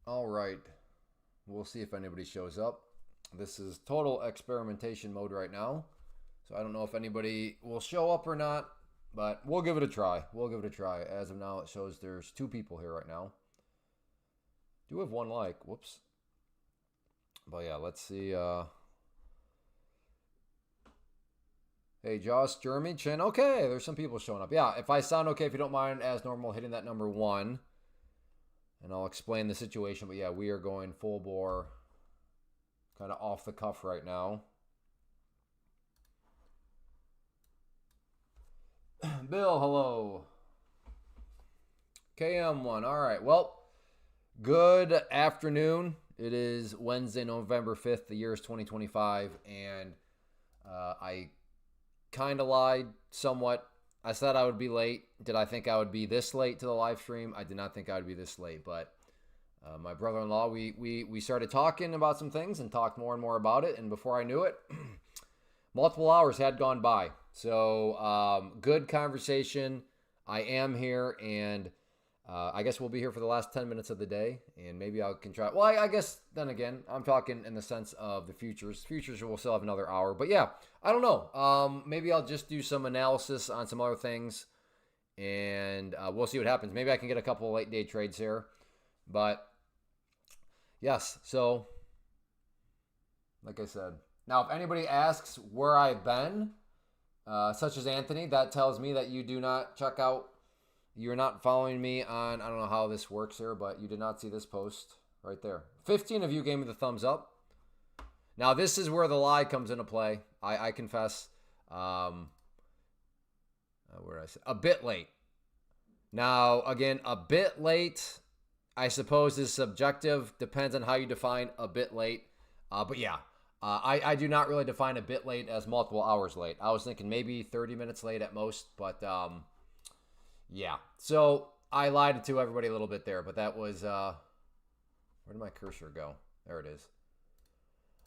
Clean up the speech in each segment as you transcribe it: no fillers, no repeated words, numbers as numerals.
All right. We'll see if anybody shows up. This is total experimentation mode right now. So I don't know if anybody will show up or not, but we'll give it a try. We'll give it a try. As of now, it shows there's 2 people here right now. Do have 1 like. Whoops. But yeah, let's see. Hey, Josh, Jeremy, Chin. Okay, there's some people showing up. Yeah, if I sound okay, if you don't mind, as normal, hitting that number 1. And I'll explain the situation. But yeah, we are going full bore, kind of off the cuff right now. Bill, hello. KM1. All right. Well, good afternoon. It is Wednesday, November 5th. The year is 2025. And I kind of lied somewhat. I said I would be late. Did I think I would be this late to the live stream? I did not think I would be this late. But my brother-in-law, we started talking about some things and talked more and more about it. And before I knew it, multiple hours had gone by. So good conversation. I am here, and I guess we'll be here for the last 10 minutes of the day, and maybe I can try. Well, I guess then again, I'm talking in the sense of the futures. Futures will still have another hour, but yeah, I don't know. Maybe I'll just do some analysis on some other things, and we'll see what happens. Maybe I can get a couple of late day trades here, but yes. So, like I said, now if anybody asks where I've been, such as Anthony, that tells me that you do not check out. You're not following me on, I don't know how this works here, but you did not see this post right there. 15 of you gave me the thumbs up. Now, this is where the lie comes into play. I confess. Where did I say? A bit late. Now, again, a bit late, I suppose, is subjective. Depends on how you define a bit late. But yeah, I do not really define a bit late as multiple hours late. I was thinking maybe 30 minutes late at most, but yeah. So I lied to everybody a little bit there, but that was where did my cursor go? There it is.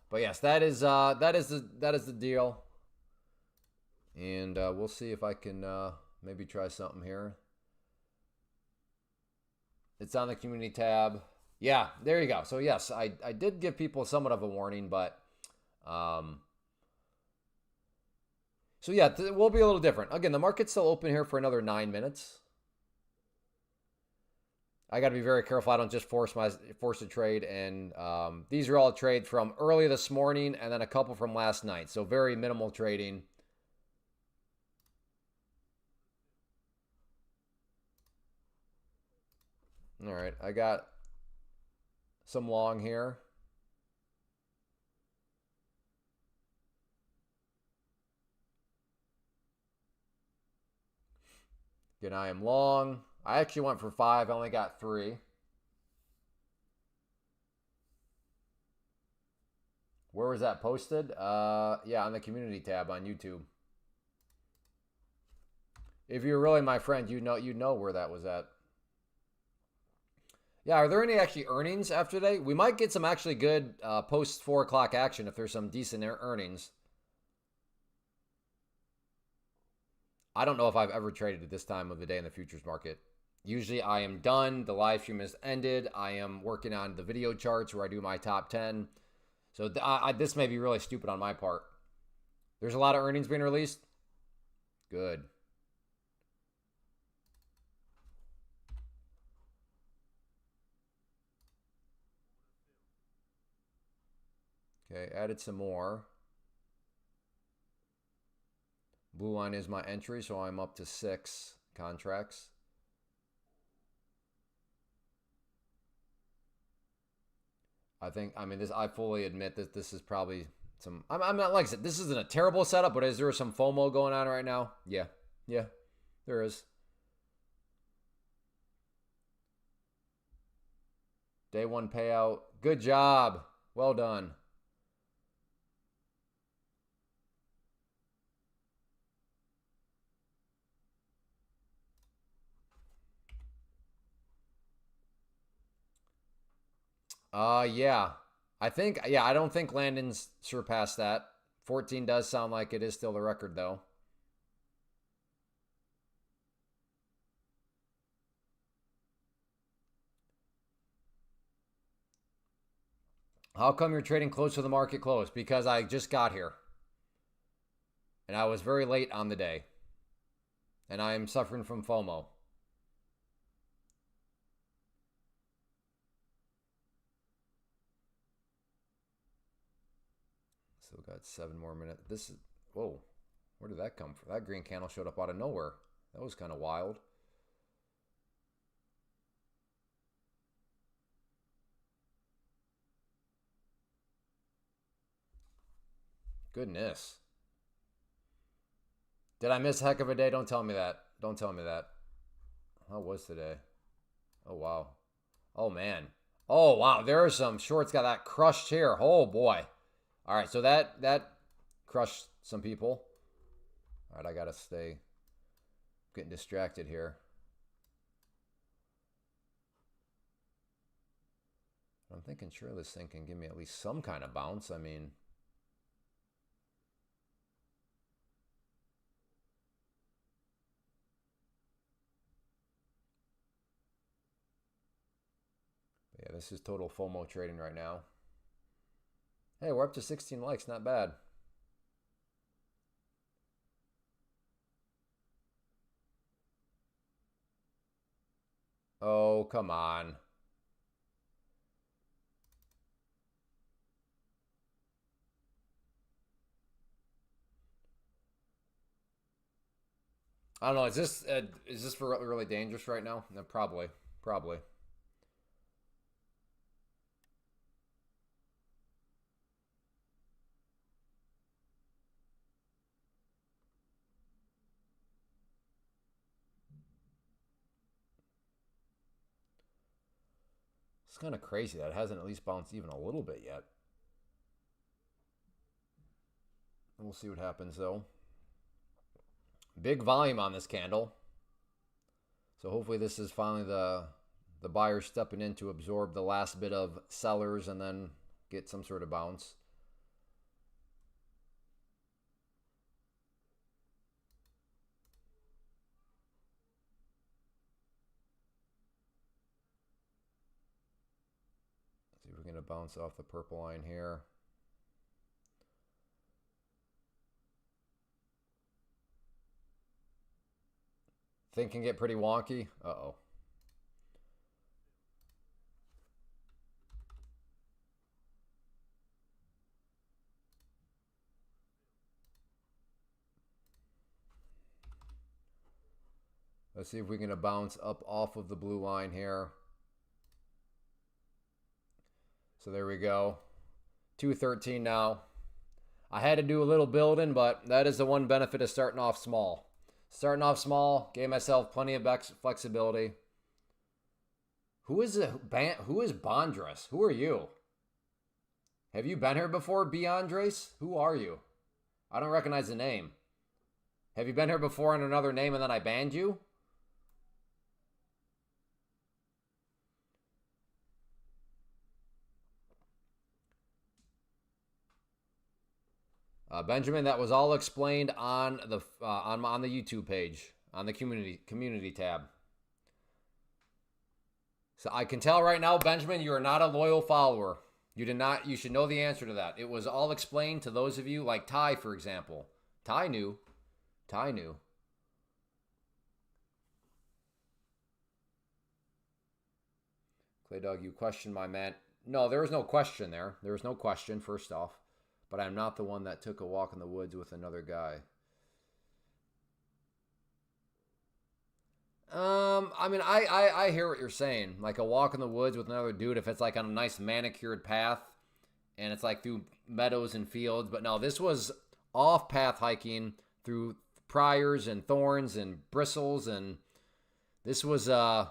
But yes, that is the deal. And we'll see if I can maybe try something here. It's on the community tab. Yeah, there you go. So yes, I did give people somewhat of a warning, but so yeah, we'll be a little different. Again, the market's still open here for another 9 minutes. I got to be very careful. I don't just force a trade. And these are all trades from early this morning and then a couple from last night. So very minimal trading. All right, I got some long here. Again, I am long. I actually went for 5. I only got 3. Where was that posted? Yeah, on the community tab on YouTube. If you're really my friend, you know where that was at. Yeah, are there any actually earnings after today? We might get some actually good post 4 o'clock action if there's some decent earnings. I don't know if I've ever traded at this time of the day in the futures market. Usually I am done. The live stream has ended. I am working on the video charts where I do my top 10. So this may be really stupid on my part. There's a lot of earnings being released. Good. Okay, added some more. Blue line is my entry, so I'm up to 6 contracts. I fully admit that this is probably some, I'm not, like I said, this isn't a terrible setup, but is there some FOMO going on right now? Yeah, there is. Day 1 payout. Good job. Well done. Yeah. I don't think Landon's surpassed that. 14 does sound like it is still the record, though. How come you're trading close to the market close? Because I just got here. And I was very late on the day. And I am suffering from FOMO. Still got 7 more minutes. This is, whoa, where did that come from? That green candle showed up out of nowhere. That was kind of wild. Goodness. Did I miss a heck of a day? Don't tell me that. Don't tell me that. How was today? Oh, wow. Oh, man. Oh, wow. There are some shorts got that crushed here. Oh, boy. All right, so that crushed some people. All right, I got to stay getting distracted here. I'm thinking sure this thing can give me at least some kind of bounce. I mean, yeah, this is total FOMO trading right now. Hey, we're up to 16 likes. Not bad. Oh, come on. I don't know. Is this for really dangerous right now? No, probably. Probably. It's kind of crazy that it hasn't at least bounced even a little bit yet. We'll see what happens though. Big volume on this candle. So hopefully this is finally the buyer stepping in to absorb the last bit of sellers and then get some sort of bounce. Let's see if we're going to bounce off the purple line here. Thing can get pretty wonky. Uh-oh. Let's see if we can bounce up off of the blue line here. So there we go. 213 now. I had to do a little building, but that is the one benefit of starting off small. Starting off small, gave myself plenty of flexibility. Who is Bondress? Who are you? Have you been here before, Bondress? Who are you? I don't recognize the name. Have you been here before under another name and then I banned you? Benjamin, that was all explained on the YouTube page, on the community tab. So I can tell right now, Benjamin, you are not a loyal follower. You should know the answer to that. It was all explained to those of you, like Ty, for example. Ty knew. Clay Dog, you questioned my man. No, there was no question there. There was no question, first off. But I'm not the one that took a walk in the woods with another guy. I mean, I hear what you're saying. Like a walk in the woods with another dude if it's like on a nice manicured path and it's like through meadows and fields. But no, this was off-path hiking through briars and thorns and bristles. And this was, I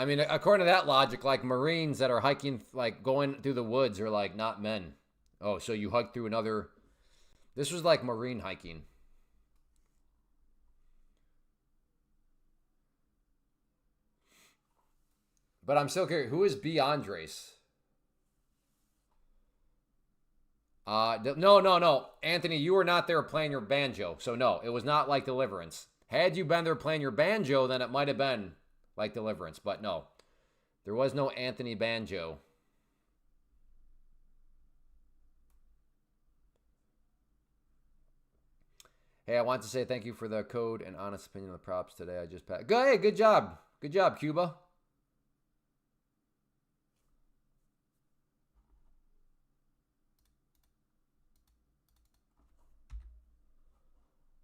mean, according to that logic, like Marines that are hiking, like going through the woods are like not men. Oh, so you hiked through another... This was like marine hiking. But I'm still curious. Who is B. Andres? No. Anthony, you were not there playing your banjo. So no, it was not like Deliverance. Had you been there playing your banjo, then it might have been like Deliverance. But no, there was no Anthony Banjo. Hey, I want to say thank you for the code and honest opinion of the props today. I just passed. Go ahead. Good job. Good job, Cuba.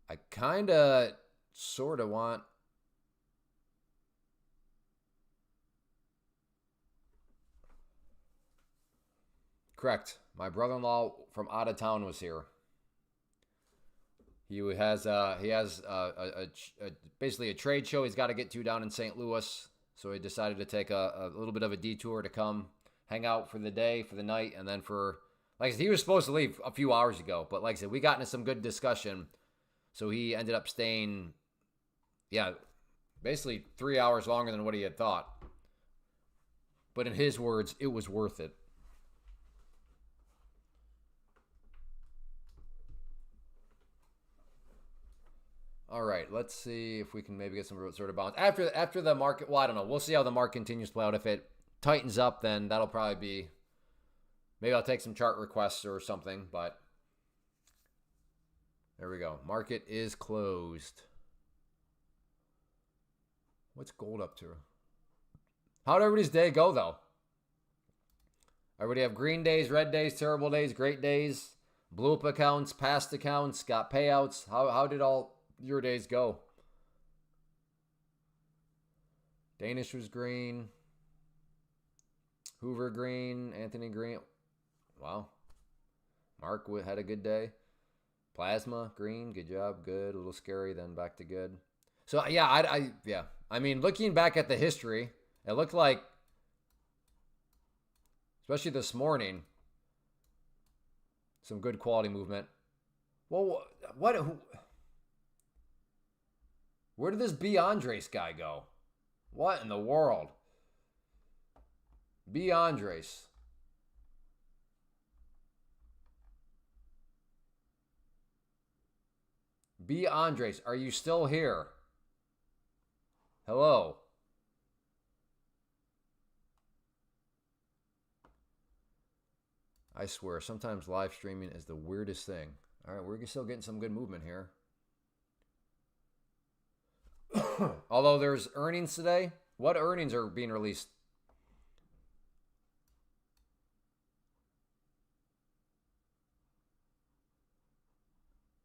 I kind of sort of want. Correct. My brother-in-law from out of town was here. He has basically a trade show he's got to get to down in St. Louis. So he decided to take a little bit of a detour to come hang out for the day, for the night, and then for, like I said, he was supposed to leave a few hours ago. But like I said, we got into some good discussion. So he ended up staying, basically 3 hours longer than what he had thought. But in his words, it was worth it. All right, let's see if we can maybe get some sort of balance. After the market, well, I don't know. We'll see how the market continues to play out. If it tightens up, then that'll probably be, maybe I'll take some chart requests or something, but there we go. Market is closed. What's gold up to? How'd everybody's day go, though? Everybody have green days, red days, terrible days, great days, blew up accounts, past accounts, got payouts. How did all your days go? Danish was green. Hoover green. Anthony green. Wow. Mark had a good day. Plasma green. Good job. Good. A little scary. Then back to good. So yeah, I mean, looking back at the history, it looked like, especially this morning, some good quality movement. Well, where did this B. Andres guy go? What in the world? B. Andres. B. Andres, are you still here? Hello. I swear, sometimes live streaming is the weirdest thing. All right, we're still getting some good movement here. Although there's earnings today. What earnings are being released?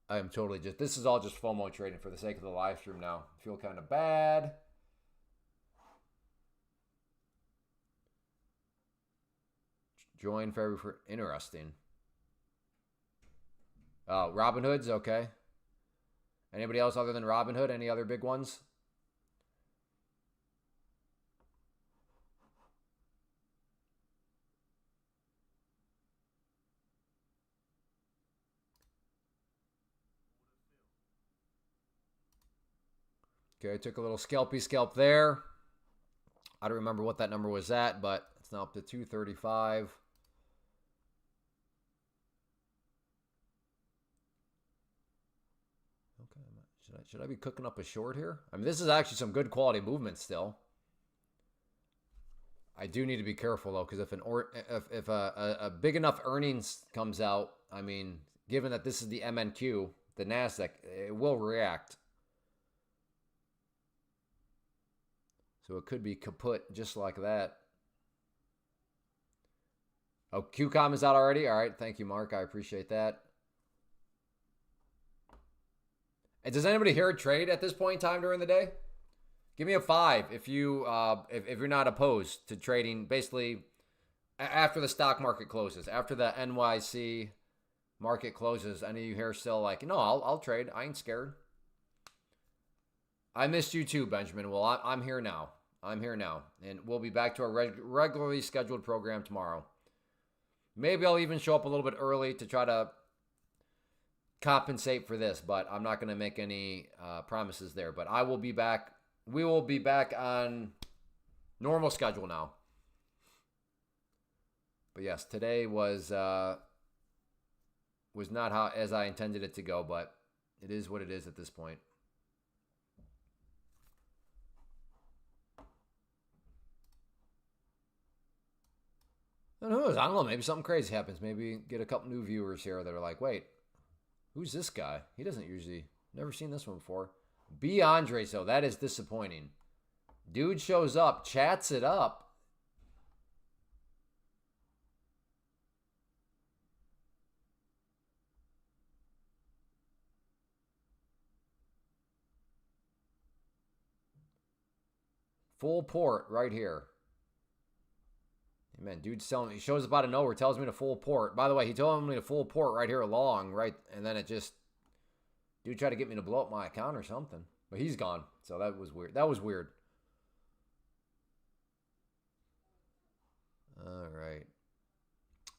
I am totally this is all just FOMO trading for the sake of the live stream now. I feel kind of bad. Join for interesting. Oh, Robinhood's okay. Anybody else other than Robinhood? Any other big ones? Okay, I took a little scalp there. I don't remember what that number was at, but it's now up to 235. Okay, should I be cooking up a short here? I mean, this is actually some good quality movement still. I do need to be careful though, because if a big enough earnings comes out, I mean, given that this is the MNQ, the Nasdaq, it will react. So it could be kaput just like that. Oh, QCOM is out already? All right. Thank you, Mark. I appreciate that. And does anybody here trade at this point in time during the day? Give me a 5 if you're not opposed to trading basically after the stock market closes, after the NYC market closes. Any of you here still like, no, I'll trade. I ain't scared. I missed you too, Benjamin. Well, I'm here now. I'm here now. And we'll be back to our regularly scheduled program tomorrow. Maybe I'll even show up a little bit early to try to compensate for this, but I'm not going to make any promises there. But I will be back. We will be back on normal schedule now. But yes, today was not how as I intended it to go, but it is what it is at this point. And who knows? I don't know. Maybe something crazy happens. Maybe get a couple new viewers here that are like, wait, who's this guy? He doesn't usually Never seen this one before. B. Andres, though. That is disappointing. Dude shows up, chats it up. Full port right here. Man, dude's selling. He shows up out of nowhere, tells me to full port. By the way, he told me to full port right here long, right? And then it just, dude tried to get me to blow up my account or something. But he's gone. So that was weird. That was weird. All right.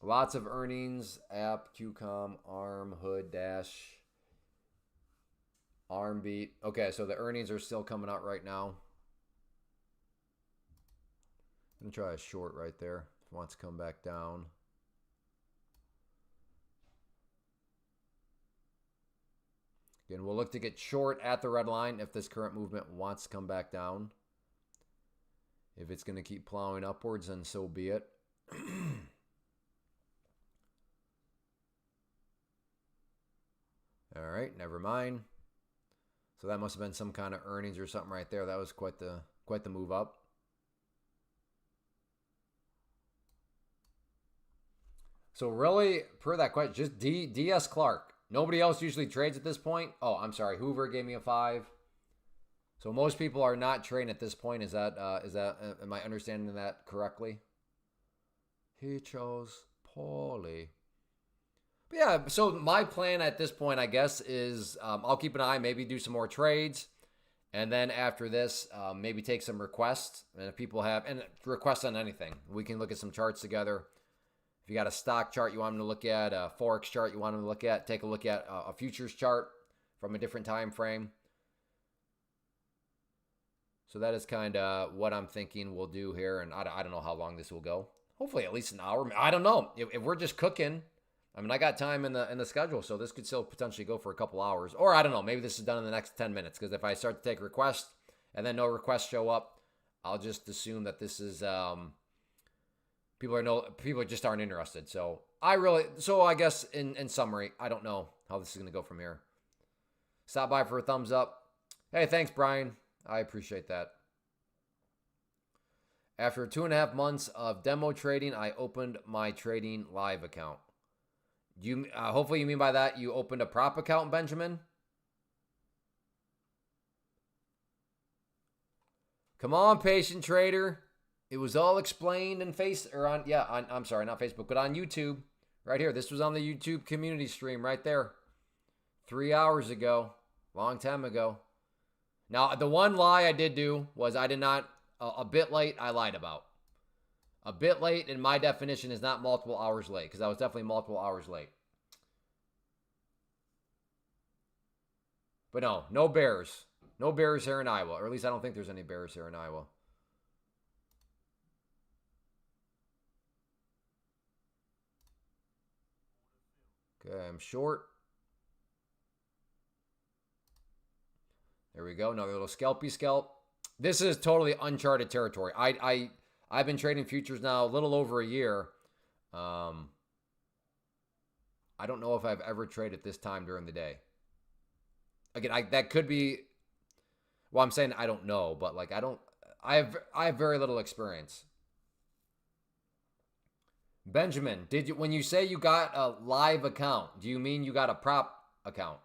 Lots of earnings. App, QCOM, ARM, Hood, Dash, ARM beat. Okay, so the earnings are still coming out right now. I'm going to try a short right there. If it wants to come back down. Again, we'll look to get short at the red line if this current movement wants to come back down. If it's going to keep plowing upwards, then so be it. All right, never mind. So that must have been some kind of earnings or something right there. That was quite the move up. So really, per that question, just DS Clark. Nobody else usually trades at this point. Oh, I'm sorry. Hoover gave me a 5. So most people are not trading at this point. Is that am I understanding that correctly? He chose poorly. But yeah, so my plan at this point, I guess, is I'll keep an eye, maybe do some more trades. And then after this, maybe take some requests. And if people have, and requests on anything, we can look at some charts together. If you got a stock chart you want them to look at, a Forex chart you want them to look at, take a look at a futures chart from a different time frame. So that is kind of what I'm thinking we'll do here. And I don't know how long this will go. Hopefully at least an hour. I don't know. If we're just cooking, I mean, I got time in the schedule, so this could still potentially go for a couple hours. Or I don't know, maybe this is done in the next 10 minutes. Because if I start to take requests and then no requests show up, I'll just assume that this is people just aren't interested. So I guess in summary, I don't know how this is gonna go from here. Stop by for a thumbs up. Hey, thanks, Brian. I appreciate that. After 2.5 months of demo trading, I opened my trading live account. Hopefully you mean by that you opened a prop account, Benjamin? Come on, patient trader. It was all explained in I'm sorry, not Facebook, but on YouTube. Right here. This was on the YouTube community stream right there. 3 hours ago. Long time ago. Now, the one lie I did do was I did not, a bit late, I lied about. A bit late in my definition is not multiple hours late, because I was definitely multiple hours late. But no bears. No bears here in Iowa, or at least I don't think there's any bears here in Iowa. Okay, I'm short. There we go. Another little scalpy scalp. This is totally uncharted territory. I've been trading futures now a little over a year. I don't know if I've ever traded this time during the day. Again, that could be. Well, I'm saying I don't know, but like I have very little experience. Benjamin, when you say you got a live account, do you mean you got a prop account?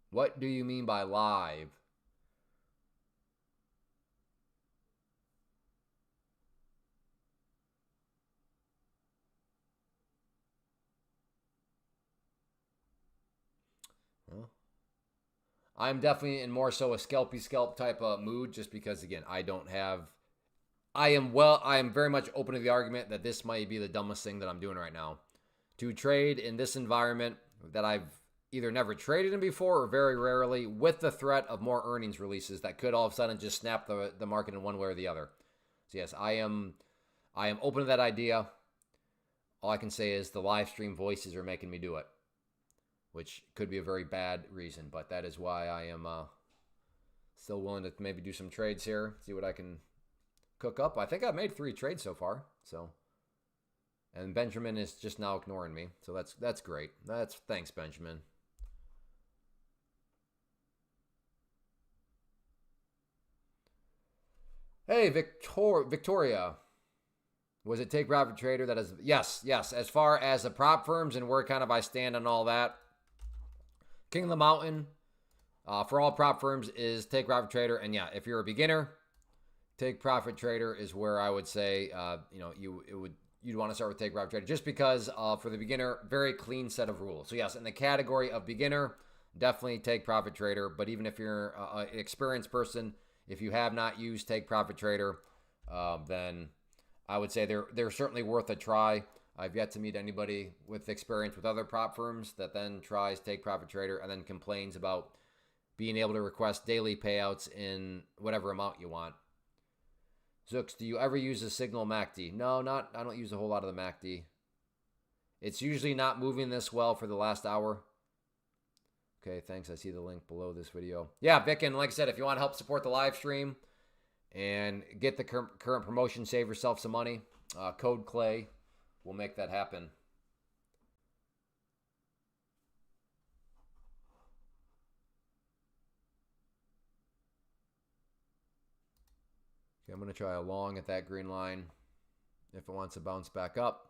What do you mean by live? Well, I'm definitely in more so a scalpy scalp type of mood, just because again, I am very much open to the argument that this might be the dumbest thing that I'm doing right now. To trade in this environment that I've either never traded in before or very rarely, with the threat of more earnings releases that could all of a sudden just snap the market in one way or the other. So yes, I am open to that idea. All I can say is the live stream voices are making me do it, which could be a very bad reason, but that is why I am still willing to maybe do some trades here, see what I can cook up. I think I've made 3 trades so far. So, and Benjamin is just now ignoring me. So that's great. Thanks, Benjamin. Hey, Victoria. Was it Take Profit Trader that is? Yes. As far as the prop firms and where kind of I stand on all that, King of the Mountain for all prop firms is Take Profit Trader. And yeah, if you're a beginner, Take Profit Trader is where I would say, you'd want to start with Take Profit Trader just because for the beginner, very clean set of rules. So yes, in the category of beginner, definitely Take Profit Trader. But even if you're an experienced person, if you have not used Take Profit Trader, then I would say they're certainly worth a try. I've yet to meet anybody with experience with other prop firms that then tries Take Profit Trader and then complains about being able to request daily payouts in whatever amount you want. Zooks, do you ever use a signal MACD? No, I don't use a whole lot of the MACD. It's usually not moving this well for the last hour. Okay, thanks. I see the link below this video. Yeah, Vic, and like I said, if you want to help support the live stream and get the current promotion, save yourself some money, code Clay will make that happen. Okay, I'm going to try a long at that green line if it wants to bounce back up.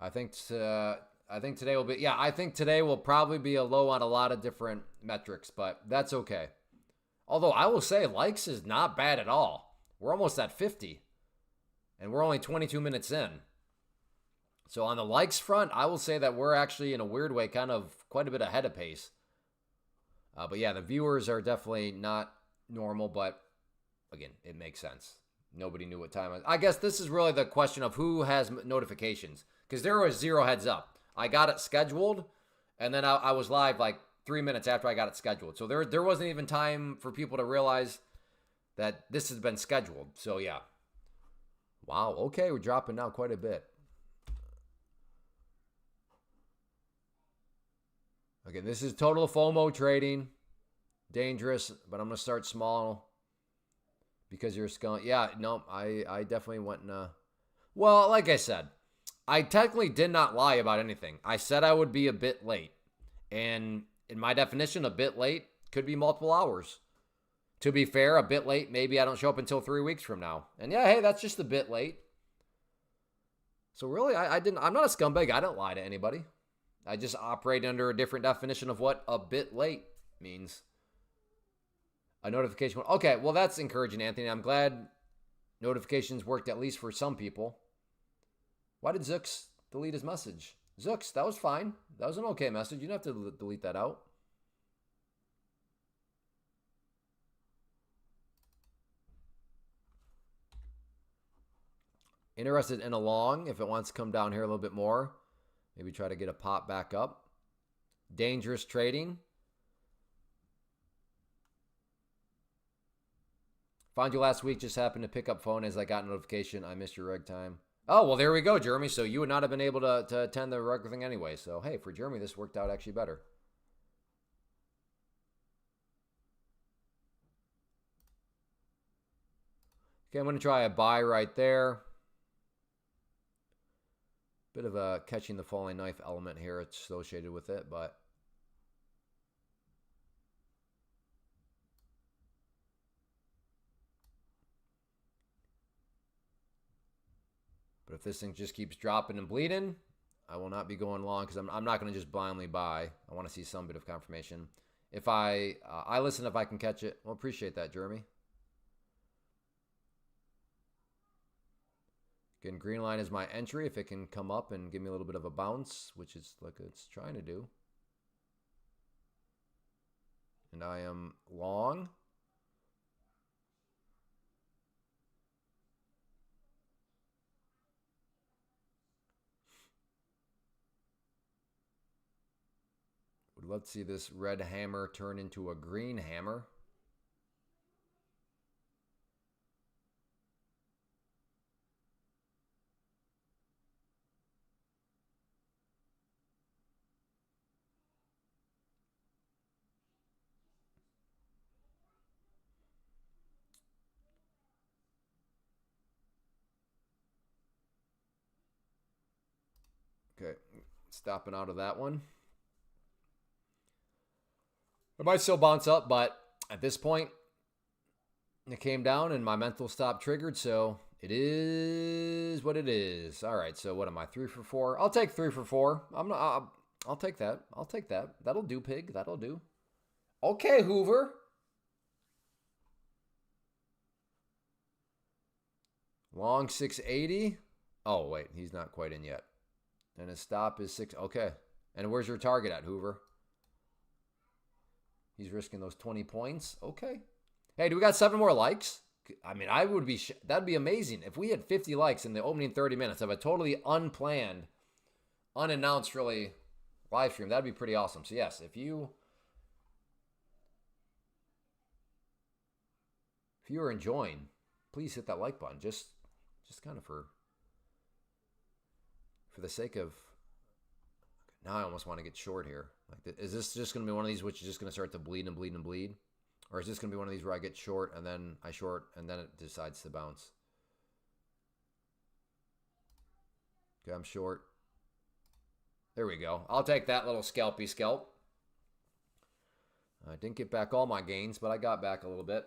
I think today will be, yeah, I think today will probably be a low on a lot of different metrics, but that's okay. Although I will say likes is not bad at all. We're almost at 50 and we're only 22 minutes in. So on the likes front, I will say that we're actually in a weird way kind of quite a bit ahead of pace. But yeah, the viewers are definitely not normal, but again, it makes sense. Nobody knew what time it was. I guess this is really the question of who has notifications, because there was 0 heads up. I got it scheduled, and then I was live like 3 minutes after I got it scheduled. So there wasn't even time for people to realize that this has been scheduled. So yeah. Wow, okay, we're dropping now quite a bit. Again, this is total FOMO trading. Dangerous, but I'm going to start small because you're skunk. Yeah, no, I definitely went in a... Well, like I said, I technically did not lie about anything. I said I would be a bit late. And in my definition, a bit late could be multiple hours. To be fair, a bit late, maybe I don't show up until 3 weeks from now. And yeah, hey, that's just a bit late. So really, I'm not a scumbag. I don't lie to anybody. I just operate under a different definition of what a bit late means. A notification. Okay, well, that's encouraging, Anthony. I'm glad notifications worked at least for some people. Why did Zooks delete his message? Zooks, that was fine. That was an okay message. You don't have to delete that out. Interested in a long if it wants to come down here a little bit more. Maybe try to get a pop back up. Dangerous trading. Found you last week. Just happened to pick up phone as I got a notification. I missed your reg time. Oh, well, there we go, Jeremy. So you would not have been able to attend the regular thing anyway. So, hey, for Jeremy, this worked out actually better. Okay, I'm going to try a buy right there. Bit of a catching the falling knife element here associated with it, but if this thing just keeps dropping and bleeding, I will not be going long because I'm not going to just blindly buy. I want to see some bit of confirmation. If I listen if I can catch it. Well, appreciate that, Jeremy. Again, green line is my entry. If it can come up and give me a little bit of a bounce, which is like it's trying to do. And I am long. Would love to see this red hammer turn into a green hammer. Okay, stopping out of that one. It might still bounce up, but at this point, it came down and my mental stop triggered, so it is what it is. All right, so what am I, 3 for 4? I'll take 3 for 4. I'll take that. I'll take that. That'll do, pig. That'll do. Okay, Hoover. Long 680. Oh, wait, he's not quite in yet. And his stop is 6. Okay. And where's your target at, Hoover? He's risking those 20 points. Okay. Hey, do we got 7 more likes? I mean, that'd be amazing. If we had 50 likes in the opening 30 minutes of a totally unplanned, unannounced, really, live stream, that'd be pretty awesome. So yes, if you are enjoying, please hit that like button. Just kind of for the sake of. Now I almost want to get short here. Like, is this just going to be one of these which is just going to start to bleed and bleed and bleed? Or is this going to be one of these where I get short and then I short and then it decides to bounce? Okay, I'm short. There we go. I'll take that little scalpy scalp. I didn't get back all my gains, but I got back a little bit.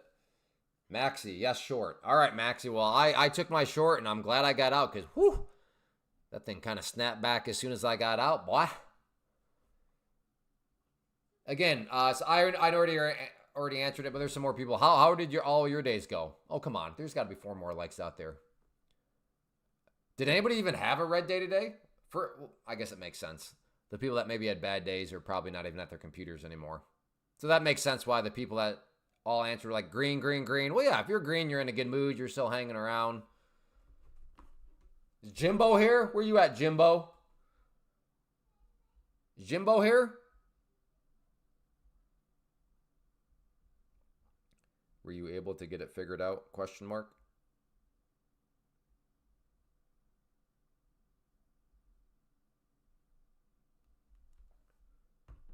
Maxi, yes, short. All right, Maxi. Well, I took my short, and I'm glad I got out because, whew, that thing kind of snapped back as soon as I got out, boy. Again, so I already answered it, but there's some more people. How did all your days go? Oh, come on. There's got to be 4 more likes out there. Did anybody even have a red day today? Well, I guess it makes sense. The people that maybe had bad days are probably not even at their computers anymore. So that makes sense why the people that all answer like green, green, green. Well, yeah, if you're green, you're in a good mood. You're still hanging around. Is Jimbo here? Where you at, Jimbo? Is Jimbo here? Were you able to get it figured out? Question mark.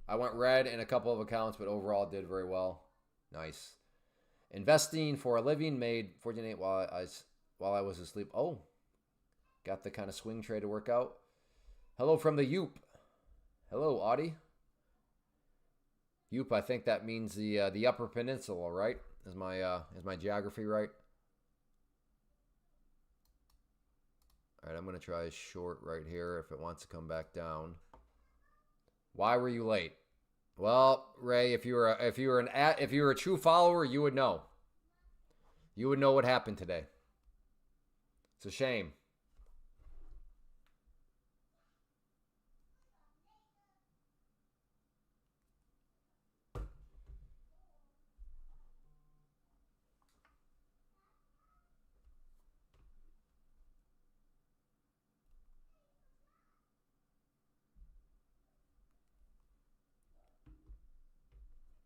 I went red in a couple of accounts, but overall did very well. Nice. Investing for a living, made 14.8 while I was asleep. Oh, got the kind of swing trade to work out. Hello from the Yoop. Hello, Audie. Yoop, I think that means the Upper Peninsula, right? Is my geography right? All right, I'm gonna try short right here if it wants to come back down. Why were you late? Well, Ray, if you were a true follower, you would know. You would know what happened today. It's a shame.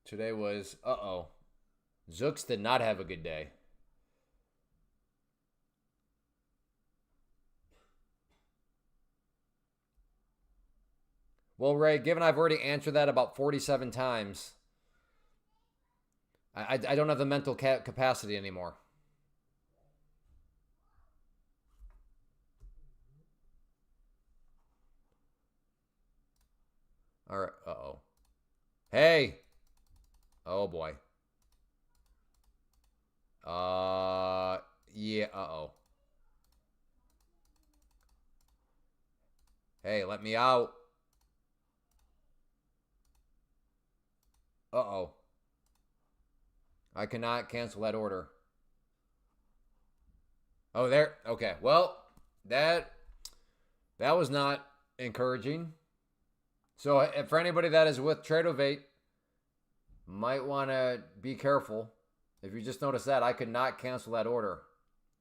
Today was, Zooks did not have a good day. Well, Ray, given I've already answered that about 47 times, I don't have the mental capacity anymore. All right, Hey! Oh, boy. Yeah, Hey, let me out. I cannot cancel that order. Oh, there. Okay. Well, that was not encouraging. So for anybody that is with Tradeovate, might want to be careful. If you just notice that, I could not cancel that order.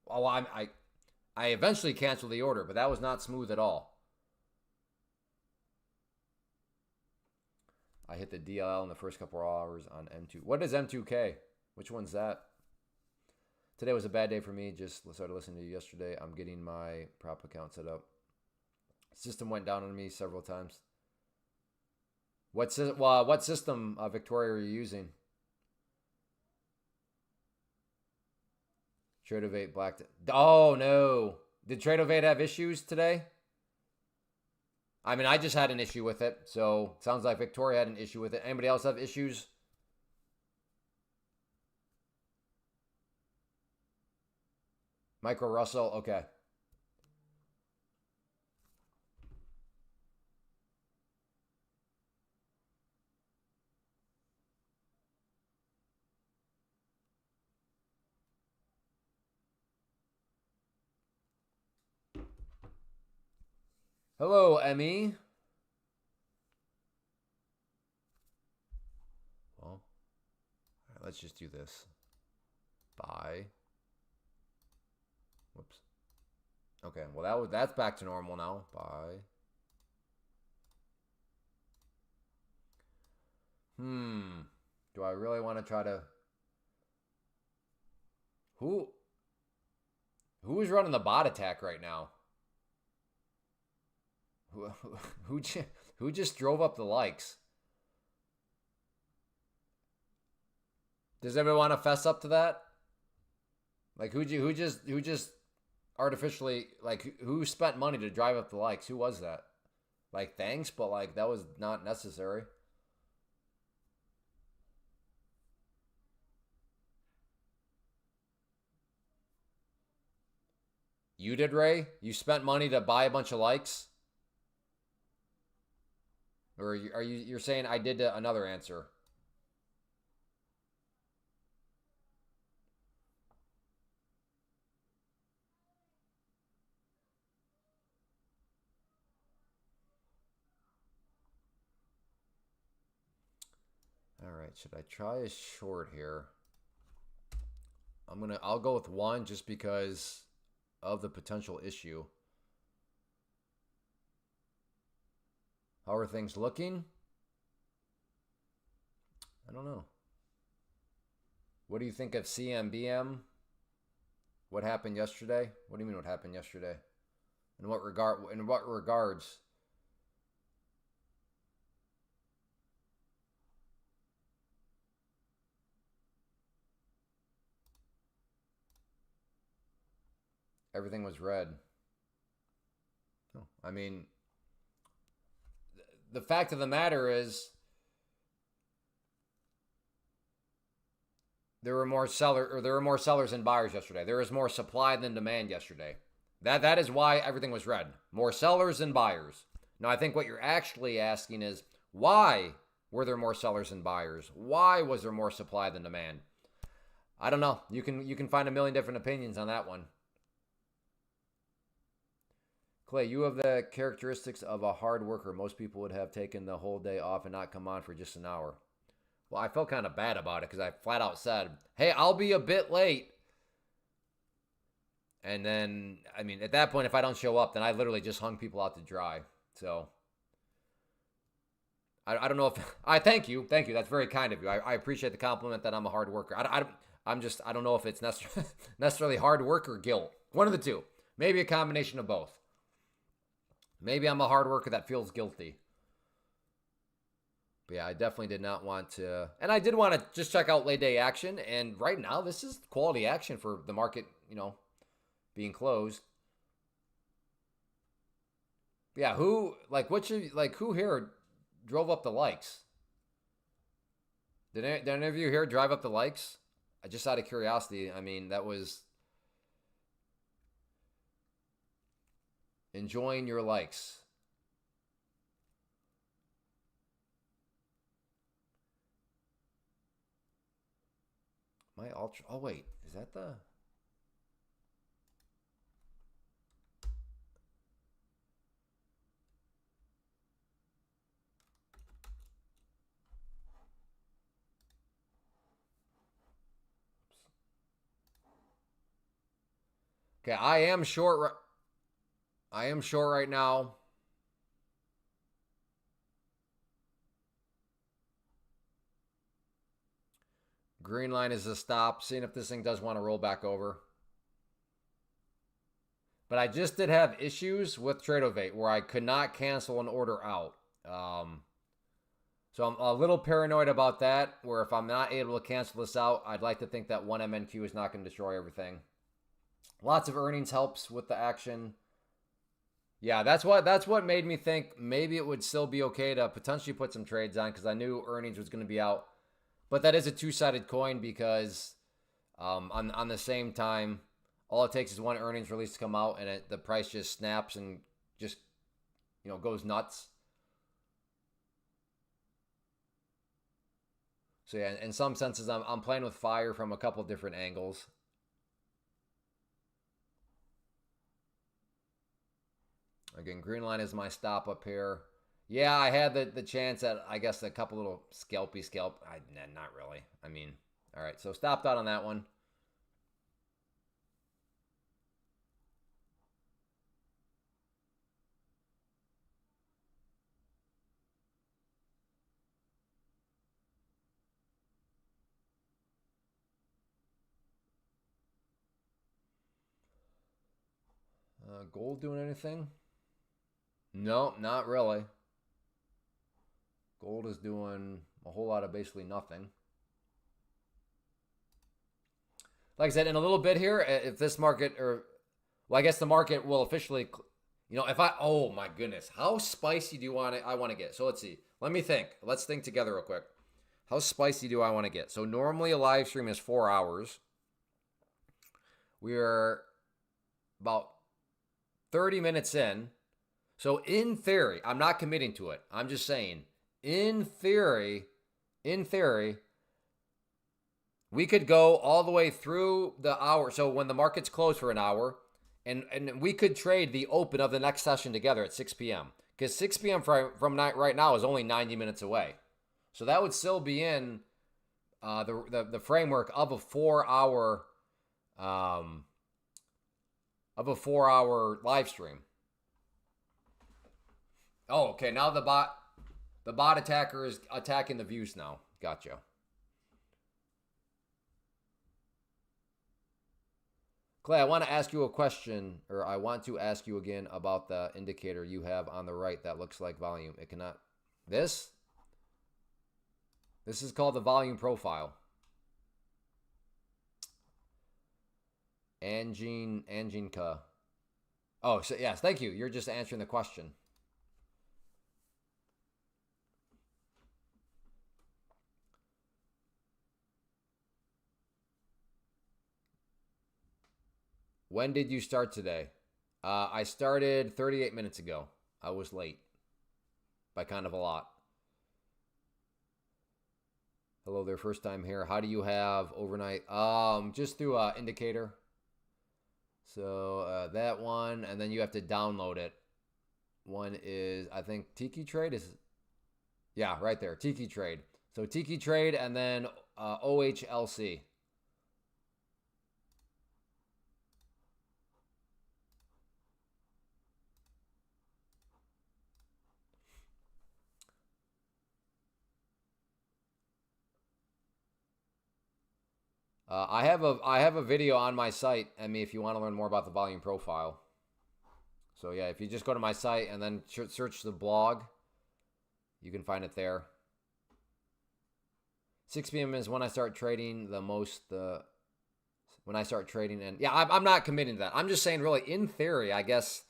Well, I eventually canceled the order, but that was not smooth at all. I hit the DLL in the first couple of hours on M2. What is M2K? Which one's that? Today was a bad day for me. Just started listening to you yesterday. I'm getting my prop account set up. System went down on me several times. What system, Victoria, are you using? Tradeovate blacked. Oh, no. Did Tradeovate have issues today? I mean, I just had an issue with it. So sounds like Victoria had an issue with it. Anybody else have issues? Micro Russell, okay. Hello, Emmy. Well, all right, let's just do this. Buy. Whoops. Okay, well that's back to normal now. Buy. Do I really want to try to who who is running the bot attack right now? Who who who just drove up the likes? Does everyone want to fess up to that? Like who just artificially, like, who spent money to drive up the likes? Who was that? Like, thanks, but like that was not necessary. You did, Ray? You spent money to buy a bunch of likes? Or you're saying I did another answer? All right, should I try a short here? I'll go with one just because of the potential issue. How are things looking? I don't know. What do you think of CMBM? What happened yesterday? What do you mean what happened yesterday? In what regards? Everything was red. Oh, I mean, the fact of the matter is there were more sellers than buyers yesterday. There was more supply than demand yesterday. That is why everything was red. More sellers than buyers. Now, I think what you're actually asking is, why were there more sellers than buyers? Why was there more supply than demand? I don't know. You can find a million different opinions on that one. Clay, you have the characteristics of a hard worker. Most people would have taken the whole day off and not come on for just an hour. Well, I felt kind of bad about it because I flat out said, hey, I'll be a bit late. And then, I mean, at that point, if I don't show up, then I literally just hung people out to dry. So, I don't know if I thank you. Thank you. That's very kind of you. I appreciate the compliment that I'm a hard worker. I don't know if it's necessarily hard work or guilt. One of the two. Maybe a combination of both. Maybe I'm a hard worker that feels guilty. But yeah, I definitely did not want to. And I did want to just check out late day action. And right now, this is quality action for the market, being closed. But yeah, who here drove up the likes? Did any of you here drive up the likes? Just out of curiosity, I mean, that was enjoying your likes. My ultra. Oh wait, is that the? Okay, I am short. I am short right now. Green line is a stop. Seeing if this thing does want to roll back over. But I just did have issues with Tradovate where I could not cancel an order out. So I'm a little paranoid about that, where if I'm not able to cancel this out, I'd like to think that one MNQ is not going to destroy everything. Lots of earnings helps with the action. Yeah, that's what made me think maybe it would still be okay to potentially put some trades on because I knew earnings was going to be out. But that is a two-sided coin because on the same time, all it takes is one earnings release to come out and the price just snaps and just goes nuts. So yeah, in some senses, I'm playing with fire from a couple different angles. Again, green line is my stop up here. Yeah, I had the chance at, I guess, a couple little scalp. Not really. I mean, all right. So stopped out on that one. Gold doing anything? No, not really. Gold is doing a whole lot of basically nothing. Like I said, in a little bit here, if this market well, I guess the market will officially, if oh my goodness, how spicy do you want it? I want to get. So let's see. Let me think. Let's think together real quick. How spicy do I want to get? So normally a live stream is 4 hours. We are about 30 minutes in. So in theory, I'm not committing to it. I'm just saying, in theory, we could go all the way through the hour. So when the market's closed for an hour, and we could trade the open of the next session together at 6 p.m. Because 6 p.m. from right now is only 90 minutes away. So that would still be in the framework of a 4 hour live stream. Oh, okay. Now the bot attacker is attacking the views now. Gotcha. Clay, I want to ask you a question, or I want to ask you again about the indicator you have on the right that looks like volume. It cannot. This is called the volume profile. Anginka. Oh, so yes, thank you. You're just answering the question. When did you start today? I started 38 minutes ago. I was late by kind of a lot. Hello there, first time here. How do you have overnight? Just through indicator. So that one, and then you have to download it. One is, I think, Tiki Trade is, yeah, right there, Tiki Trade. So Tiki Trade and then OHLC. I have a video on my site. I mean, if you want to learn more about the volume profile. So yeah, if you just go to my site and then search the blog, you can find it there. 6 p.m. is when I start trading the most. When I start trading, and yeah, I'm not committing to that. I'm just saying, really, in theory, I guess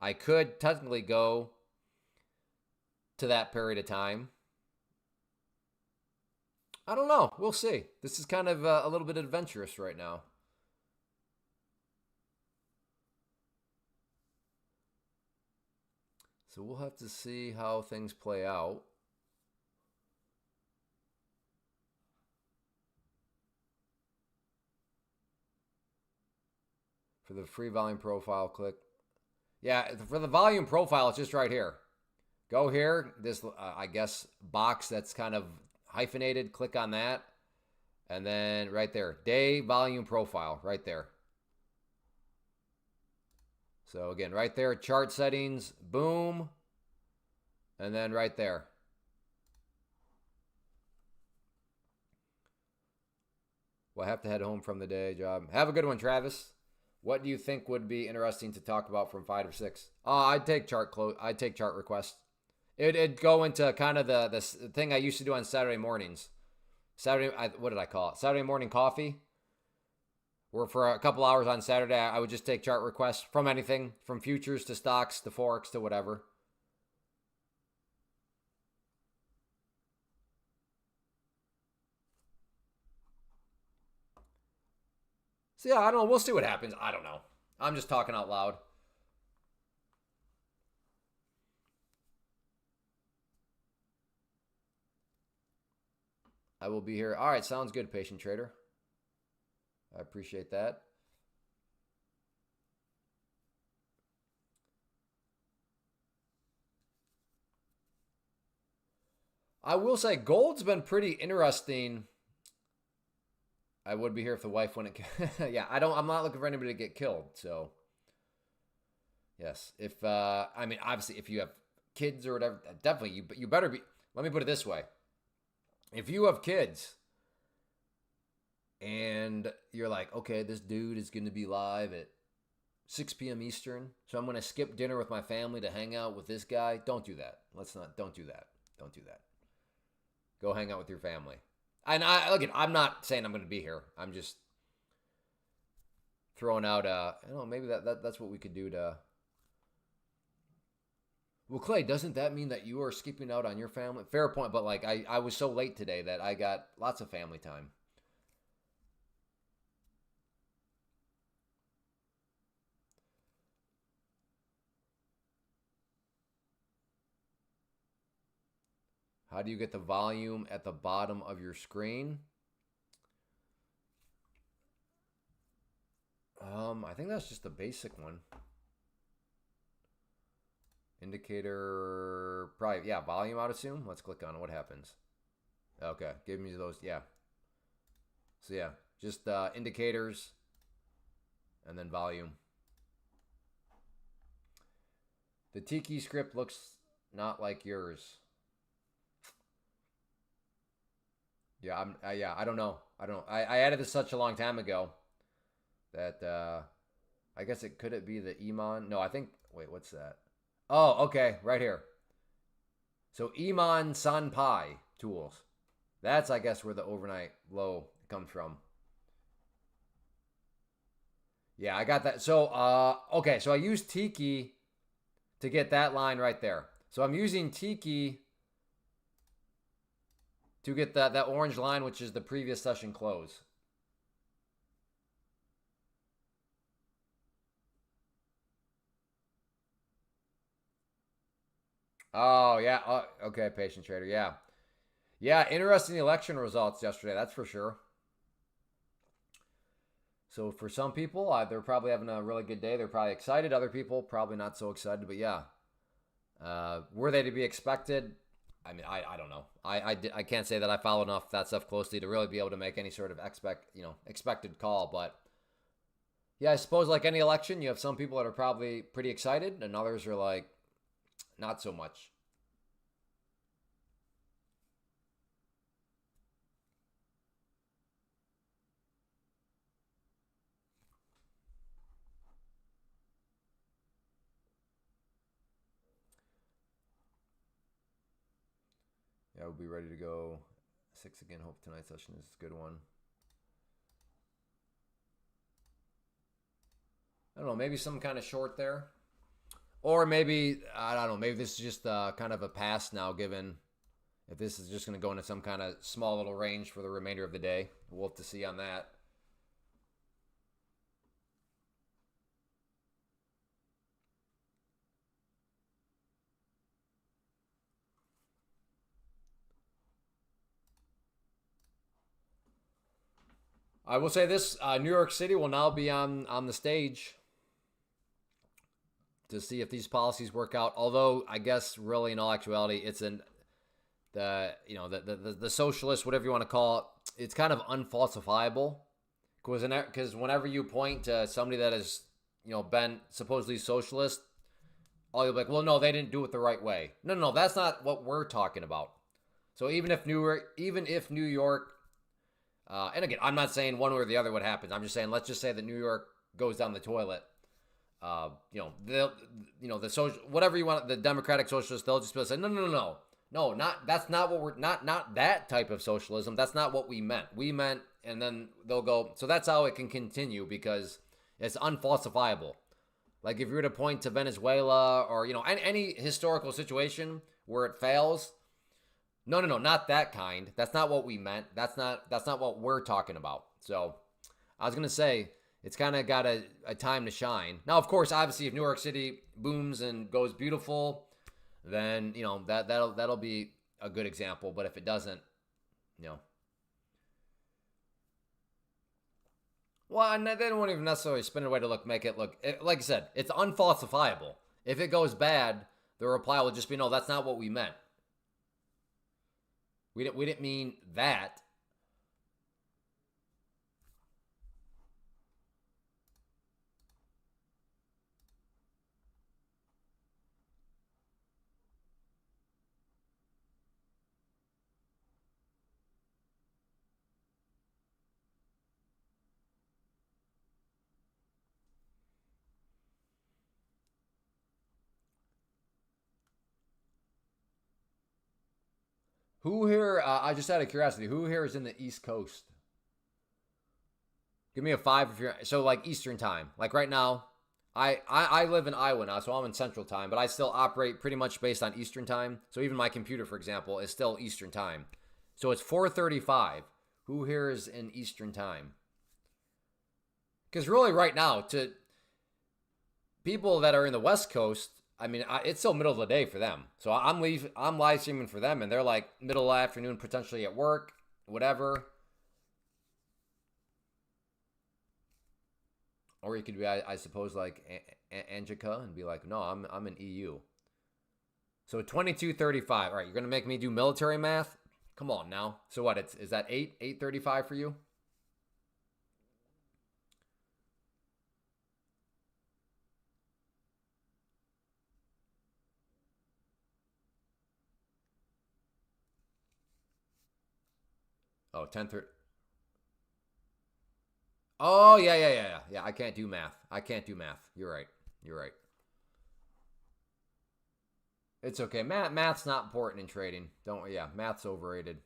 I could technically go to that period of time. I don't know. We'll see. This is kind of a little bit adventurous right now. So we'll have to see how things play out. For the free volume profile, click. Yeah, for the volume profile, it's just right here. Go here. This, I guess, box that's kind of hyphenated. Click on that. And then right there, day volume profile, right there. So again, right there, chart settings, boom. And then right there. Well, I have to head home from the day job. Have a good one, Travis. What do you think would be interesting to talk about from 5 or 6? I'd take chart requests. It'd go into kind of the thing I used to do on Saturday mornings. What did I call it? Saturday morning coffee, Or for a couple hours on Saturday, I would just take chart requests from anything, from futures to stocks to forex to whatever. So yeah, I don't know. We'll see what happens. I don't know. I'm just talking out loud. I will be here. All right, sounds good, patient trader. I appreciate that. I will say gold's been pretty interesting. I would be here if the wife wouldn't. Yeah, I'm not looking for anybody to get killed. So, yes, if I mean, obviously, if you have kids or whatever, definitely you better be. Let me put it this way: if you have kids and you're like, okay, this dude is going to be live at 6 p.m. Eastern, so I'm going to skip dinner with my family to hang out with this guy. Don't do that. Don't do that. Don't do that. Go hang out with your family. And I'm not saying I'm going to be here. I'm just throwing out, I don't know, maybe that's what we could do to. Well, Clay, doesn't that mean that you are skipping out on your family? Fair point, but like I was so late today that I got lots of family time. How do you get the volume at the bottom of your screen? I think that's just the basic one. Indicator, probably, yeah, volume, I'd assume. Let's click on it. What happens? Okay, give me those, yeah. So yeah, just indicators and then volume. The Tiki script looks not like yours. Yeah, I don't know. I added this such a long time ago that I guess could it be the Iman? No, I think. Wait, what's that? Oh, okay, right here. So Iman Sanpai tools. That's I guess where the overnight low comes from. Yeah, I got that. So okay, so I used Tiki to get that line right there. So I'm using Tiki to get that orange line, which is the previous session close. Oh, yeah. Oh, okay, patient trader. Yeah. Yeah, interesting election results yesterday, that's for sure. So for some people, they're probably having a really good day. They're probably excited. Other people, probably not so excited. But yeah, were they to be expected? I mean, I don't know. I can't say that I follow enough that stuff closely to really be able to make any sort of expected call. But yeah, I suppose like any election, you have some people that are probably pretty excited, and others are like not so much. Yeah, we'll be ready to go. 6 again. Hope tonight's session is a good one. I don't know. Maybe some kind of short there. Or maybe, I don't know, maybe this is just kind of a pass now, given if this is just going to go into some kind of small little range for the remainder of the day. We'll have to see on that. I will say this, New York City will now be on the stage to see if these policies work out. Although I guess really in all actuality, it's the socialist, whatever you want to call it, it's kind of unfalsifiable because whenever you point to somebody that has been supposedly socialist, all you'll be like, well, no, they didn't do it the right way. No, that's not what we're talking about. So even if New York, and again, I'm not saying one way or the other what happens. I'm just saying, let's just say that New York goes down the toilet. The social, whatever you want, the Democratic Socialists, they'll just be like, no, No, not that's not what we're not that type of socialism. That's not what we meant. We meant, and then they'll go. So that's how it can continue because it's unfalsifiable. Like if you were to point to Venezuela or any historical situation where it fails, no, not that kind. That's not what we meant. That's not what we're talking about. So I was gonna say it's kind of got a time to shine. Now, of course, obviously, if New York City booms and goes beautiful, then that'll be a good example. But if it doesn't, you know, well, and they don't even necessarily spin it away to make it look. Like I said, it's unfalsifiable. If it goes bad, the reply will just be, "No, that's not what we meant. We didn't mean that." Who here? I just out of curiosity, who here is in the East Coast? Give me a five if you're so like Eastern time. Like right now, I live in Iowa now, so I'm in Central time, but I still operate pretty much based on Eastern time. So even my computer, for example, is still Eastern time. So it's 4:35. Who here is in Eastern time? Because really, right now, to people that are in the West Coast, I mean, it's still middle of the day for them. So I'm live streaming for them, and they're like middle of the afternoon, potentially at work, whatever. Or you could be, I suppose, like Angica and be like, no, I'm in EU. So 22:35. All right, you're gonna make me do military math? Come on now. So what? Is that 8:35 for you? Oh, 10:30. Oh yeah. I can't do math. I can't do math. You're right. You're right. It's okay. Math's not important in trading. Don't. Yeah, math's overrated.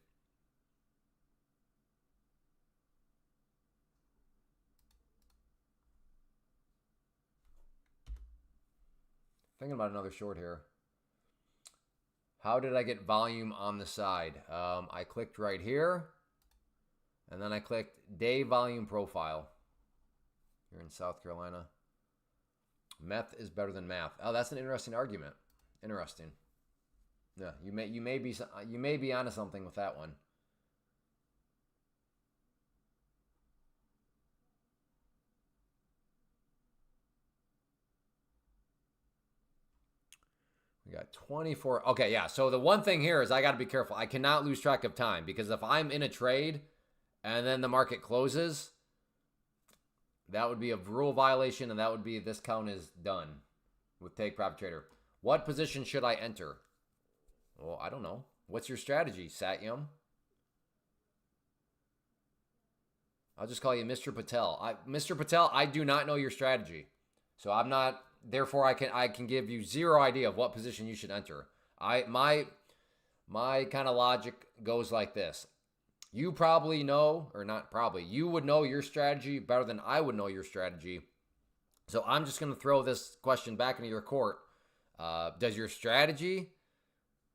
Thinking about another short here. How did I get volume on the side? I clicked right here, and then I clicked day volume profile. You're in South Carolina. Meth is better than math. Oh, that's an interesting argument. Interesting. Yeah, you may be onto something with that one. We got 24. Okay, yeah. So the one thing here is I got to be careful. I cannot lose track of time because if I'm in a trade and then the market closes, that would be a rule violation, and that would be this count is done with take profit trader. What position should I enter? Well, I don't know. What's your strategy, Satyam? I'll just call you Mr. Patel. Mr. Patel, I do not know your strategy. So I'm not therefore I can give you zero idea of what position you should enter. My kind of logic goes like this. You probably know, or not probably, you would know your strategy better than I would know your strategy. So I'm just going to throw this question back into your court. Does your strategy,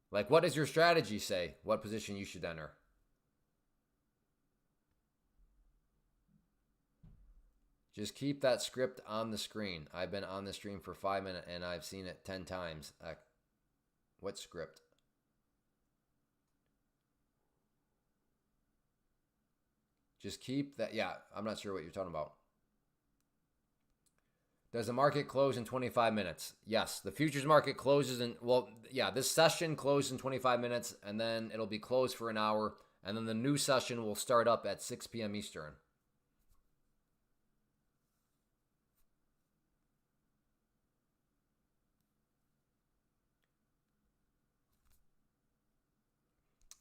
what does your strategy say? What position you should enter? Just keep that script on the screen. I've been on the stream for 5 minutes and I've seen it 10 times. What script? Just keep that. Yeah, I'm not sure what you're talking about. Does the market close in 25 minutes? Yes, the futures market closes in, this session closed in 25 minutes and then it'll be closed for an hour and then the new session will start up at 6 p.m. Eastern.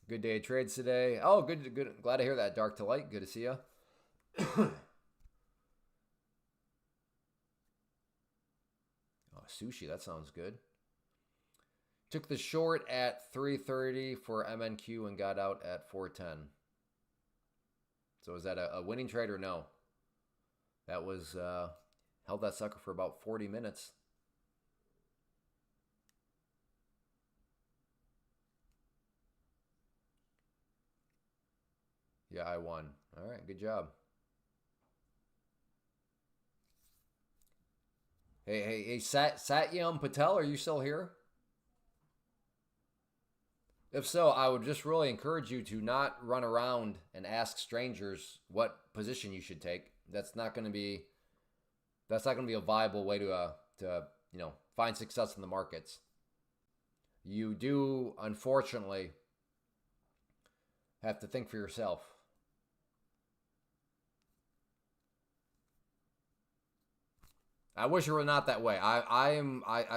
Good day of trades today. Oh, good. Glad to hear that. Dark to light. Good to see you. Oh, sushi. That sounds good. Took the short at 330 for MNQ and got out at 410. So is that a winning trade or no? That was, held that sucker for about 40 minutes. Yeah, I won. All right, good job. Hey, Satyam Patel, are you still here? If so, I would just really encourage you to not run around and ask strangers what position you should take. That's not going to be a viable way to find success in the markets. You do, unfortunately, have to think for yourself. I wish it were not that way. I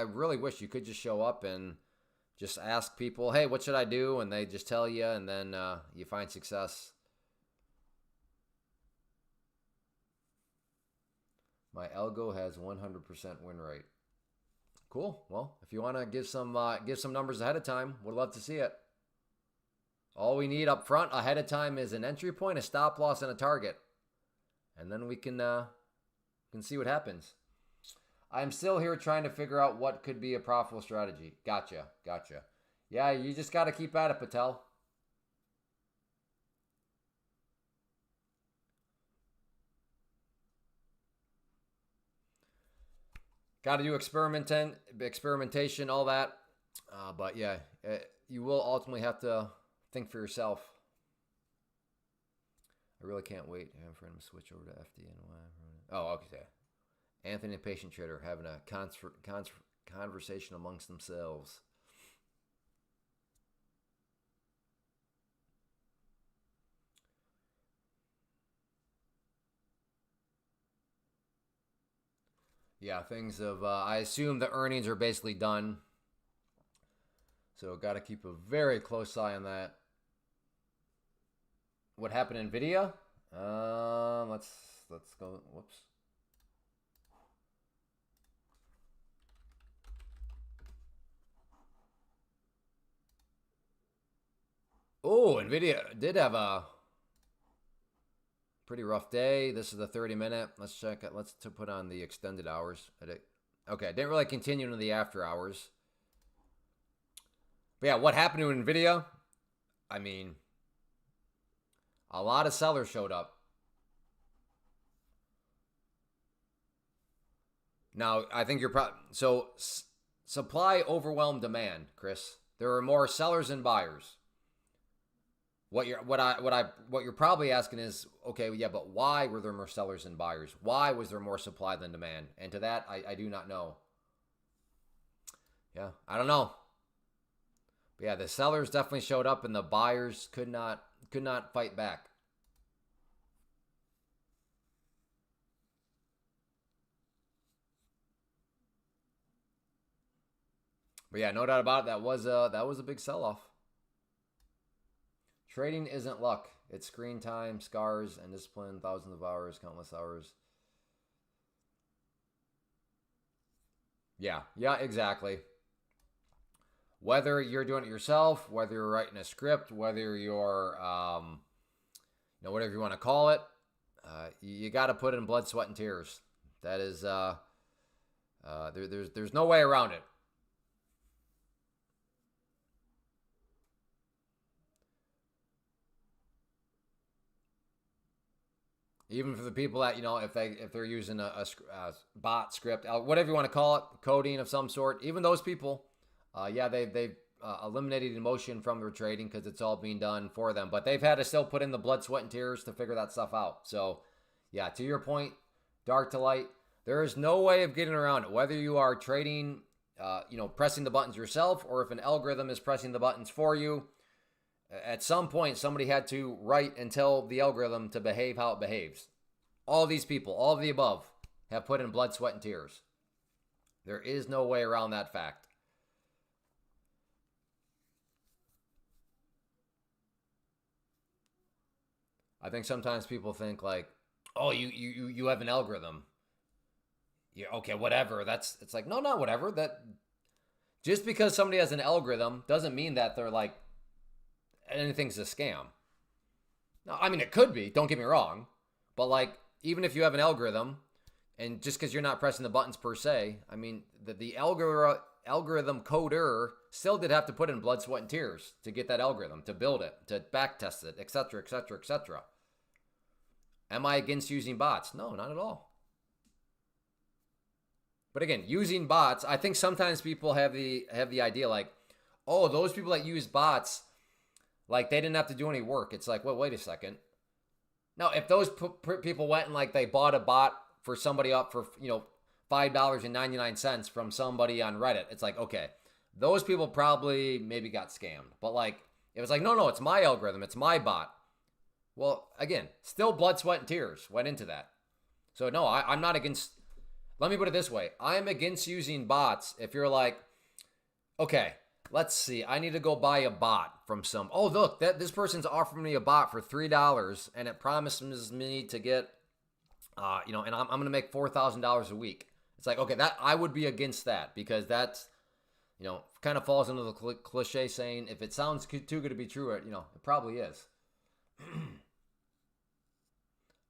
really wish you could just show up and just ask people, hey, what should I do? And they just tell you, and then you find success. My algo has 100% win rate. Cool. Well, if you want to give some numbers ahead of time, would love to see it. All we need up front ahead of time is an entry point, a stop loss, and a target, and then we can see what happens. I'm still here trying to figure out what could be a profitable strategy. Gotcha. Yeah, you just got to keep at it, Patel. Got to do experimentation, all that. But yeah, you will ultimately have to think for yourself. I really can't wait for him to switch over to FDNY. Oh, okay. Anthony and Patient Trader having a conversation amongst themselves. Yeah, things have, I assume the earnings are basically done. So got to keep a very close eye on that. What happened in NVIDIA? Let's go. Whoops. Oh, NVIDIA did have a pretty rough day. This is the 30-minute. Let's check it. Let's put on the extended hours. Okay, didn't really continue into the after hours. But yeah, what happened to NVIDIA? I mean, a lot of sellers showed up. Now, I think you're probably... So, supply overwhelmed demand, Chris. There are more sellers than buyers. What you're probably asking is, okay, yeah, but why were there more sellers than buyers? Why was there more supply than demand? And to that, I do not know. Yeah, I don't know. But yeah, the sellers definitely showed up, and the buyers could not fight back. But yeah, no doubt about it. That was a big sell-off. Trading isn't luck. It's screen time, scars, and discipline, thousands of hours, countless hours. Yeah, exactly. Whether you're doing it yourself, whether you're writing a script, whether you're, whatever you want to call it, you got to put in blood, sweat, and tears. That is, there's no way around it. Even for the people that, if they're using a bot script, whatever you want to call it, coding of some sort, even those people, they've eliminated emotion from their trading because it's all being done for them. But they've had to still put in the blood, sweat, and tears to figure that stuff out. So, yeah, to your point, dark to light, there is no way of getting around it. Whether you are trading, pressing the buttons yourself, or if an algorithm is pressing the buttons for you, at some point, somebody had to write and tell the algorithm to behave how it behaves. All these people, all of the above, have put in blood, sweat, and tears. There is no way around that fact. I think sometimes people think like, oh, you have an algorithm. Yeah, okay, whatever. It's like, no, not whatever. That just because somebody has an algorithm doesn't mean that they're like anything's a scam. No, I mean, it could be, don't get me wrong, but like, even if you have an algorithm and just because you're not pressing the buttons per se, I mean, the algorithm coder still did have to put in blood, sweat, and tears to get that algorithm, to build it, to back test it, etc., etc., etc. Am I against using bots? No, not at all. But again, using bots, I think sometimes people have the idea like, oh, those people that use bots, like they didn't have to do any work. It's like, well, wait a second. Now, if those people went and like they bought a bot for somebody up for, $5.99 from somebody on Reddit, it's like, okay, those people probably maybe got scammed. But like, it was like, no, it's my algorithm, it's my bot. Well, again, still blood, sweat, and tears went into that. So no, I'm not against, let me put it this way. I'm against using bots if you're like, okay, let's see, I need to go buy a bot from oh, look, this person's offering me a bot for $3 and it promises me to get, and I'm going to make $4,000 a week. It's like, okay, that I would be against that because that's, kind of falls into the cliche saying, if it sounds too good to be true, it probably is.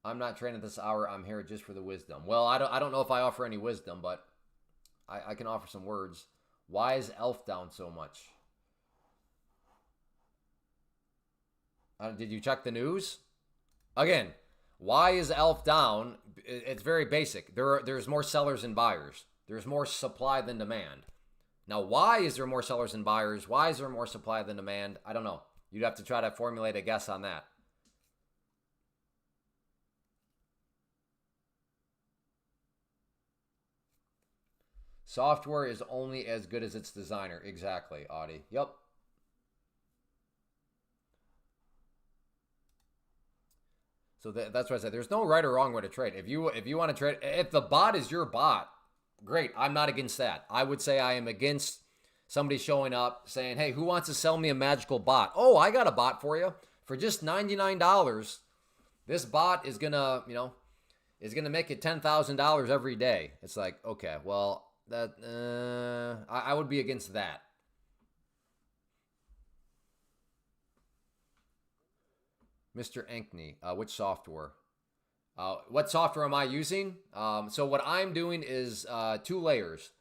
I'm not trading this hour. I'm here just for the wisdom. Well, I don't know if I offer any wisdom, but I can offer some words. Why is ELF down so much? Did you check the news? Again, why is ELF down? It's very basic. There's more sellers than buyers. There's more supply than demand. Now, why is there more sellers than buyers? Why is there more supply than demand? I don't know. You'd have to try to formulate a guess on that. Software is only as good as its designer. Exactly, Audie. Yep. So that's what I said. There's no right or wrong way to trade. If you want to trade, if the bot is your bot, great. I'm not against that. I would say I am against somebody showing up saying, hey, who wants to sell me a magical bot? Oh, I got a bot for you. For just $99, this bot is going to, make it $10,000 every day. It's like, okay, well, I would be against that. Mr. Ankney, which software? What software am I using? So what I'm doing is 2 layers.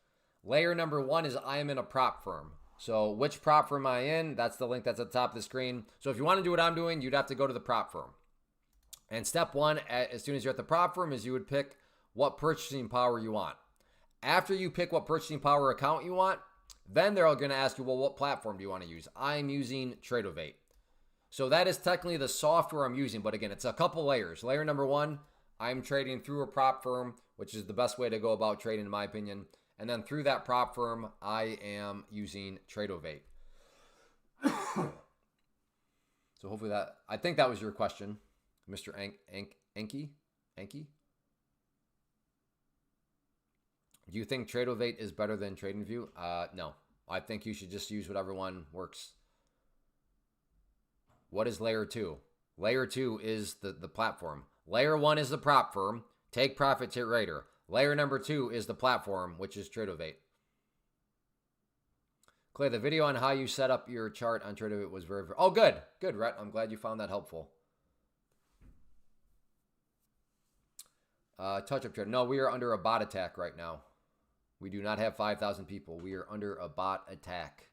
Layer number 1 is I am in a prop firm. So which prop firm am I in? That's the link that's at the top of the screen. So if you want to do what I'm doing, you'd have to go to the prop firm. And step 1, as soon as you're at the prop firm, is you would pick what purchasing power you want. After you pick what purchasing power account you want, then they're going to ask you, well, what platform do you want to use? I'm using Tradeovate. So that is technically the software I'm using. But again, it's a couple layers. Layer number 1, I'm trading through a prop firm, which is the best way to go about trading, in my opinion. And then through that prop firm, I am using Tradeovate. So hopefully I think that was your question, Mr. Enki. Do you think Tradeovate is better than TradingView? No. I think you should just use whatever one works. What is layer 2? Layer 2 is the platform. Layer 1 is the prop firm. Take profit trader. Layer number 2 is the platform, which is Tradeovate. Clay, the video on how you set up your chart on Tradeovate was very... Oh, good. Good, Rhett. I'm glad you found that helpful. Touch-up trader. No, we are under a bot attack right now. We do not have 5,000 people. We are under a bot attack.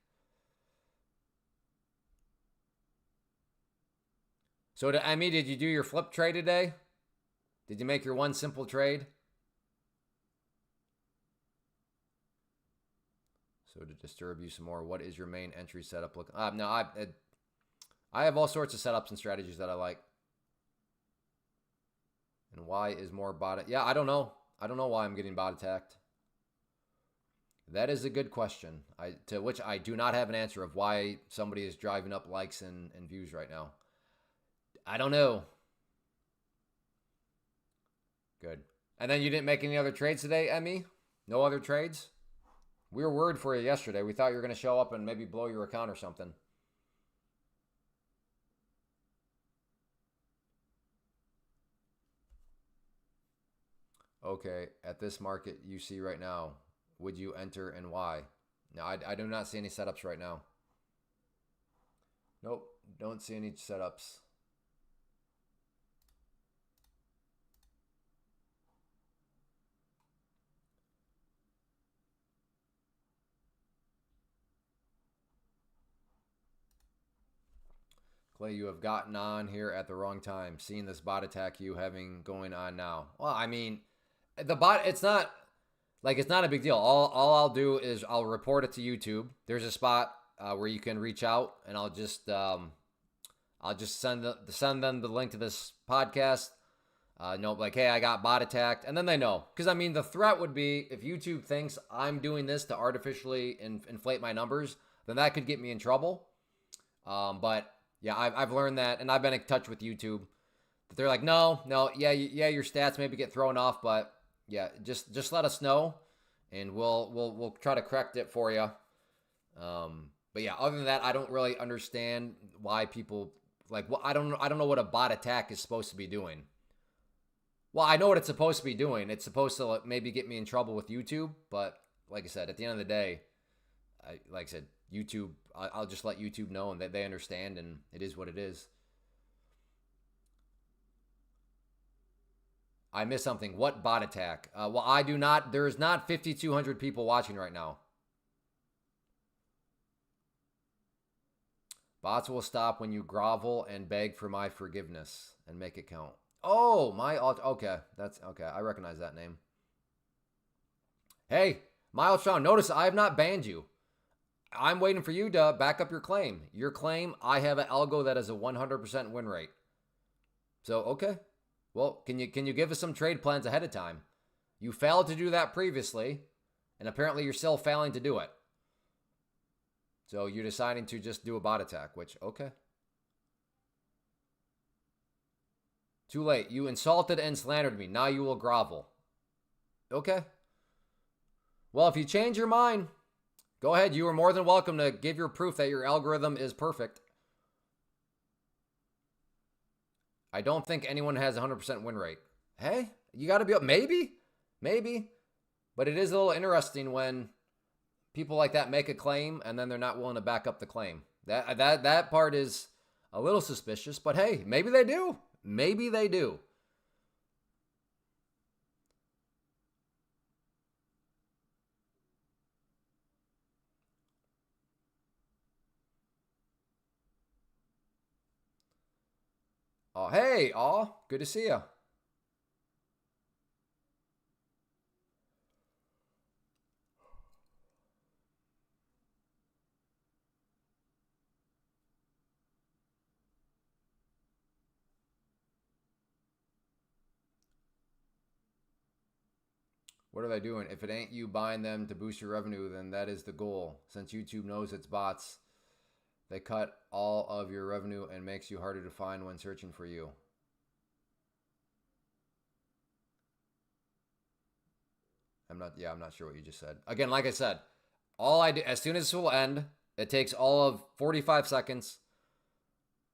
So, did you do your flip trade today? Did you make your one simple trade? So, to disturb you some more, what is your main entry setup look? No, I have all sorts of setups and strategies that I like. And why is more bot? Yeah, I don't know. I don't know why I'm getting bot attacked. That is a good question. To which I do not have an answer of why somebody is driving up likes and views right now. I don't know. Good. And then you didn't make any other trades today, Emmy? No other trades? We were worried for you yesterday. We thought you were going to show up and maybe blow your account or something. Okay, at this market you see right now, would you enter and why? No, I do not see any setups right now. Nope, don't see any setups. Clay, you have gotten on here at the wrong time. Seeing this bot attack you having going on now. Well, I mean, the bot, it's not it's not a big deal. All I'll do is I'll report it to YouTube. There's a spot where you can reach out, and I'll just send them the link to this podcast. Hey, I got bot attacked, and then they know. Because I mean, the threat would be if YouTube thinks I'm doing this to artificially inflate my numbers, then that could get me in trouble. But yeah, I've learned that, and I've been in touch with YouTube. But they're like, no, yeah, your stats maybe get thrown off, but yeah, just let us know, and we'll try to correct it for you. But yeah, other than that, I don't really understand why people I don't know what a bot attack is supposed to be doing. Well, I know what it's supposed to be doing. It's supposed to maybe get me in trouble with YouTube, but like I said, at the end of the day, YouTube, I'll just let YouTube know, and that they understand, and it is what it is. I missed something. What bot attack? Well, I do not. There's not 5,200 people watching right now. Bots will stop when you grovel and beg for my forgiveness and make it count. Oh, okay. That's okay. I recognize that name. Hey, Miles Shawn, notice I have not banned you. I'm waiting for you to back up your claim. Your claim, I have an algo that is a 100% win rate. So, okay. Well, can you give us some trade plans ahead of time? You failed to do that previously, and apparently you're still failing to do it. So you're deciding to just do a bot attack, which, okay. Too late. You insulted and slandered me. Now you will grovel. Okay. Well, if you change your mind, go ahead. You are more than welcome to give your proof that your algorithm is perfect. I don't think anyone has a 100% win rate. Hey, you got to be up. Maybe. But it is a little interesting when people like that make a claim and then they're not willing to back up the claim. That part is a little suspicious, but hey, maybe they do. Maybe they do. Oh, hey, good to see you. What are they doing? If it ain't you buying them to boost your revenue, then that is the goal. Since YouTube knows it's bots, they cut all of your revenue and makes you harder to find when searching for you. I'm not sure what you just said. Again, like I said, all I do, as soon as this will end, it takes all of 45 seconds.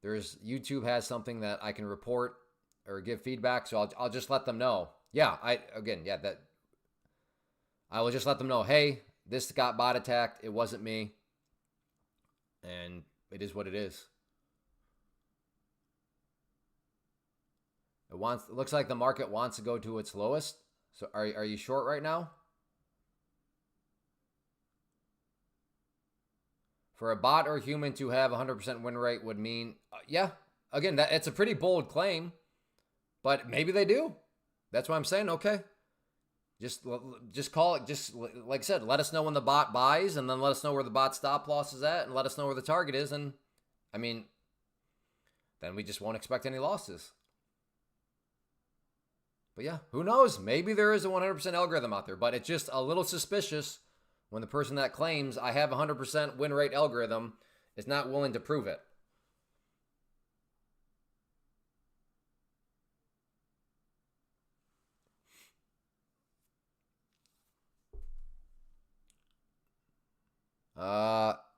YouTube has something that I can report or give feedback, so I'll just let them know. Yeah, I will just let them know, hey, this got bot attacked. It wasn't me. And it is what it is. It looks like the market wants to go to its lowest. So are you short right now? For a bot or human to have 100% win rate would mean, yeah. Again, it's a pretty bold claim, but maybe they do. That's why I'm saying, okay. Just call it, just like I said, let us know when the bot buys, and then let us know where the bot stop loss is at, and let us know where the target is. And I mean, then we just won't expect any losses. But yeah, who knows? Maybe there is a 100% algorithm out there, but it's just a little suspicious when the person that claims I have a 100% win rate algorithm is not willing to prove it.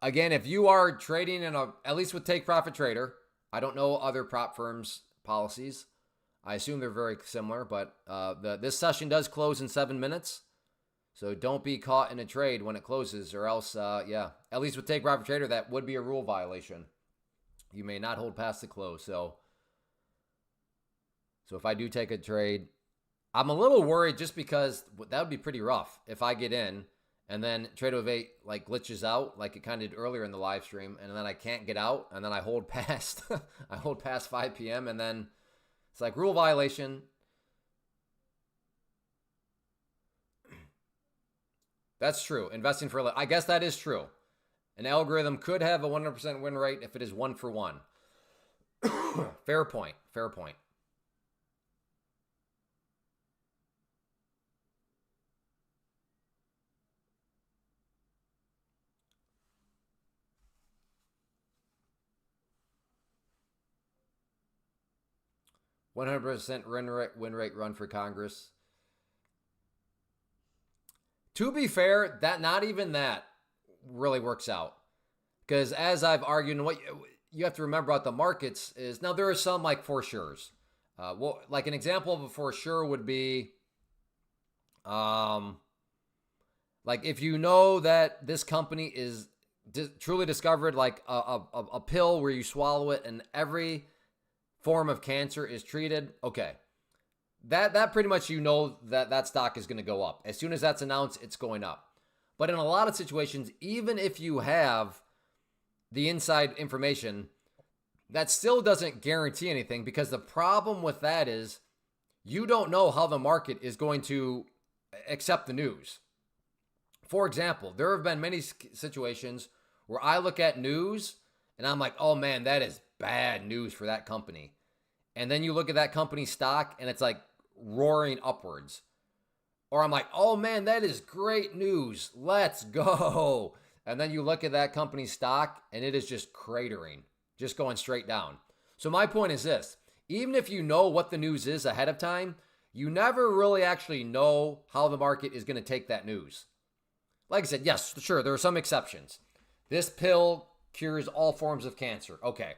Again, if you are trading at least with Take Profit Trader, I don't know other prop firms' policies. I assume they're very similar, but this session does close in 7 minutes. So don't be caught in a trade when it closes, or else, yeah, at least with take profit trader, that would be a rule violation. You may not hold past the close. So if I do take a trade, I'm a little worried just because that would be pretty rough if I get in and then trade of 8 like glitches out like it kind of did earlier in the live stream, and then I can't get out, and then I hold past I hold past 5 p.m. and then it's like rule violation. That's true. Investing for I guess that is true. An algorithm could have a 100% win rate if it is 1 for 1. Fair point. Fair point. %100% win rate run for Congress. To be fair, that not even that really works out. Because as I've argued, and what you have to remember about the markets is, now there are some like for sure's. Well, like an example of a for sure would be, like if you know that this company is truly discovered like a pill where you swallow it and every form of cancer is treated, okay. That pretty much, you know, that stock is going to go up. As soon as that's announced, it's going up. But in a lot of situations, even if you have the inside information, that still doesn't guarantee anything, because the problem with that is you don't know how the market is going to accept the news. For example, there have been many situations where I look at news and I'm like, oh man, that is bad news for that company. And then you look at that company's stock and it's like roaring upwards. Or I'm like, oh man, that is great news. Let's go. And then you look at that company's stock and it is just cratering, just going straight down. So my point is this: even if you know what the news is ahead of time, you never really actually know how the market is going to take that news. Like I said, yes, sure, there are some exceptions. This pill cures all forms of cancer. Okay.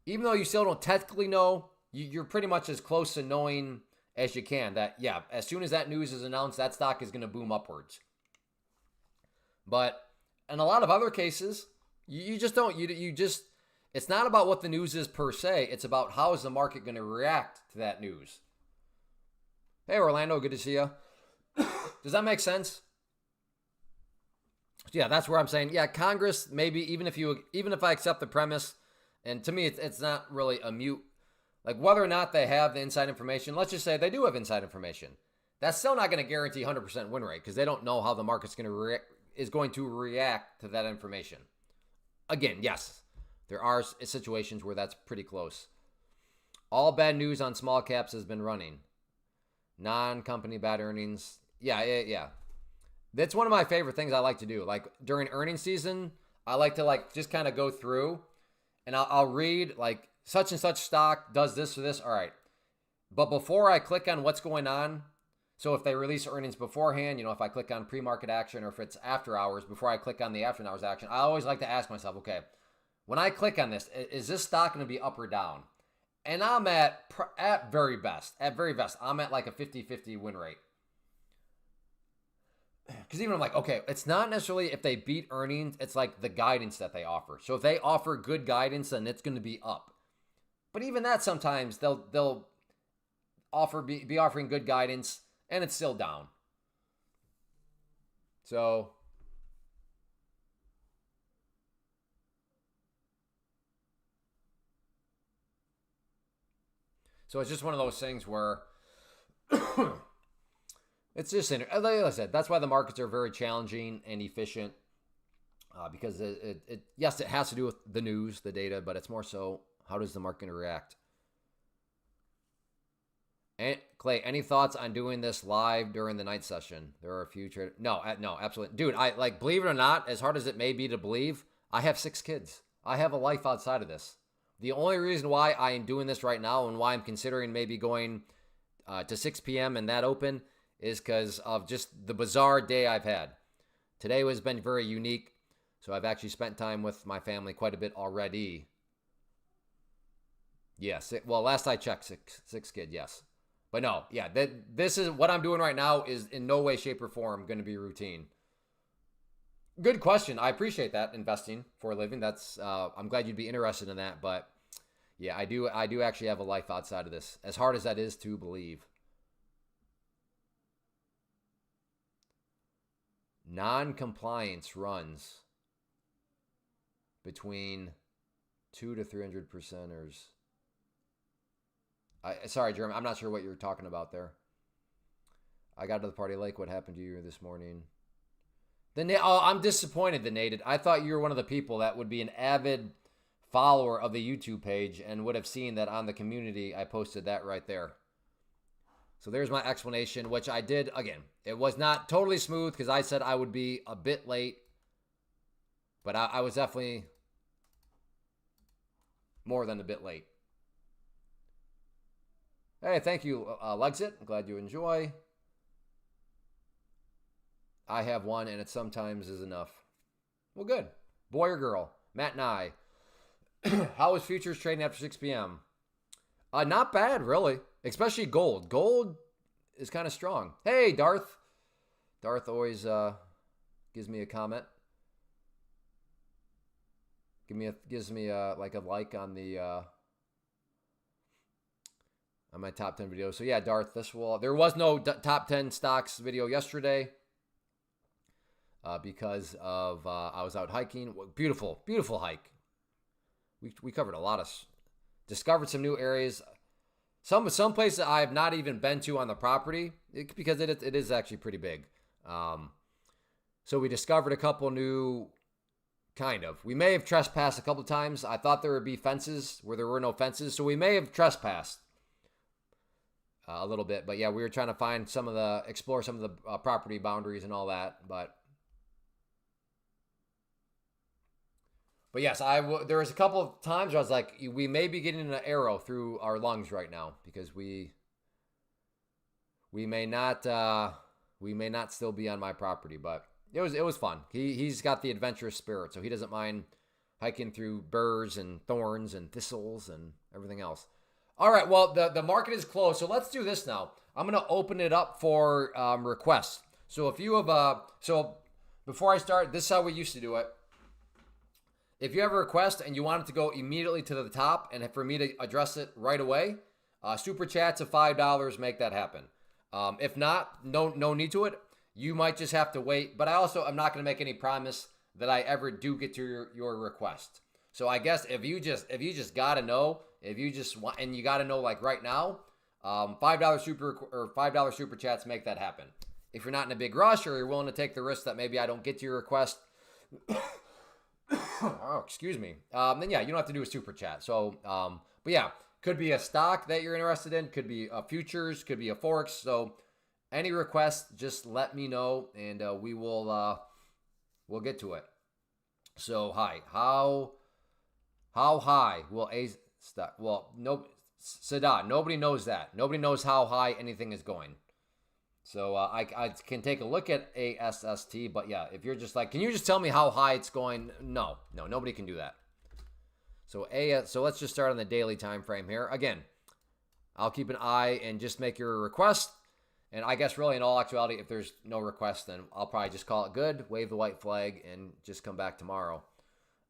Even though you still don't technically know, you're pretty much as close to knowing as you can that, yeah, as soon as that news is announced, that stock is going to boom upwards. But in a lot of other cases, you just don't. You just, it's not about what the news is per se. It's about how is the market going to react to that news. Hey, Orlando, good to see you. Does that make sense? Yeah, that's where I'm saying, yeah, Congress, maybe even if I accept the premise, and to me, it's not really a mute, like whether or not they have the inside information. Let's just say they do have inside information. That's still not going to guarantee 100% win rate, because they don't know how the market's going to react to that information. Again, yes, there are situations where that's pretty close. All bad news on small caps has been running. Non-company bad earnings. Yeah. That's one of my favorite things I like to do. Like during earnings season, I like to like just kind of go through and I'll read like such and such stock does this or this. All right. But before I click on what's going on, so if they release earnings beforehand, if I click on pre-market action, or if it's after hours, before I click on the after hours action, I always like to ask myself, okay, when I click on this, is this stock going to be up or down? And I'm at very best, I'm at like a 50-50 win rate. Because even I'm like, okay, it's not necessarily if they beat earnings, it's like the guidance that they offer. So if they offer good guidance, then it's going to be up. But even that, sometimes they'll be offering good guidance and it's still down. So it's just one of those things where it's just, like I said, that's why the markets are very challenging and efficient, because yes, it has to do with the news, the data, but it's more so how does the market react. And Clay, any thoughts on doing this live during the night session? There are a few no, absolutely, dude. I like, believe it or not, as hard as it may be to believe, I have 6 kids. I have a life outside of this. The only reason why I am doing this right now and why I'm considering maybe going to 6 p.m. and that open is because of just the bizarre day I've had. Today has been very unique, so I've actually spent time with my family quite a bit already. Yes, well, last I checked, six kid, yes. But no, yeah, this is what I'm doing right now is in no way, shape, or form going to be routine. Good question. I appreciate that, investing for a living. That's I'm glad you'd be interested in that. But yeah, I do actually have a life outside of this, as hard as that is to believe. Non-compliance runs between 2 to 300 percenters. Sorry, Jeremy, I'm not sure what you're talking about there. I got to the party late. What happened to you this morning? I'm disappointed, the Nated. I thought you were one of the people that would be an avid follower of the YouTube page and would have seen that on the community. I posted that right there. So there's my explanation, which I did. Again, it was not totally smooth because I said I would be a bit late, but I was definitely more than a bit late. Hey, thank you, Lexit. I'm glad you enjoy. I have one, and it sometimes is enough. Well, good. Boy or girl? Matt and I. How is futures trading after 6 p.m.? Not bad, really. Especially gold. Gold is kind of strong. Hey, Darth. Darth always gives me a comment. Gives me like a like on the on my top 10 video. So yeah, Darth, there was no top 10 stocks video yesterday because of I was out hiking. Beautiful, beautiful hike. We covered a lot of, discovered some new areas. Some places I have not even been to on the property because it is actually pretty big. So we discovered a couple new, we may have trespassed a couple of times. I thought there would be fences where there were no fences. So we may have trespassed a little bit. But yeah, we were trying to explore some of the property boundaries and all that. But yes, there was a couple of times where I was like, we may be getting an arrow through our lungs right now because we may not still be on my property, but it was fun. He's got the adventurous spirit, so he doesn't mind hiking through burrs and thorns and thistles and everything else. All right, well, the market is closed, so let's do this now. I'm going to open it up for requests. So if you have so before I start, this is how we used to do it. If you have a request and you want it to go immediately to the top and for me to address it right away, super chats of $5 make that happen. If not, no need to it. You might just have to wait. But I also am not going to make any promise that I ever do get to your request. So I guess if you just gotta know, if you just want and you gotta know like right now, $5 super chats make that happen. If you're not in a big rush or you're willing to take the risk that maybe I don't get to your request. Oh, excuse me. Then yeah, you don't have to do a super chat. So, but yeah, could be a stock that you're interested in, could be a futures, could be a forex. So, any request, just let me know, and we'll get to it. So, hi, how high will a stock? Well, no, Sadat, nobody knows that. Nobody knows how high anything is going. So I can take a look at ASST, but yeah, if you're just like, can you just tell me how high it's going? No, nobody can do that. So let's just start on the daily time frame here. Again, I'll keep an eye and just make your request. And I guess really in all actuality, if there's no request, then I'll probably just call it good, wave the white flag, and just come back tomorrow.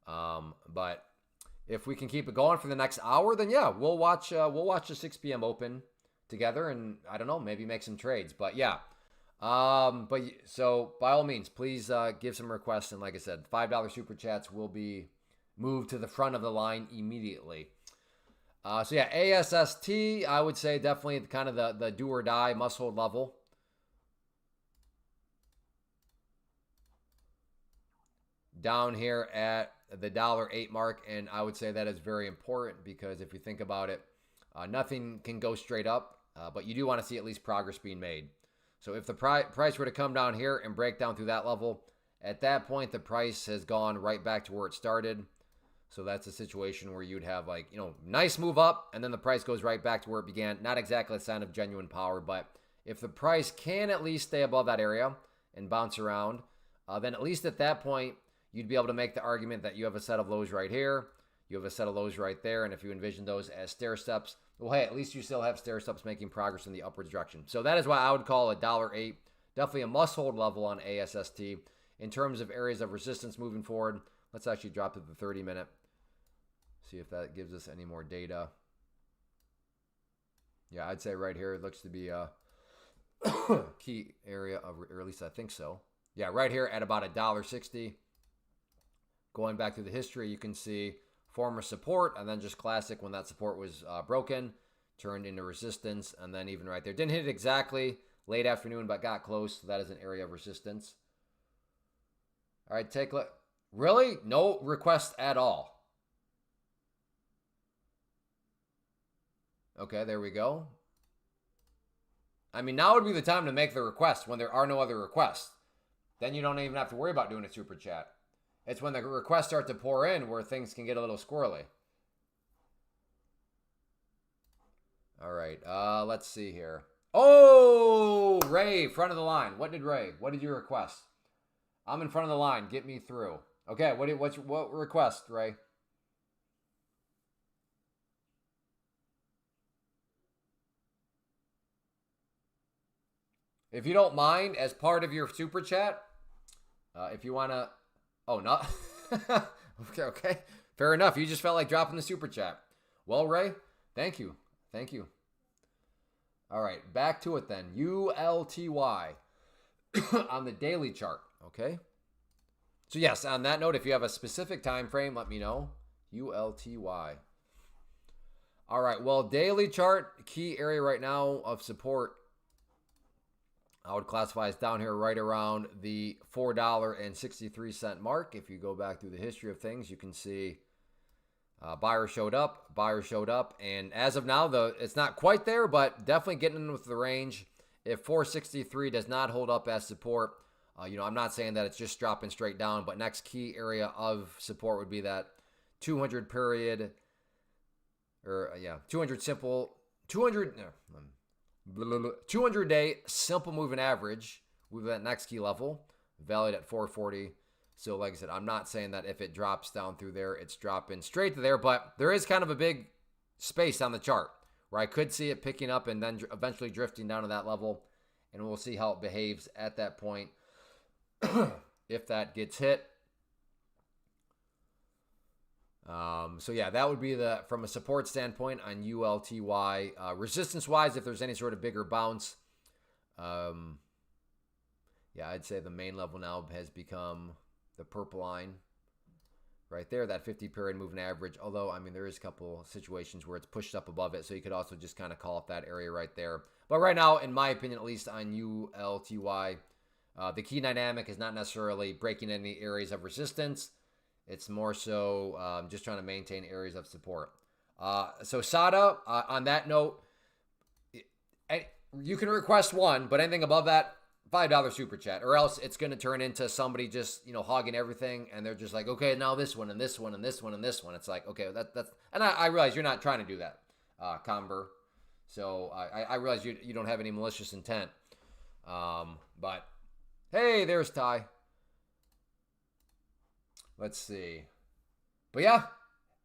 But if we can keep it going for the next hour, then yeah, we'll watch the 6 p.m. open together, and I don't know, maybe make some trades. But yeah, so by all means, please give some requests, and like I said, $5 super chats will be moved to the front of the line immediately. So yeah, ASST, I would say definitely kind of the do or die must hold level. Down here at the $1.08 mark, and I would say that is very important because if you think about it, nothing can go straight up, but you do want to see at least progress being made. So if the price were to come down here and break down through that level, at that point, the price has gone right back to where it started. So that's a situation where you'd have like, nice move up, and then the price goes right back to where it began. Not exactly a sign of genuine power, but if the price can at least stay above that area and bounce around, then at least at that point, you'd be able to make the argument that you have a set of lows right here. You have a set of lows right there, and if you envision those as stair steps, well, hey, at least you still have stair steps making progress in the upwards direction. So that is why I would call $1.08 definitely a must-hold level on ASST. In terms of areas of resistance moving forward, let's actually drop to the 30-minute. See if that gives us any more data. Yeah, I'd say right here it looks to be a key area of, or at least I think so. Yeah, right here at about $1.60. Going back through the history, you can see former support, and then just classic when that support was broken, turned into resistance, and then even right there. Didn't hit it exactly late afternoon, but got close. So that is an area of resistance. All right, take a look. Really? No request at all. Okay, there we go. I mean, now would be the time to make the request when there are no other requests. Then you don't even have to worry about doing a super chat. It's when the requests start to pour in where things can get a little squirrely. All right, let's see here. Oh, Ray, front of the line. What did you request? I'm in front of the line. Get me through. Okay, what request, Ray? If you don't mind, as part of your super chat, if you want to... Oh, no. Okay. Fair enough. You just felt like dropping the super chat. Well, Ray, thank you. All right, back to it then. ULTY on the daily chart, okay? So yes, on that note, if you have a specific time frame, let me know. ULTY. All right, well, daily chart, key area right now of support, I would classify as down here right around the $4.63 mark. If you go back through the history of things, you can see buyer showed up, and as of now, it's not quite there, but definitely getting in with the range. If 463 does not hold up as support, I'm not saying that it's just dropping straight down, but next key area of support would be that 200 period, or 200 200-day simple moving average with that next key level, valued at 440. So like I said, I'm not saying that if it drops down through there, it's dropping straight to there, but there is kind of a big space on the chart where I could see it picking up and then eventually drifting down to that level, and we'll see how it behaves at that point if that gets hit. So yeah, that would be from a support standpoint on ULTY. Resistance wise, if there's any sort of bigger bounce, I'd say the main level now has become the purple line right there, that 50 period moving average. Although, I mean, there is a couple situations where it's pushed up above it, so you could also just kind of call up that area right there. But right now, in my opinion, at least on ULTY, the key dynamic is not necessarily breaking any areas of resistance. It's more so just trying to maintain areas of support. So SATA, on that note, you can request one, but anything above that, $5 super chat, or else it's going to turn into somebody just, hogging everything, and they're just like, okay, now this one, and this one, and this one, and this one. It's like, okay, that's, and I realize you're not trying to do that, Conver. So I realize you don't have any malicious intent. But hey, there's Ty. Let's see. But yeah,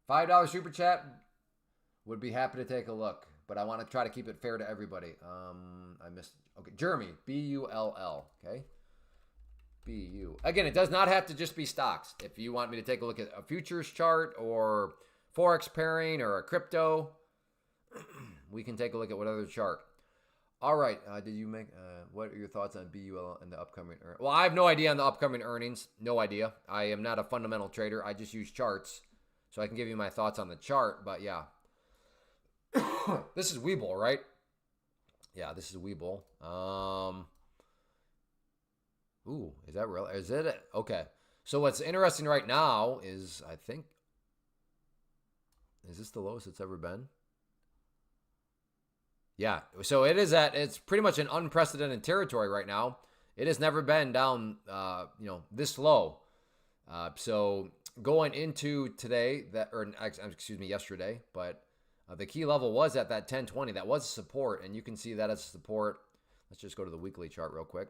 $5 super chat. Would be happy to take a look. But I want to try to keep it fair to everybody. I missed. Okay, Jeremy, BULL. Okay. BU. Again, it does not have to just be stocks. If you want me to take a look at a futures chart or Forex pairing or a crypto, we can take a look at what other chart. All right. Did you make? What are your thoughts on BUL and the upcoming? Well, I have no idea on the upcoming earnings. No idea. I am not a fundamental trader. I just use charts, so I can give you my thoughts on the chart. But yeah, this is Webull, right? Yeah, this is Webull. Ooh, is that real? Is it? Okay. So what's interesting right now is, I think, is this the lowest it's ever been? Yeah, so it's pretty much an unprecedented territory right now. It has never been down, this low. So going into today, yesterday, but the key level was at that 1020. That was support, and you can see that as support. Let's just go to the weekly chart real quick.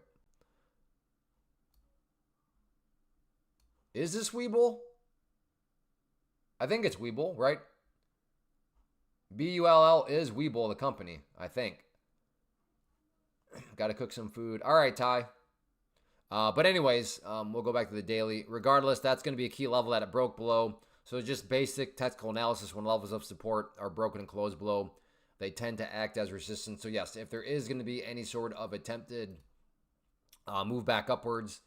Is this Webull? I think it's Webull, right? Bull is Webull, the company, I think. Got to cook some food. All right, Ty. But anyways, we'll go back to the daily. Regardless, that's going to be a key level that it broke below. So just basic technical analysis, when levels of support are broken and closed below, they tend to act as resistance. So yes, if there is going to be any sort of attempted move back upwards,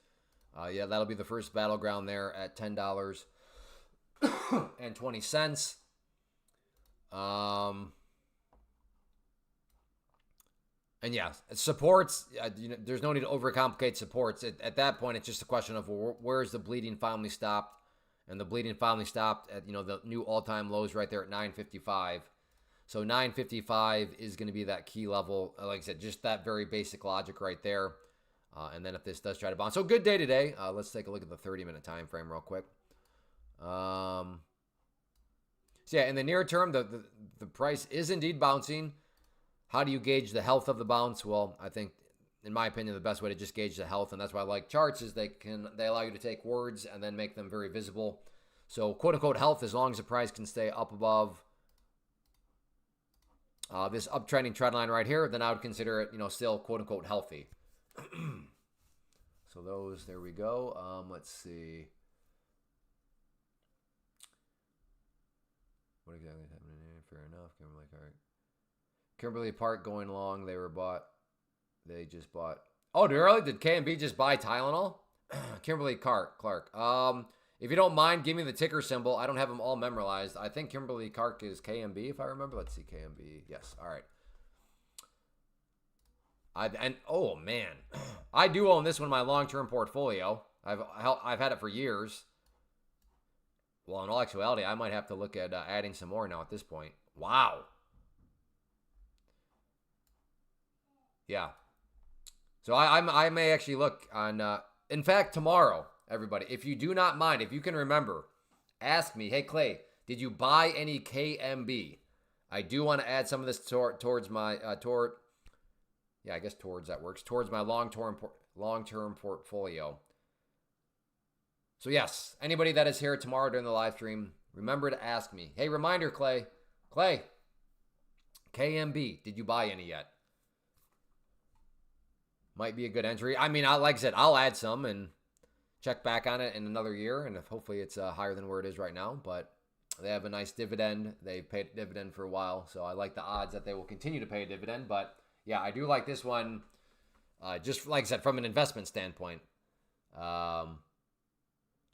yeah, that'll be the first battleground there at $10.20. And yeah, supports, there's no need to overcomplicate supports. At that point, it's just a question of where's the bleeding finally stopped. And the bleeding finally stopped at, the new all-time lows right there at 955. So 955 is going to be that key level. Like I said, just that very basic logic right there. And then if this does try to bounce. So good day today. Let's take a look at the 30-minute time frame real quick. So yeah, in the near term, the price is indeed bouncing. How do you gauge the health of the bounce? Well, I think, in my opinion, the best way to just gauge the health, and that's why I like charts, is they allow you to take words and then make them very visible. So quote unquote health, as long as the price can stay up above this uptrending trend line right here, then I would consider it, still quote unquote healthy. So those, there we go. Let's see. What exactly is happening here? Fair enough. Kimberly Park going long. They just bought. Oh, did KMB just buy Tylenol? Kimberly Clark. If you don't mind, give me the ticker symbol. I don't have them all memorized. I think Kimberly Clark is KMB, if I remember. Let's see, KMB. Yes. All right. Oh man, I do own this one in my long-term portfolio. I've had it for years. Well, in all actuality, I might have to look at adding some more now at this point. Wow. Yeah. So I may actually look on, in fact, tomorrow, everybody, if you do not mind, if you can remember, ask me, hey, Clay, did you buy any KMB? I do want to add some of this towards my, yeah, I guess towards that works, towards my long-term portfolio. So yes, anybody that is here tomorrow during the live stream, remember to ask me. Hey, reminder, Clay, KMB, did you buy any yet? Might be a good entry. I mean, like I said, I'll add some and check back on it in another year, and hopefully it's higher than where it is right now. But they have a nice dividend. They've paid a dividend for a while, so I like the odds that they will continue to pay a dividend. But yeah, I do like this one, just like I said, from an investment standpoint.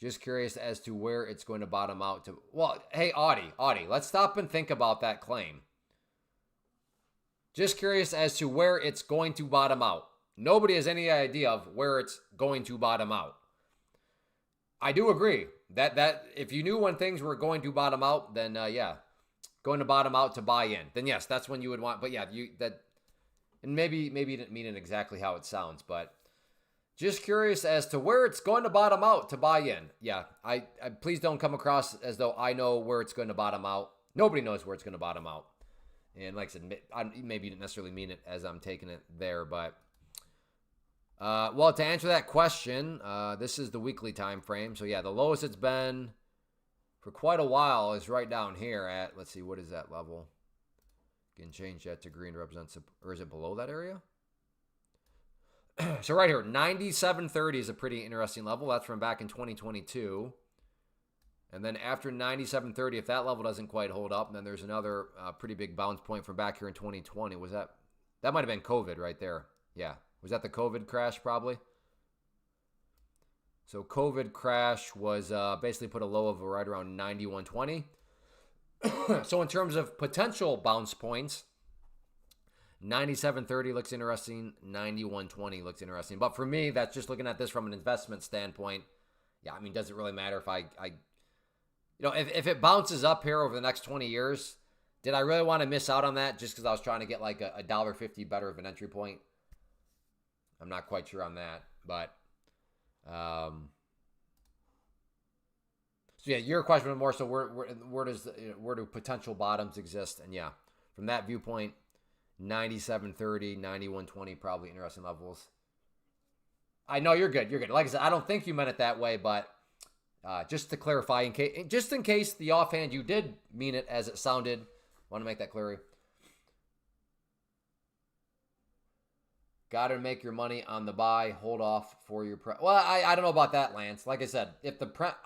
Just curious as to where it's going to bottom out to. Well, hey, Audie, let's stop and think about that claim. Just curious as to where it's going to bottom out. Nobody has any idea of where it's going to bottom out. I do agree that if you knew when things were going to bottom out, then yeah, going to bottom out to buy in. Then yes, that's when you would want. But yeah, and maybe you didn't mean it exactly how it sounds, but just curious as to where it's going to bottom out to buy in. Yeah, I please don't come across as though I know where it's going to bottom out. Nobody knows where it's going to bottom out. And like I said, maybe you didn't necessarily mean it as I'm taking it there, but well, to answer that question, this is the weekly time frame. So yeah, the lowest it's been for quite a while is right down here at, let's see, what is that level? Can change that to green to represent, or is it below that area? So right here, 97.30 is a pretty interesting level. That's from back in 2022. And then after 97.30, if that level doesn't quite hold up, then there's another pretty big bounce point from back here in 2020. Was that might have been COVID right there. Yeah. Was that the COVID crash probably? So COVID crash was basically put a low of right around 91.20. So in terms of potential bounce points, 97.30 looks interesting. 91.20 looks interesting. But for me, that's just looking at this from an investment standpoint. Yeah, I mean, does it really matter if if it bounces up here over the next 20 years, did I really want to miss out on that just because I was trying to get like a $1.50 better of an entry point? I'm not quite sure on that, but so yeah, your question was more so where do potential bottoms exist? And yeah, from that viewpoint, 97.30, 91.20 probably interesting levels. I know you're good. Like I said, I don't think you meant it that way, but Just to clarify, just in case the offhand you did mean it as it sounded, want to make that clear. Got to make your money on the buy. Hold off for your well, I don't know about that, Lance. Like I said, if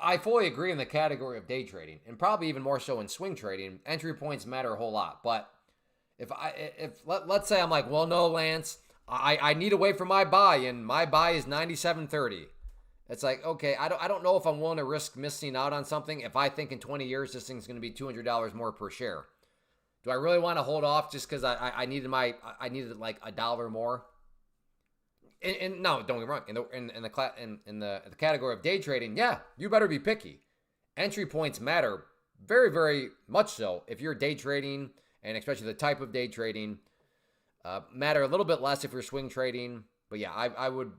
I fully agree in the category of day trading, and probably even more so in swing trading. Entry points matter a whole lot. But let's say I'm like, well, no, Lance, I need to wait for my buy, and my buy is 97.30. It's like, okay, I don't know if I'm willing to risk missing out on something if I think in 20 years this thing's going to be $200 more per share. Do I really want to hold off just because I needed like $1 more? And no, don't get me wrong. In the category of day trading, yeah, you better be picky. Entry points matter very, very much so. If you're day trading, and especially the type of day trading, matter a little bit less if you're swing trading. But yeah, I would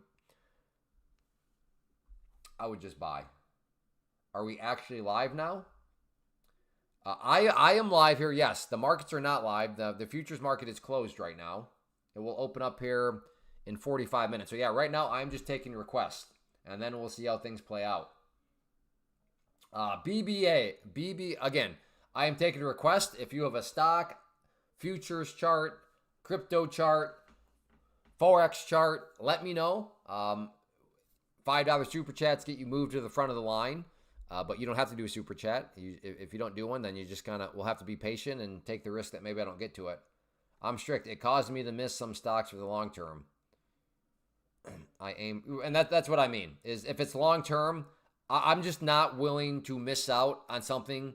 just buy. Are we actually live now? I am live here. Yes, the markets are not live. The futures market is closed right now. It will open up here in 45 minutes. So yeah, right now I'm just taking requests, and then we'll see how things play out. BB, again, I am taking a request. If you have a stock, futures chart, crypto chart, Forex chart, let me know. $5 super chats get you moved to the front of the line, but you don't have to do a super chat. If you don't do one, then you just will have to be patient and take the risk that maybe I don't get to it. I'm strict. It caused me to miss some stocks for the long term. And that's what I mean, is if it's long term, I'm just not willing to miss out on something.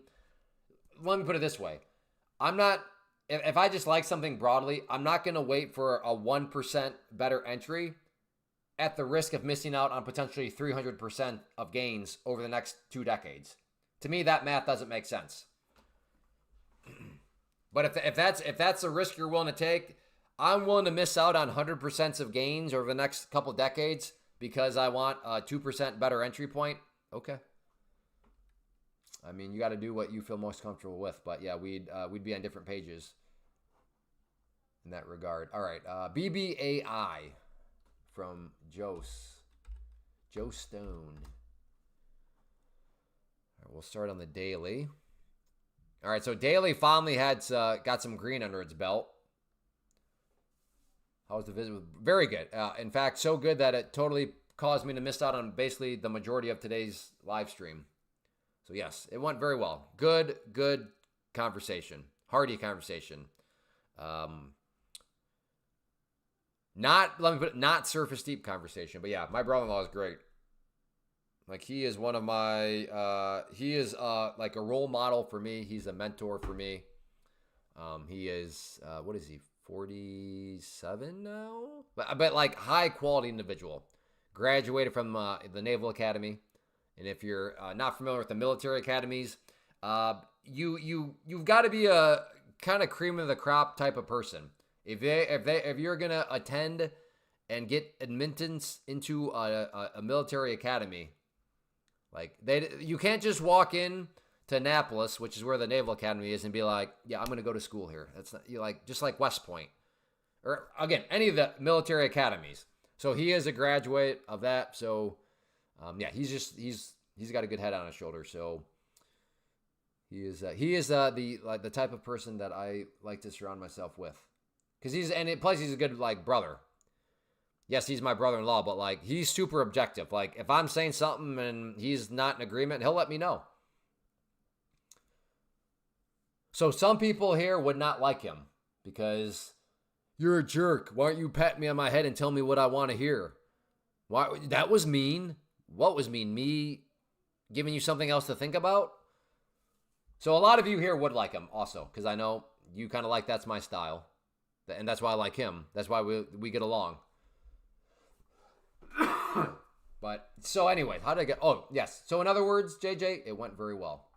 Let me put it this way. If I just like something broadly, I'm not going to wait for a 1% better entry at the risk of missing out on potentially 300% of gains over the next 2 decades. To me, that math doesn't make sense. But if that's a risk you're willing to take, I'm willing to miss out on 100% of gains over the next couple decades because I want a 2% better entry point. Okay. I mean, you got to do what you feel most comfortable with. But yeah, we'd be on different pages in that regard. All right. BBAI from Joe Stone. All right, we'll start on the daily. All right, so daily finally got some green under its belt. How was the visit? Very good. In fact, so good that it totally caused me to miss out on basically the majority of today's live stream. So yes, it went very well. Good conversation. Hearty conversation. Not surface deep conversation, but yeah, my brother-in-law is great. Like he is one of my, he is like a role model for me. He's a mentor for me. He is, what is he? 47 now, but like high quality individual. Graduated from the Naval Academy, and if you're not familiar with the military academies, you've got to be a kind of cream of the crop type of person. If you're gonna attend and get admittance into a military academy, like you can't just walk in to Annapolis, which is where the Naval Academy is, and be like, yeah, I'm going to go to school here. That's not, just like West Point, or again, any of the military academies. So he is a graduate of that. So yeah, he's got a good head on his shoulder. So he is the type of person that I like to surround myself with, because he's a good like brother. Yes, he's my brother-in-law, but like he's super objective. Like if I'm saying something and he's not in agreement, he'll let me know. So some people here would not like him because you're a jerk. Why aren't you patting me on my head and tell me what I want to hear? Why? That was mean. What was mean? Me giving you something else to think about? So a lot of you here would like him also, because I know you kind of like that's my style. And that's why I like him. That's why we get along. But so anyway, how did I get? Oh, yes. So in other words, JJ, it went very well.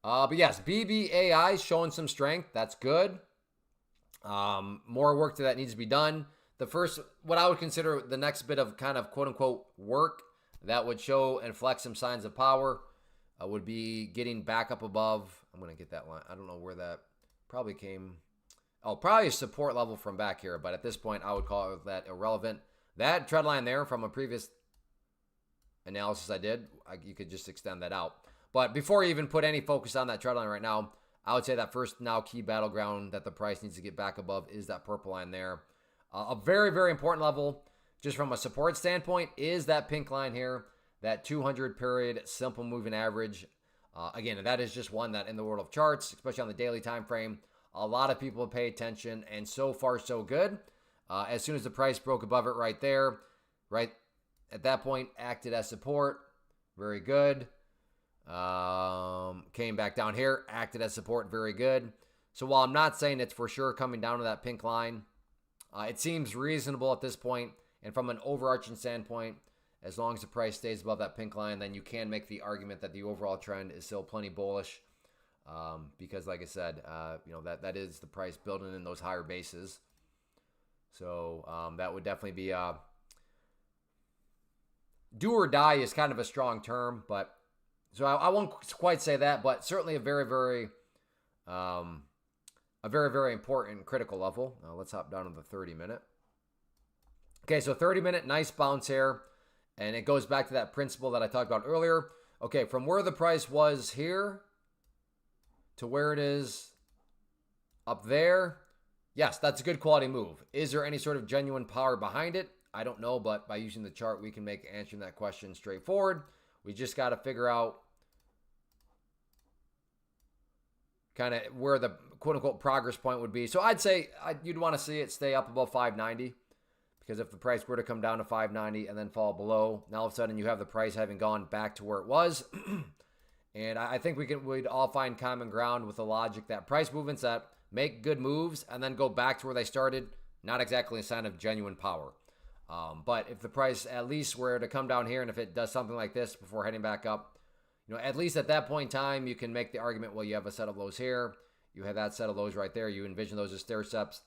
But yes, BBAI showing some strength. That's good. More work to that needs to be done. The first, what I would consider the next bit of kind of quote unquote work that would show and flex some signs of power would be getting back up above. I'm going to get that line. I don't know where that probably came. Oh, probably a support level from back here. But at this point, I would call that irrelevant. That trend line there from a previous. analysis I did, you could just extend that out. But before you even put any focus on that trend line right now, I would say that first now key battleground that the price needs to get back above is that purple line there. A very, very important level, just from a support standpoint, is that pink line here, that 200 period simple moving average. Again, that is just one that in the world of charts, especially on the daily time frame, a lot of people pay attention, and so far so good. As soon as the price broke above it right there, right at that point, acted as support. Very good. Came back down here, acted as support. Very good. So while I'm not saying it's for sure coming down to that pink line, it seems reasonable at this point. And from an overarching standpoint, as long as the price stays above that pink line, then you can make the argument that the overall trend is still plenty bullish. Because like I said, that is the price building in those higher bases. So that would definitely be do or die is kind of a strong term, but so I won't quite say that, but certainly a very, very important critical level. Let's hop down to the 30-minute. Okay, so 30-minute, nice bounce here. And it goes back to that principle that I talked about earlier. Okay, from where the price was here to where it is up there, yes, that's a good quality move. Is there any sort of genuine power behind it? I don't know, but by using the chart, we can make answering that question straightforward. We just got to figure out kind of where the quote-unquote progress point would be. So I'd say you'd want to see it stay up above 590, because if the price were to come down to 590 and then fall below, now all of a sudden you have the price having gone back to where it was. And I think we'd all find common ground with the logic that price movements that make good moves and then go back to where they started, not exactly a sign of genuine power. But if the price at least were to come down here, and if it does something like this before heading back up, at least at that point in time, you can make the argument, well, you have a set of lows here. You have that set of lows right there. You envision those as stair steps.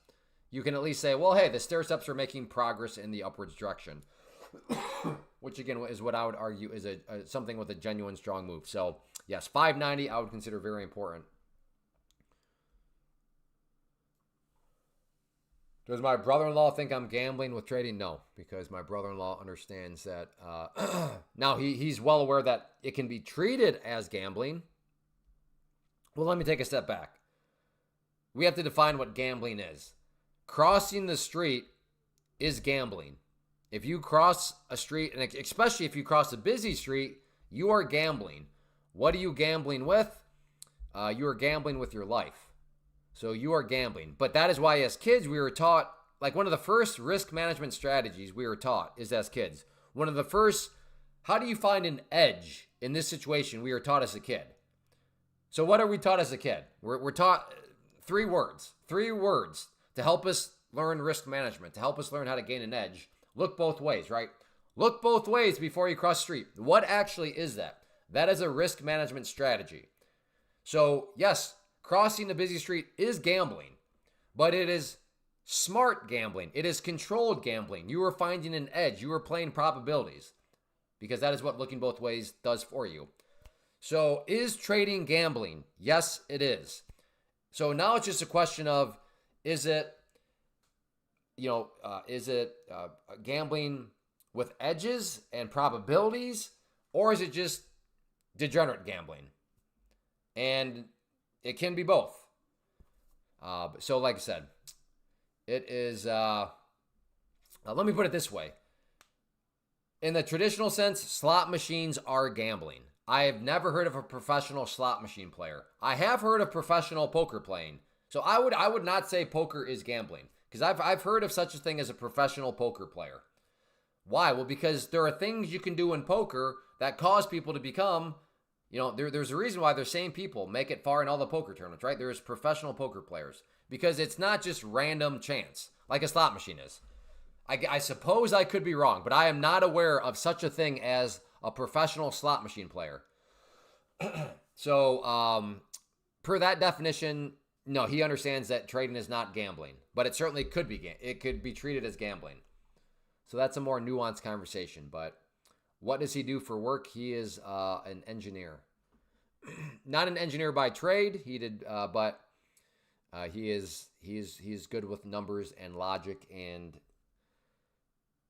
You can at least say, well, hey, the stair steps are making progress in the upwards direction, which again is what I would argue is something with a genuine strong move. So yes, 590 I would consider very important. Does my brother-in-law think I'm gambling with trading? No, because my brother-in-law understands that. Now, he's well aware that it can be treated as gambling. Well, let me take a step back. We have to define what gambling is. Crossing the street is gambling. If you cross a street, and especially if you cross a busy street, you are gambling. What are you gambling with? You are gambling with your life. So you are gambling. But that is why as kids we were taught, like one of the first risk management strategies we were taught is as kids. One of the first, how do you find an edge in this situation, we were taught as a kid. So what are we taught as a kid? We're taught three words to help us learn risk management, to help us learn how to gain an edge. Look both ways, right? Look both ways before you cross the street. What actually is that? That is a risk management strategy. So yes, crossing a busy street is gambling, but it is smart gambling. It is controlled gambling. You are finding an edge. You are playing probabilities, because that is what looking both ways does for you. So is trading gambling? Yes, it is. So now it's just a question of, is it gambling with edges and probabilities, or is it just degenerate gambling? And it can be both. So like I said, it is, let me put it this way. In the traditional sense, slot machines are gambling. I have never heard of a professional slot machine player. I have heard of professional poker playing. So I would not say poker is gambling, because I've heard of such a thing as a professional poker player. Why? Well, because there are things you can do in poker that cause people to become, there's a reason why the same people make it far in all the poker tournaments, right? There's professional poker players, because it's not just random chance like a slot machine is. I suppose I could be wrong, but I am not aware of such a thing as a professional slot machine player. So, per that definition, no, he understands that trading is not gambling, but it certainly could be. It could be treated as gambling. So that's a more nuanced conversation. But what does he do for work? He is an engineer, not an engineer by trade. But he is good with numbers and logic, and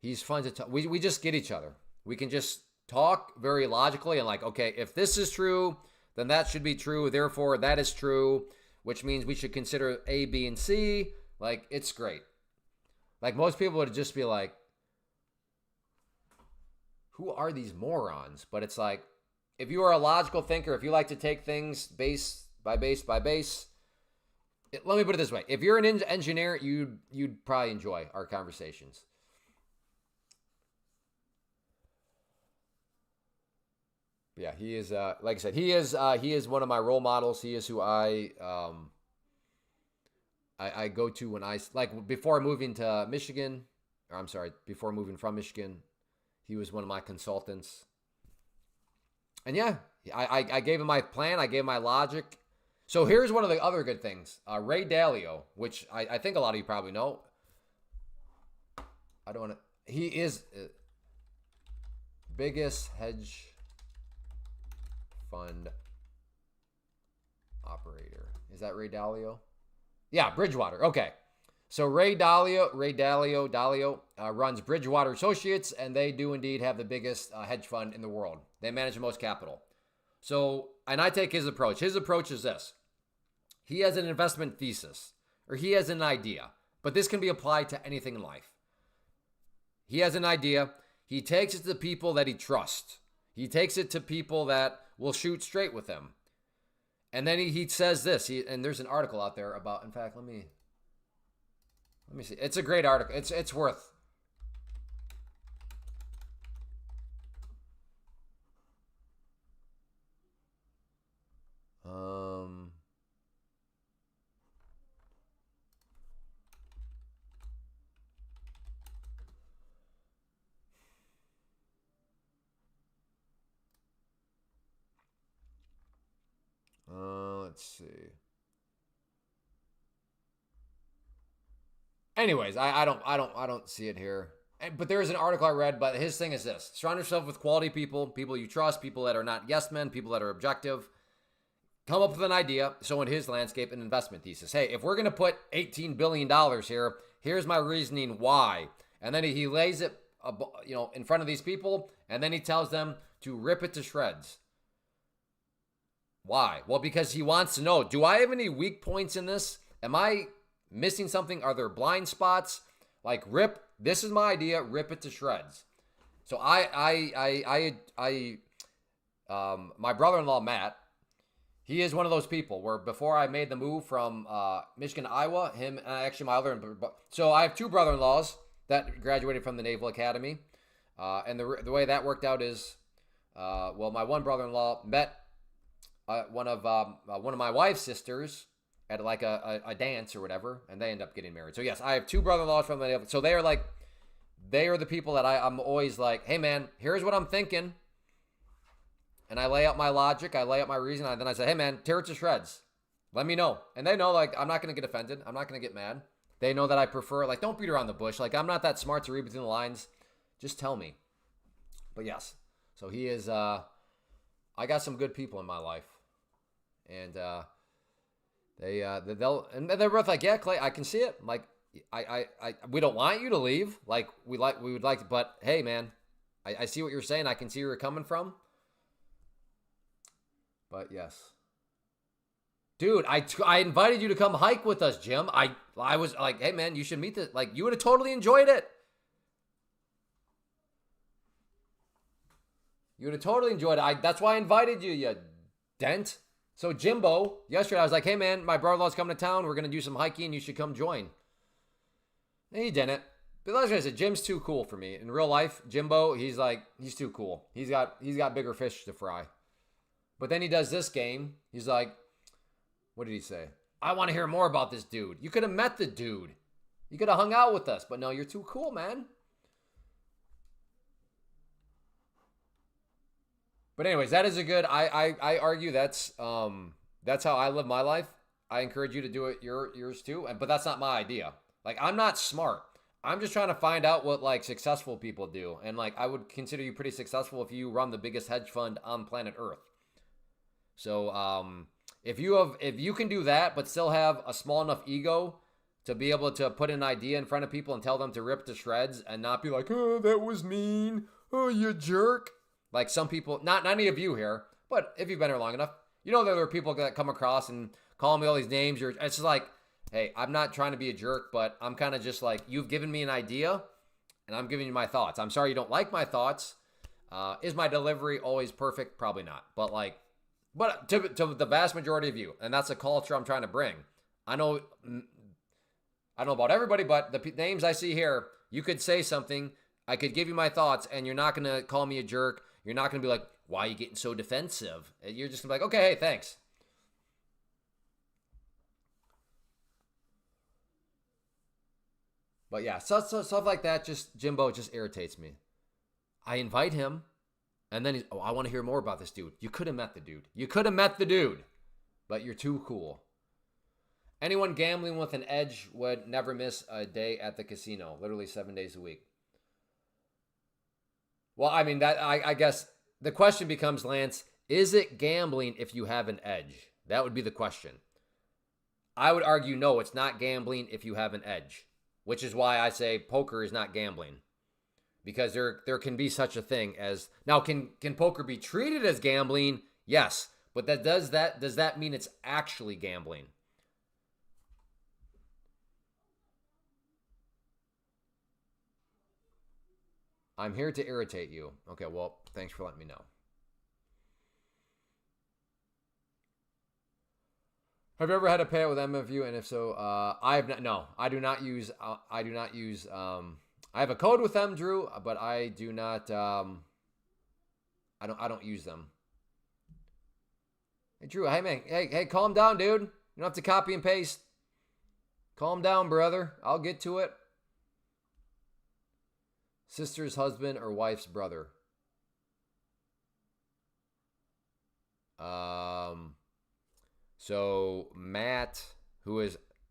he's fun to talk. We just get each other. We can just talk very logically and like, okay, if this is true, then that should be true. Therefore, that is true, which means we should consider A, B, and C. Like, it's great. Like, most people would just be like, who are these morons? But it's like, if you are a logical thinker, if you like to take things base by base by base, let me put it this way. If you're an engineer, you'd probably enjoy our conversations. But yeah, he is, like I said, he is one of my role models. He is who I go to when like before moving to Michigan, or I'm sorry, before moving from Michigan, he was one of my consultants. And yeah, I gave him my plan. I gave him my logic. So here's one of the other good things. Ray Dalio, which I think a lot of you probably know. I don't want to. He is biggest hedge fund operator. Is that Ray Dalio? Yeah, Bridgewater. Okay. So Ray Dalio runs Bridgewater Associates, and they do indeed have the biggest hedge fund in the world. They manage the most capital. So, and I take his approach. His approach is this. He has an investment thesis, or he has an idea, but this can be applied to anything in life. He has an idea. He takes it to people that he trusts. He takes it to people that will shoot straight with him. And then he says this, and there's an article out there about, in fact, let me see. It's a great article. It's worth. Let's see. Anyways, I don't see it here. But there is an article I read, but his thing is this. Surround yourself with quality people you trust, people that are not yes men, people that are objective. Come up with an idea. So in his landscape, an investment thesis. Hey, if we're going to put $18 billion here, here's my reasoning why. And then he lays it in front of these people, and then he tells them to rip it to shreds. Why? Well, because he wants to know, do I have any weak points in this? Am I missing something? Are there blind spots? Like, this is my idea, rip it to shreds. So my brother-in-law, Matt, he is one of those people where before I made the move from Michigan to Iowa, him and actually my other, so I have two brother-in-laws that graduated from the Naval Academy. And the way that worked out is, my one brother-in-law met one of my wife's sisters at like a dance or whatever, and they end up getting married. So yes, I have two brother-in-laws from the Naval. So they are the people that I'm always like, hey man, here's what I'm thinking. And I lay out my logic, I lay out my reason, and then I say, hey man, tear it to shreds. Let me know. And they know, like, I'm not going to get offended. I'm not going to get mad. They know that I prefer, like, don't beat around the bush. Like, I'm not that smart to read between the lines. Just tell me. But yes, so he is, I got some good people in my life. And they're both like, yeah, Clay, I can see it. I'm like, we don't want you to leave. Like, we would like to, but hey man, I see what you're saying. I can see where you're coming from. But yes, dude, I invited you to come hike with us, Jim. I was like, hey man, you should meet this. Like, you would have totally enjoyed it. You would have totally enjoyed it. That's why I invited you, you dent. So Jimbo, yesterday I was like, hey man, my brother-in-law's coming to town. We're going to do some hiking. You should come join. And he didn't. But like I said, Jim's too cool for me. In real life, Jimbo, he's too cool. He's got bigger fish to fry. But then he does this game. He's like, what did he say? I want to hear more about this dude. You could have met the dude. You could have hung out with us. But no, you're too cool, man. But anyways, that is a good, I argue that's how I live my life. I encourage you to do it yours too. But that's not my idea. Like, I'm not smart. I'm just trying to find out what like successful people do. And like, I would consider you pretty successful if you run the biggest hedge fund on planet Earth. So if you can do that, but still have a small enough ego to be able to put an idea in front of people and tell them to rip to shreds and not be like, oh, that was mean. Oh, you jerk. Like some people, not any of you here, but if you've been here long enough, you know there are people that come across and call me all these names. It's just like, hey, I'm not trying to be a jerk, but I'm kind of just like, you've given me an idea, and I'm giving you my thoughts. I'm sorry you don't like my thoughts. Is my delivery always perfect? Probably not. But to the vast majority of you, and that's a culture I'm trying to bring. I don't know about everybody, but the names I see here, you could say something. I could give you my thoughts, and you're not going to call me a jerk. You're not going to be like, why are you getting so defensive? You're just going to be like, okay, hey, thanks. But yeah, stuff like that, Jimbo just irritates me. I invite him, and then I want to hear more about this dude. You could have met the dude. But you're too cool. Anyone gambling with an edge would never miss a day at the casino, literally 7 days a week. Well, I mean, I guess the question becomes, Lance, is it gambling if you have an edge? That would be the question. I would argue, no, it's not gambling if you have an edge, which is why I say poker is not gambling. Because there can be such a thing as, now can poker be treated as gambling? Yes, but does that mean it's actually gambling? I'm here to irritate you. Okay, well, thanks for letting me know. Have you ever had a payout with MFU? And if so, I have not. No, I do not use. I do not use. I have a code with them, Drew, but I do not. I don't use them. Hey, Drew. Hey, man. Hey, calm down, dude. You don't have to copy and paste. Calm down, brother. I'll get to it. Sister's husband or wife's brother. So Matt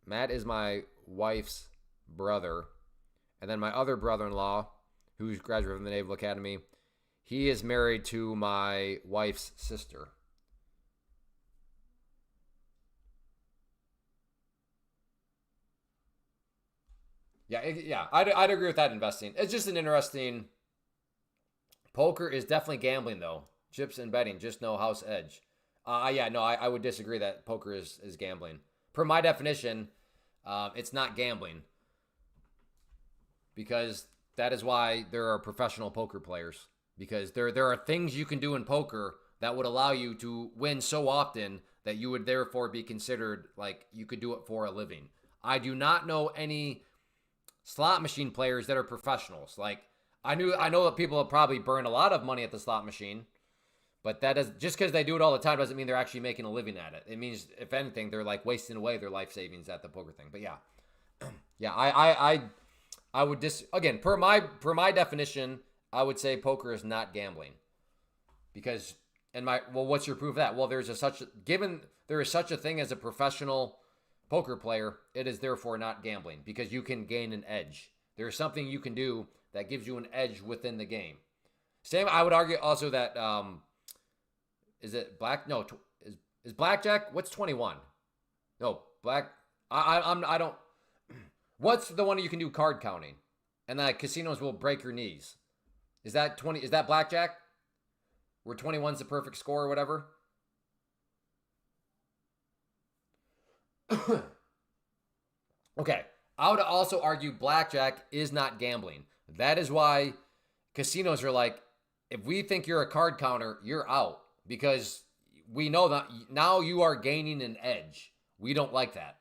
is my wife's brother, and then my other brother-in-law, who's graduated from the Naval Academy, he is married to my wife's sister. Yeah, I'd agree with that investing. It's just an interesting. Poker is definitely gambling though. Chips and betting, just no house edge. Yeah, no, I would disagree that poker is gambling. Per my definition, it's not gambling because that is why there are professional poker players. Because there are things you can do in poker that would allow you to win so often that you would therefore be considered like you could do it for a living. I do not know any slot machine players that are professionals. Like I know that people have probably burned a lot of money at the slot machine, but that does just because they do it all the time doesn't mean they're actually making a living at it. It means if anything, they're like wasting away their life savings at the poker thing. But yeah, yeah, I would again per my definition, I would say poker is not gambling because what's your proof of that? Well, given there is such a thing as a professional poker player, it is therefore not gambling because you can gain an edge. There is something you can do that gives you an edge within the game. Same, I would argue also that is it black? No, is blackjack? What's 21? No, black. I don't. What's the one you can do card counting, and that casinos will break your knees? Is that 20? Is that blackjack? Where 21's the perfect score or whatever? Okay, I would also argue blackjack is not gambling. That is why casinos are like, if we think you're a card counter, you're out because we know that now you are gaining an edge. We don't like that.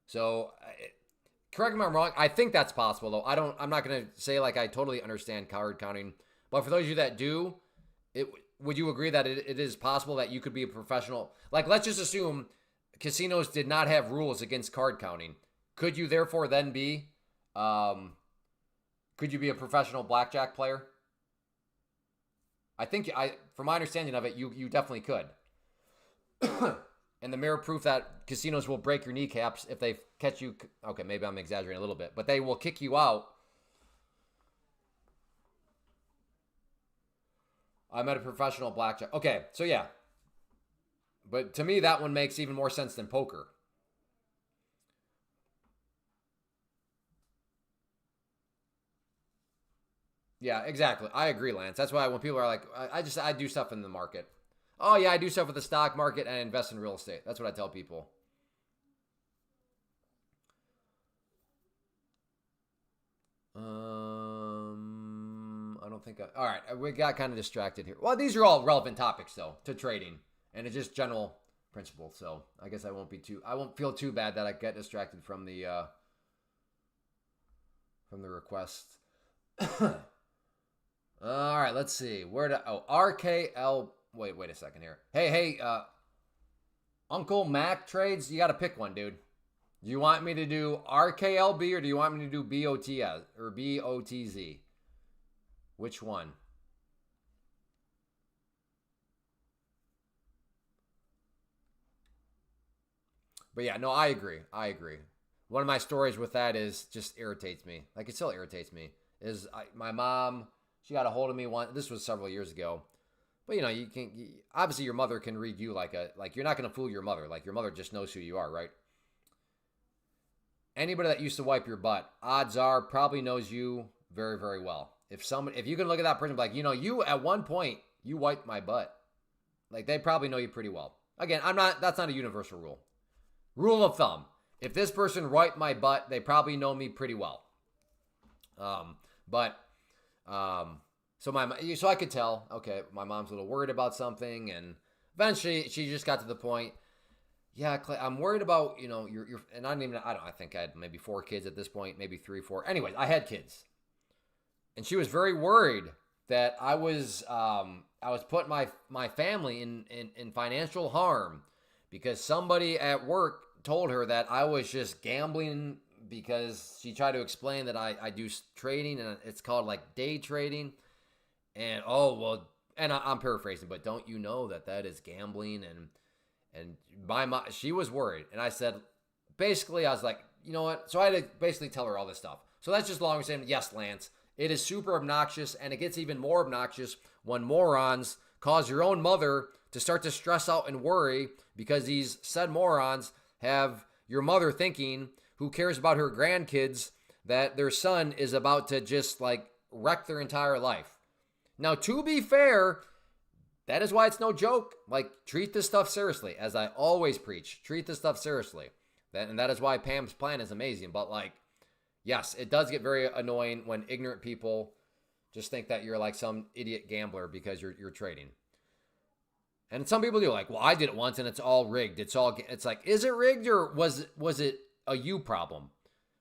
So, correct me if I'm wrong. I think that's possible though. I'm not going to say like I totally understand card counting, but for those of you that do, would you agree that it is possible that you could be a professional? Like, let's just assume casinos did not have rules against card counting. Could you therefore then be, could you be a professional blackjack player? I think, from my understanding of it, you definitely could. And the mere proof that casinos will break your kneecaps if they catch you. Okay, maybe I'm exaggerating a little bit, but they will kick you out. I'm at a professional blackjack. Okay, so yeah. But to me, that one makes even more sense than poker. Yeah, exactly. I agree, Lance. That's why when people are like, I do stuff in the market. Oh yeah, I do stuff with the stock market and I invest in real estate. That's what I tell people. I don't think all right, we got kind of distracted here. Well, these are all relevant topics though to trading, and it's just general principles. So I guess I won't feel too bad that I get distracted from the request. All right, let's see. RKL. Wait a second here. Hey, Uncle Mac trades. You got to pick one, dude. Do you want me to do RKLB or do you want me to do BOTS or BOTZ? Which one? But yeah, no, I agree. One of my stories with that is just irritates me. Like it still irritates me. My mom? She got a hold of me one. This was several years ago. But you can obviously your mother can read you like you're not gonna fool your mother. Like your mother just knows who you are, right? Anybody that used to wipe your butt, odds are probably knows you very, very well. If you can look at that person, like you at one point you wiped my butt, like they probably know you pretty well. Again, that's not a universal rule. Rule of thumb: if this person wiped my butt, they probably know me pretty well. So I could tell. Okay, my mom's a little worried about something, and eventually she just got to the point. Yeah, Clay, I'm worried about, your and I think I had maybe 4 kids at this point, maybe 3, 4. Anyways, I had kids. And she was very worried that I was putting my family in financial harm because somebody at work told her that I was just gambling because she tried to explain that I do trading and it's called like day trading. And I'm paraphrasing, but don't you know that is gambling and my mom, she was worried. And I said, basically, I was like, you know what? So I had to basically tell her all this stuff. So that's just long saying, yes, Lance, it is super obnoxious. And it gets even more obnoxious when morons cause your own mother to start to stress out and worry because these said morons have your mother thinking, who cares about her grandkids, that their son is about to just like wreck their entire life. Now, to be fair, that is why it's no joke. Like, treat this stuff seriously. As I always preach, treat this stuff seriously. And that is why Pam's plan is amazing. But, like, yes, it does get very annoying when ignorant people just think that you're like some idiot gambler because you're trading. And some people do, like, well, I did it once and it's all rigged. It's like, is it rigged or was it a you problem?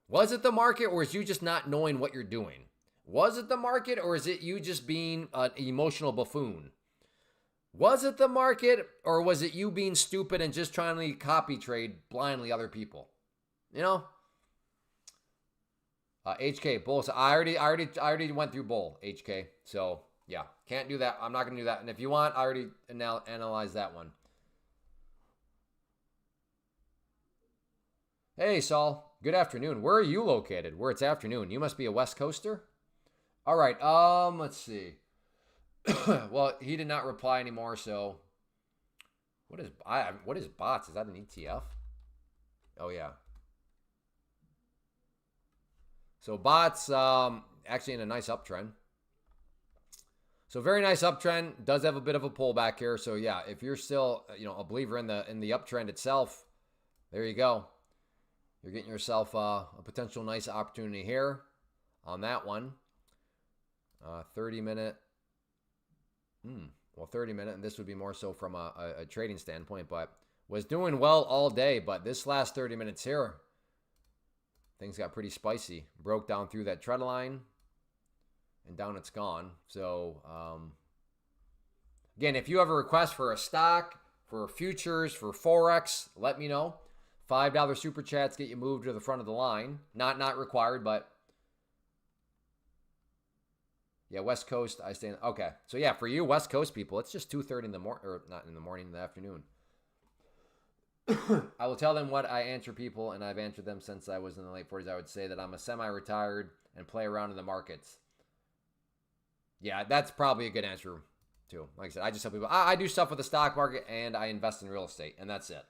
Was it the market or is you just not knowing what you're doing? Was it the market or is it you just being an emotional buffoon? Was it the market or was it you being stupid and just trying to copy trade blindly other people? HK bull. So I already went through bull HK. So yeah, can't do that. I'm not gonna do that. And if you want, I already analyzed that one. Hey Saul, good afternoon. Where are you located? Where it's afternoon? You must be a West Coaster. All right. Let's see. Well, he did not reply anymore. So, what is bots? Is that an ETF? Oh yeah. So bots, actually in a nice uptrend. So very nice uptrend. Does have a bit of a pullback here. So yeah, if you're still a believer in the uptrend itself, there you go. You're getting yourself a potential nice opportunity here on that one. 30-minute. 30-minute, and this would be more so from a trading standpoint, but was doing well all day. But this last 30 minutes here, things got pretty spicy. Broke down through that trend line, and down it's gone. So, again, if you have a request for a stock, for futures, for Forex, let me know. $5 super chats get you moved to the front of the line. Not required, but yeah, West Coast, I stay in. Okay. So yeah, for you West Coast people, it's just 2:30 in the morning, or not in the morning, in the afternoon. I will tell them what I answer people, and I've answered them since I was in the late 40s. I would say that I'm a semi-retired and play around in the markets. Yeah, that's probably a good answer too. Like I said, I just tell people, I do stuff with the stock market and I invest in real estate, and that's it.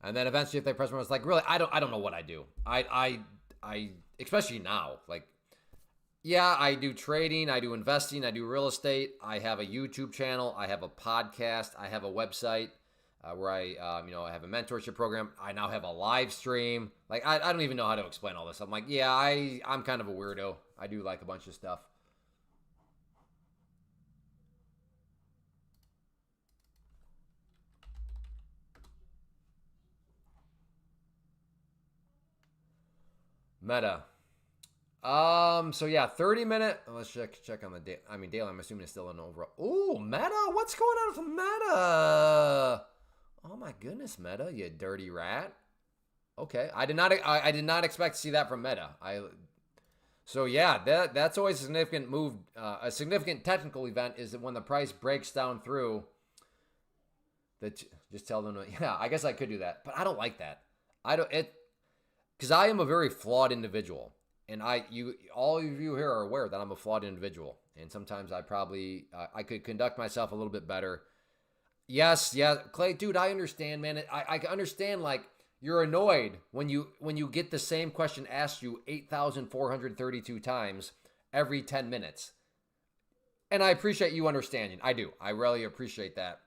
And then eventually if they press me, it's like, really, I don't know what I do. especially now. Like, yeah, I do trading, I do investing, I do real estate. I have a YouTube channel, I have a podcast, I have a website where I have a mentorship program. I now have a live stream. Like, I don't even know how to explain all this. I'm like, yeah, I'm kind of a weirdo. I do like a bunch of stuff. Meta. So yeah, 30-minute. Let's check on the day. I mean, daily. I'm assuming it's still an overall. Ooh, Meta. What's going on with Meta? Oh my goodness, Meta, you dirty rat. Okay, I did not expect to see that from Meta. So yeah, that's always a significant move. A significant technical event is that when the price breaks down through. Just tell them. Yeah, I guess I could do that, but I don't like that. Because I am a very flawed individual. And all of you here are aware that I'm a flawed individual. And sometimes I could conduct myself a little bit better. Yes, yeah, Clay, dude, I understand, man. I understand, like, you're annoyed when you get the same question asked you 8,432 times every 10 minutes. And I appreciate you understanding. I do. I really appreciate that.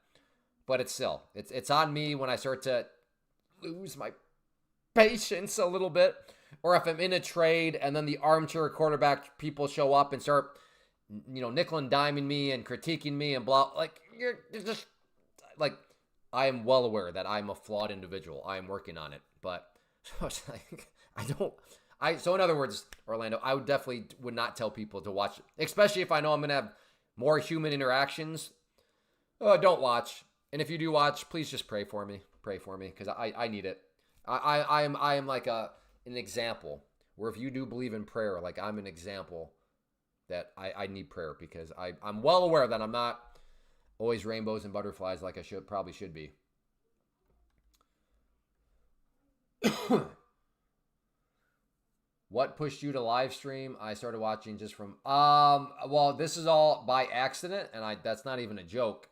But it's on me when I start to lose my patience a little bit, or if I'm in a trade and then the armchair quarterback people show up and start, nickel and diming me and critiquing me and blah, like, you're just like, I am well aware that I'm a flawed individual. I am working on it, but so in other words, Orlando, I would not tell people to watch, especially if I know I'm going to have more human interactions. Don't watch. And if you do watch, please just pray for me, because I need it. I am like an example where if you do believe in prayer, like, I'm an example that I need prayer, because I'm well aware that I'm not always rainbows and butterflies like I probably should be. What pushed you to live stream? I started watching just from well, this is all by accident, and that's not even a joke.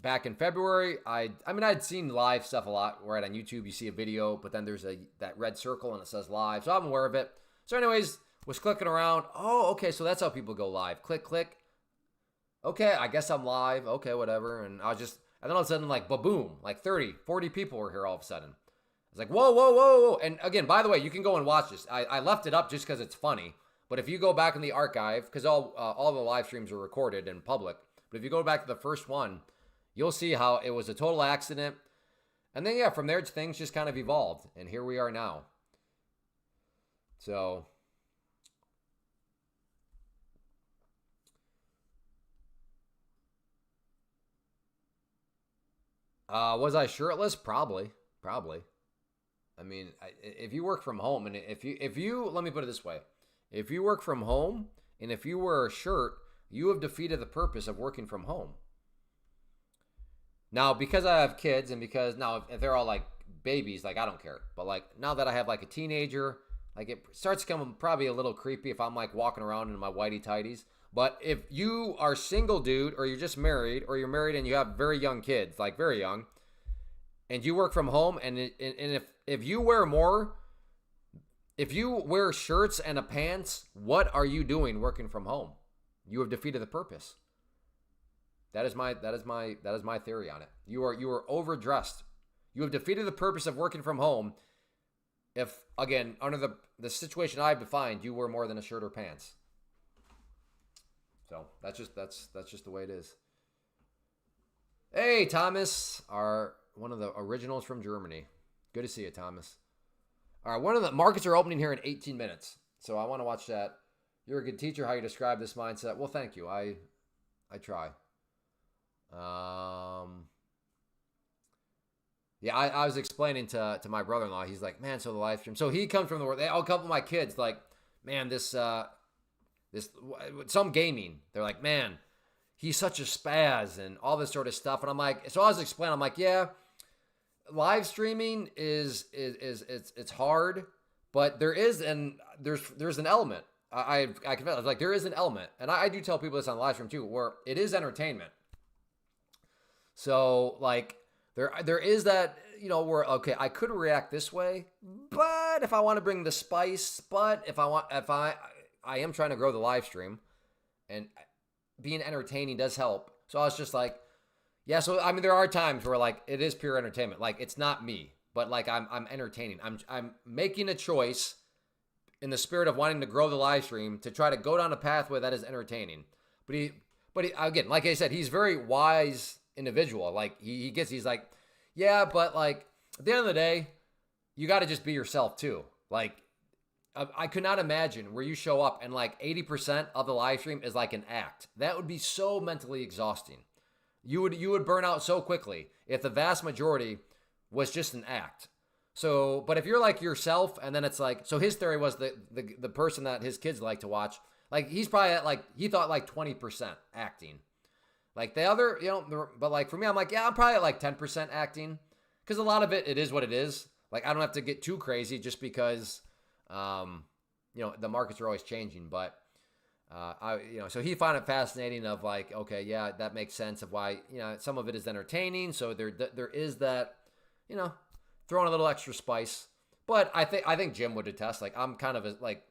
Back in February, I'd seen live stuff a lot. Right on YouTube, you see a video, but then there's that red circle and it says live, so I'm aware of it. So anyways, was clicking around. Oh, okay, so that's how people go live. Click, click. Okay, I guess I'm live. Okay, whatever. And then all of a sudden, like, ba-boom, like 30, 40 people were here all of a sudden. I was like, whoa, whoa, whoa, whoa. And again, by the way, you can go and watch this. I left it up just because it's funny. But if you go back in the archive, because all the live streams are recorded and public, but if you go back to the first one, you'll see how it was a total accident. And then, yeah, from there, things just kind of evolved. And here we are now. So, was I shirtless? Probably. I mean, if you work from home, and if you, let me put it this way. If you work from home, and if you wear a shirt, you have defeated the purpose of working from home. Now, because I have kids, and because now if they're all like babies, like, I don't care. But like, now that I have like a teenager, like, it starts becoming probably a little creepy if I'm like walking around in my whitey tighties. But if you are single, dude, or you're just married, or you're married and you have very young kids, like very young, and you work from home, and if you wear shirts and a pants, what are you doing working from home? You have defeated the purpose. That is my theory on it. You are overdressed. You have defeated the purpose of working from home. If, again, under the situation I've defined, you wear more than a shirt or pants. So that's just the way it is. Hey, Thomas, one of the originals from Germany. Good to see you, Thomas. All right, one of the markets are opening here in 18 minutes, so I want to watch that. You're a good teacher. How you describe this mindset? Well, thank you. I try. Yeah, I was explaining to my brother-in-law. He's like, man, so the live stream. So he comes from the world. A couple of my kids, like, man, this some gaming. They're like, man, he's such a spaz and all this sort of stuff. And I'm like, so I was explaining. I'm like, yeah, live streaming is it's hard, but there's an element. I confess, I was like, there is an element, and I do tell people this on live stream too, where it is entertainment. So, like, There is that, where okay, I could react this way, but if I want to bring the spice, but if I am trying to grow the live stream, and being entertaining does help. So I was just like, yeah. So I mean, there are times where like it is pure entertainment. Like it's not me, but like I'm entertaining. I'm making a choice in the spirit of wanting to grow the live stream to try to go down a pathway that is entertaining. But he again, like I said, he's very wise individual. Like he's like, yeah, but like at the end of the day, you got to just be yourself too. Like I could not imagine where you show up and like 80% of the live stream is like an act. That would be so mentally exhausting. You would burn out so quickly if the vast majority was just an act. So, but if you're like yourself, and then it's like, so his theory was the person that his kids like to watch, like he's probably at like, he thought like 20% acting. Like the other, but like for me, I'm like, yeah, I'm probably at like 10% acting, because a lot of it is what it is. Like I don't have to get too crazy just because, the markets are always changing. But so he found it fascinating of like, okay, yeah, that makes sense of why, some of it is entertaining. So there is that, throwing a little extra spice. But I think Jim would attest. Like I'm kind of like,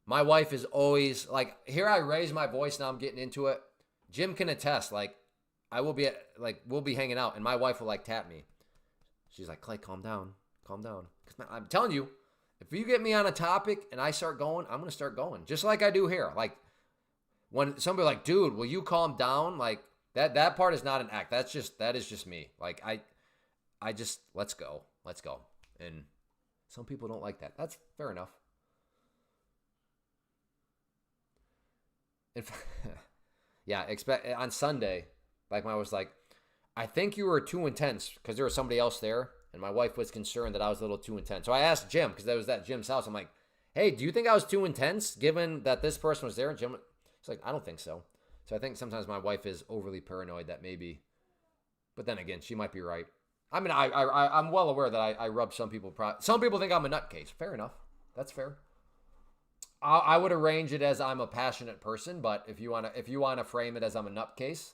my wife is always like, here I raise my voice, now I'm getting into it. Jim can attest. Like we'll be hanging out and my wife will like tap me. She's like, Clay, calm down. Because I'm telling you, if you get me on a topic and I start going, I'm going to start going. Just like I do here. Like when somebody like, dude, will you calm down? Like that part is not an act. That is just me. Like I just, let's go. And some people don't like that. That's fair enough. Yeah, on Sunday, like my was like, I think you were too intense because there was somebody else there, and my wife was concerned that I was a little too intense. So I asked Jim, because that was at Jim's house. I'm like, hey, do you think I was too intense given that this person was there? And Jim, he's like, I don't think so. So I think sometimes my wife is overly paranoid that maybe, but then again, she might be right. I mean, I'm well aware that I rub some people. Some people think I'm a nutcase. Fair enough. That's fair. I would arrange it as I'm a passionate person, but if you wanna frame it as I'm a nutcase,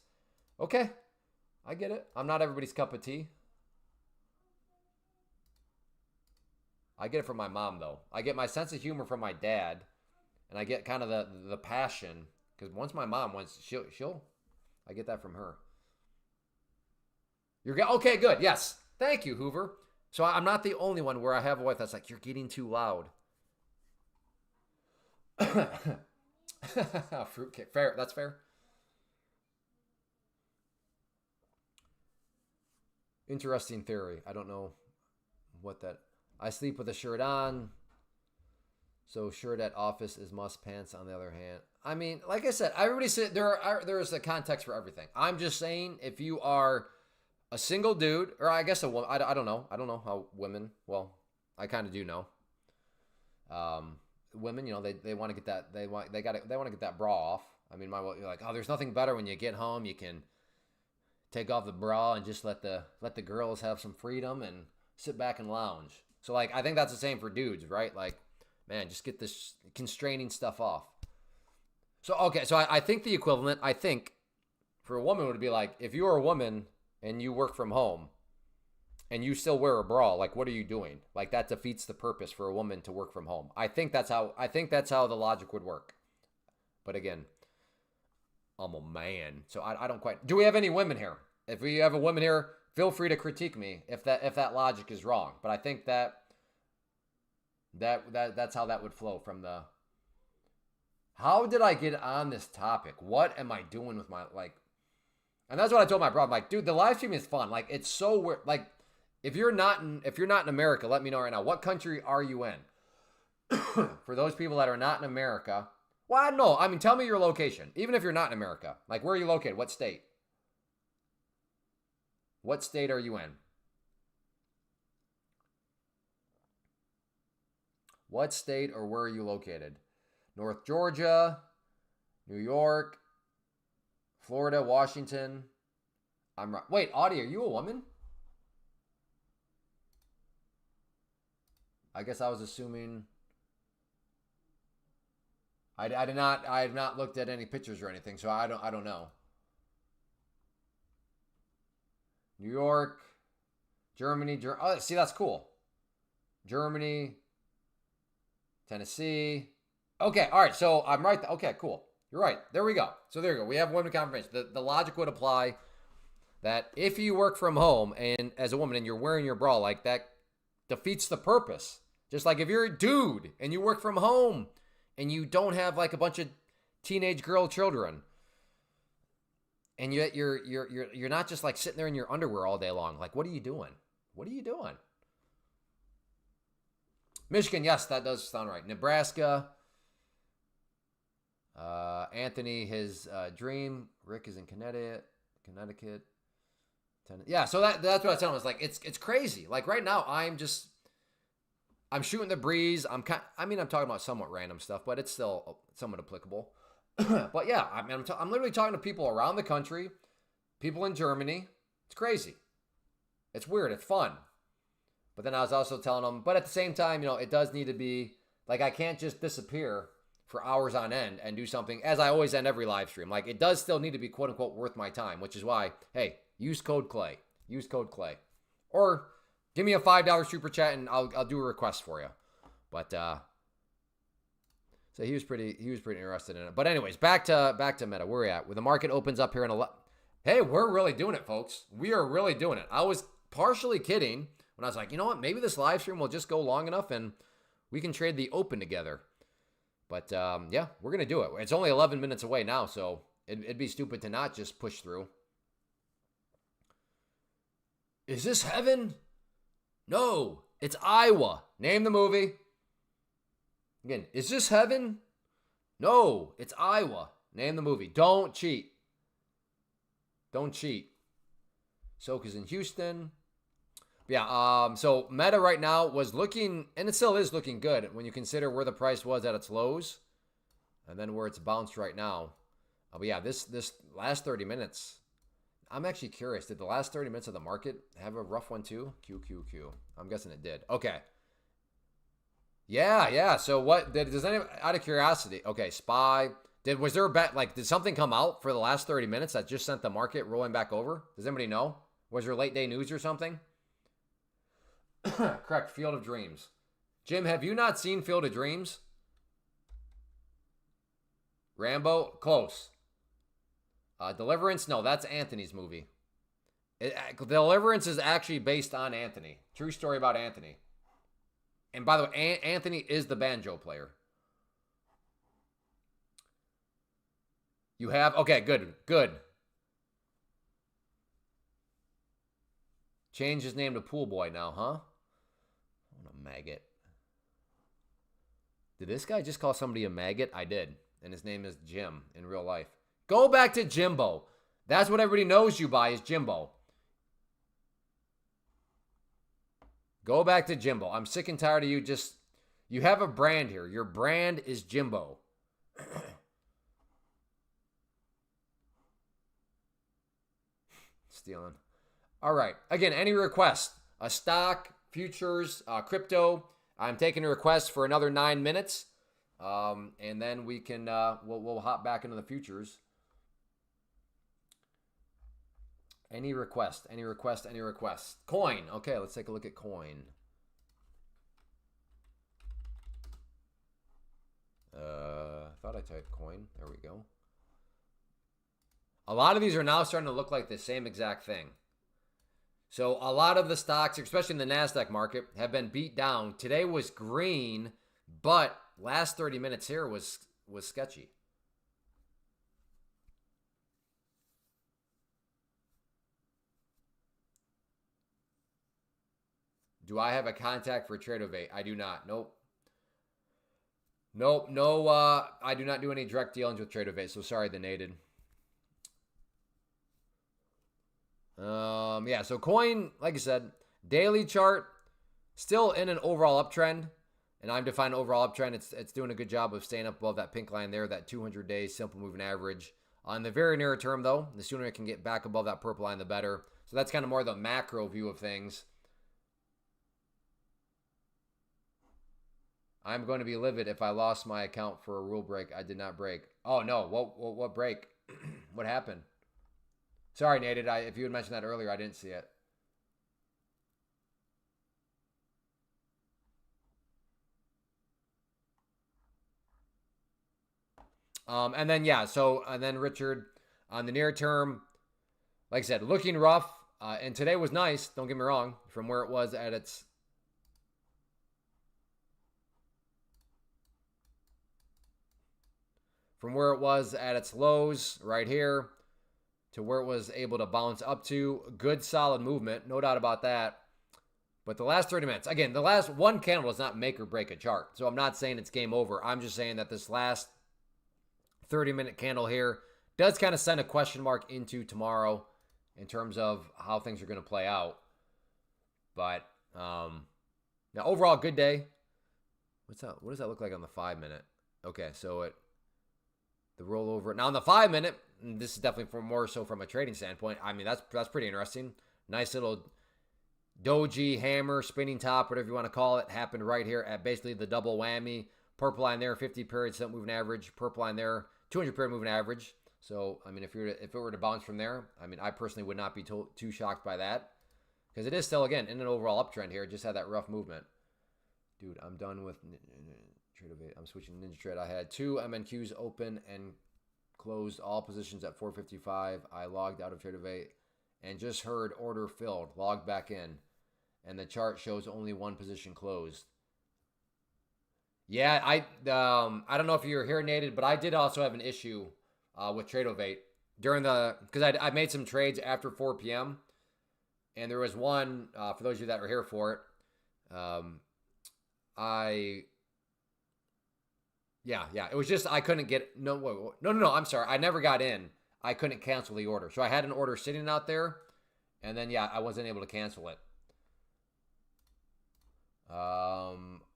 okay, I get it. I'm not everybody's cup of tea. I get it from my mom though. I get my sense of humor from my dad, and I get kind of the passion because once my mom she'll I get that from her. Okay, good. Yes, thank you, Hoover. So I'm not the only one where I have a wife that's like, you're getting too loud. Fruitcake. Fair. That's fair. Interesting theory. I don't know what that. I sleep with a shirt on. So shirt at office is must. Pants on the other hand. I mean, like I said, everybody said there is a context for everything. I'm just saying if you are a single dude, or I guess a woman. I don't know. I don't know how women. Well, I kind of do know. Women, they want to get that they want to get that bra off. I mean, you're like, oh, there's nothing better when you get home. You can take off the bra and just let the girls have some freedom and sit back and lounge. So like, I think that's the same for dudes, right? Like, man, just get this constraining stuff off. So okay, so I think the equivalent, I think, for a woman would be like, if you are a woman and you work from home and you still wear a bra, like what are you doing? Like that defeats the purpose for a woman to work from home. I think that's how the logic would work. But again, I'm a man, so I don't quite. Do we have any women here? If we have a woman here, feel free to critique me if that logic is wrong. But I think that's how that would flow from the. How did I get on this topic? What am I doing with my like? And that's what I told my brother. I'm like, dude, the live stream is fun. Like, it's so weird. Like, if you're not in America, let me know right now. What country are you in? For those people that are not in America, well, I don't know. I mean, tell me your location. Even if you're not in America, like, where are you located? What state? What state are you in? What state or where are you located? North Georgia, New York, Florida, Washington. I'm right. Wait, Audie, are you a woman? I guess I was assuming. I have not looked at any pictures or anything, so I don't know. New York, Germany. Oh, see, that's cool. Germany, Tennessee. Okay, all right. So I'm right. Okay, cool. You're right. There we go. So there you go. We have women confirmation. The logic would apply that if you work from home and as a woman and you're wearing your bra, like that defeats the purpose. Just like if you're a dude and you work from home and you don't have like a bunch of teenage girl children, and yet you're not just like sitting there in your underwear all day long. Like, what are you doing? What are you doing? Michigan, yes, that does sound right. Nebraska. Anthony, his dream. Rick is in Connecticut. Yeah, so that's what I was telling him. It's like it's crazy. Like right now, I'm shooting the breeze. I'm talking about somewhat random stuff, but it's still somewhat applicable. But yeah, I'm literally talking to people around the country, people in Germany. It's crazy. It's weird. It's fun. But then I was also telling them, but at the same time, it does need to be like I can't just disappear for hours on end and do something as I always end every live stream. Like it does still need to be quote unquote worth my time, which is why, hey, use code Clay. Use code Clay. Or give me a $5 super chat and I'll do a request for you. But so he was pretty interested in it. But anyways, back to Meta. Where are we at? Where the market opens up here in Hey, we're really doing it, folks. We are really doing it. I was partially kidding when I was like, you know what? Maybe this live stream will just go long enough and we can trade the open together. But yeah, we're going to do it. It's only 11 minutes away now, so it'd be stupid to not just push through. Is this heaven? No, it's Iowa. Name the movie. Again, is this heaven? No, it's Iowa. Name the movie. Don't cheat. Don't cheat. Soak is in Houston. Yeah, so Meta right now was looking, and it still is looking good when you consider where the price was at its lows and then where it's bounced right now. But yeah, this last 30 minutes, I'm actually curious. Did the last 30 minutes of the market have a rough one too? QQQ. I'm guessing it did. Okay. Yeah. So what does anyone, out of curiosity? Okay, SPY. Was there a bet? Like, did something come out for the last 30 minutes that just sent the market rolling back over? Does anybody know? Was there late day news or something? Correct. Field of Dreams. Jim, have you not seen Field of Dreams? Rambo? Close. Deliverance? No, that's Anthony's movie. Deliverance is actually based on Anthony. True story about Anthony. And by the way, Anthony is the banjo player. You have? Okay, good. Change his name to Pool Boy now, huh? What a maggot. Did this guy just call somebody a maggot? I did. And his name is Jim in real life. Go back to Jimbo. That's what everybody knows you by is Jimbo. Go back to Jimbo. I'm sick and tired of you just... You have a brand here. Your brand is Jimbo. Stealing. All right. Again, any request? A stock, futures, crypto. I'm taking a request for another 9 minutes. And then we can, we'll hop back into the futures. Any request? Coin. Okay, let's take a look at coin. I thought I typed coin. There we go. A lot of these are now starting to look like the same exact thing. So a lot of the stocks, especially in the NASDAQ market, have been beat down. Today was green, but last 30 minutes here was sketchy. Do I have a contact for Tradeovate? I do not. Nope. No, I do not do any direct dealings with Tradeovate, so sorry, the nated. Yeah, so coin, like I said, daily chart, still in an overall uptrend. And I'm defining overall uptrend. It's doing a good job of staying up above that pink line there, that 200-day simple moving average. On the very near term, though, the sooner it can get back above that purple line, the better. So that's kind of more the macro view of things. I'm going to be livid if I lost my account for a rule break I did not break. Oh, no. What break? What happened? Sorry, Nated. If you had mentioned that earlier, I didn't see it. And then, yeah, so, and then Richard, on the near term, like I said, looking rough. And today was nice, don't get me wrong, from where it was at its lows right here to where it was able to bounce up to. Good solid movement, no doubt about that. But the last 30 minutes, again, the last one candle does not make or break a chart. So I'm not saying it's game over. I'm just saying that this last 30-minute candle here does kind of send a question mark into tomorrow in terms of how things are going to play out. But now overall, good day. What's that? What does that look like on the 5-minute? Okay, so the rollover. Now on the 5-minute, this is definitely more so from a trading standpoint. I mean, that's pretty interesting. Nice little doji, hammer, spinning top, whatever you want to call it, happened right here at basically the double whammy. Purple line there, 50 period simple moving average. Purple line there, 200 period moving average. So, I mean, if it were to bounce from there, I mean, I personally would not be too shocked by that. Because it is still, again, in an overall uptrend here. It just had that rough movement. Dude, I'm done with Trade. I'm switching to Ninja Trade. I had 2 MNQs open and closed all positions at 455. I logged out of Trade and just heard order filled. Logged back in. And the chart shows only 1 position closed. Yeah, I don't know if you're here, Nated, but I did also have an issue with Tradeovate during because I made some trades after 4 p.m. And there was one, for those of you that were here for it, it was just, I couldn't get, no, I'm sorry. I never got in. I couldn't cancel the order. So I had an order sitting out there, and then, yeah, I wasn't able to cancel it.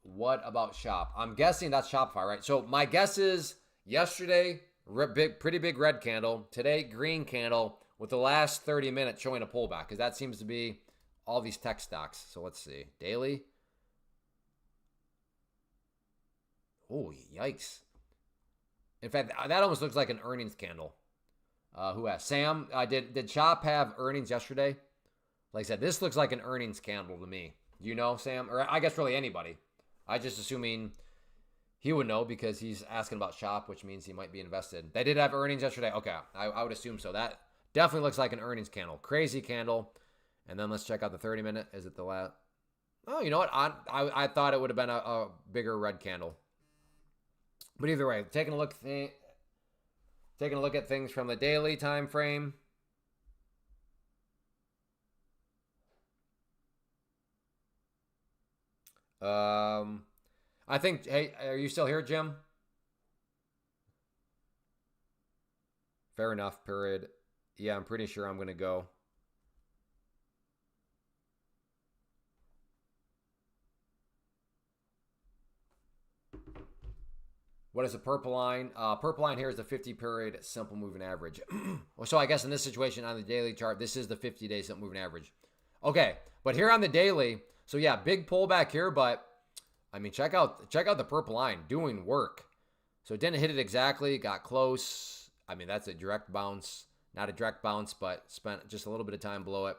What about Shop? I'm guessing that's Shopify, right? So my guess is yesterday, pretty big red candle. Today, green candle with the last 30 minutes showing a pullback because that seems to be all these tech stocks. So let's see. Daily. Oh, yikes. In fact, that almost looks like an earnings candle. Who has? Sam, did Shop have earnings yesterday? Like I said, this looks like an earnings candle to me. You know, Sam? Or I guess really anybody. I just assuming he would know because he's asking about Shop, which means he might be invested. They did have earnings yesterday. Okay, I would assume so. That definitely looks like an earnings candle. Crazy candle. And then let's check out the 30-minute. Is it the last? Oh, you know what? I thought it would have been a bigger red candle. But either way, taking a look at things from the daily time frame. I think, hey, are you still here, Jim? Fair enough, period. Yeah, I'm pretty sure I'm going to go. What is the purple line? Purple line here is the 50 period simple moving average. So I guess in this situation on the daily chart, this is the 50-day simple moving average. Okay, but here on the daily, so yeah, big pullback here, but I mean, check out the purple line doing work. So it didn't hit it exactly, got close. I mean, that's a direct bounce, not a direct bounce, but spent just a little bit of time below it.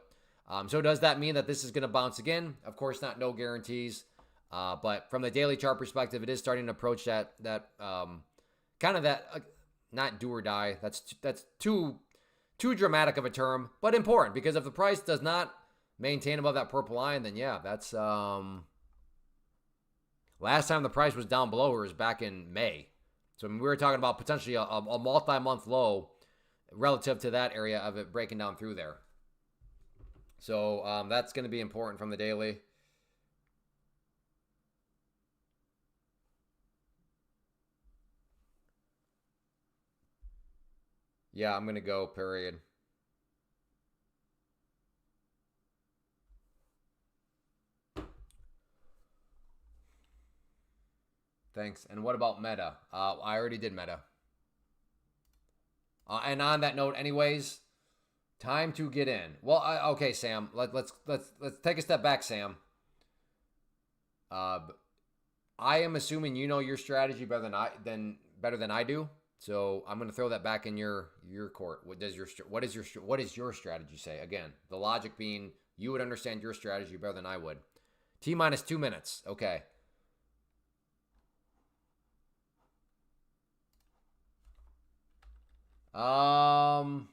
So does that mean that this is going to bounce again? Of course not, no guarantees. But from the daily chart perspective, it is starting to approach that kind of that not do or die. That's too dramatic of a term, but important because if the price does not maintain above that purple line, then yeah, that's last time the price was down below was back in May. So we were talking about potentially a multi-month low relative to that area of it breaking down through there. So that's going to be important from the daily. Yeah, I'm going to go, period. Thanks. And what about Meta? I already did Meta. And on that note, anyways, time to get in. Well, okay, Sam. Let's take a step back, Sam. I am assuming you know your strategy better than I do. So I'm going to throw that back in your court. What is your strategy say? Again, the logic being you would understand your strategy better than I would. T minus 2 minutes. Okay. Um,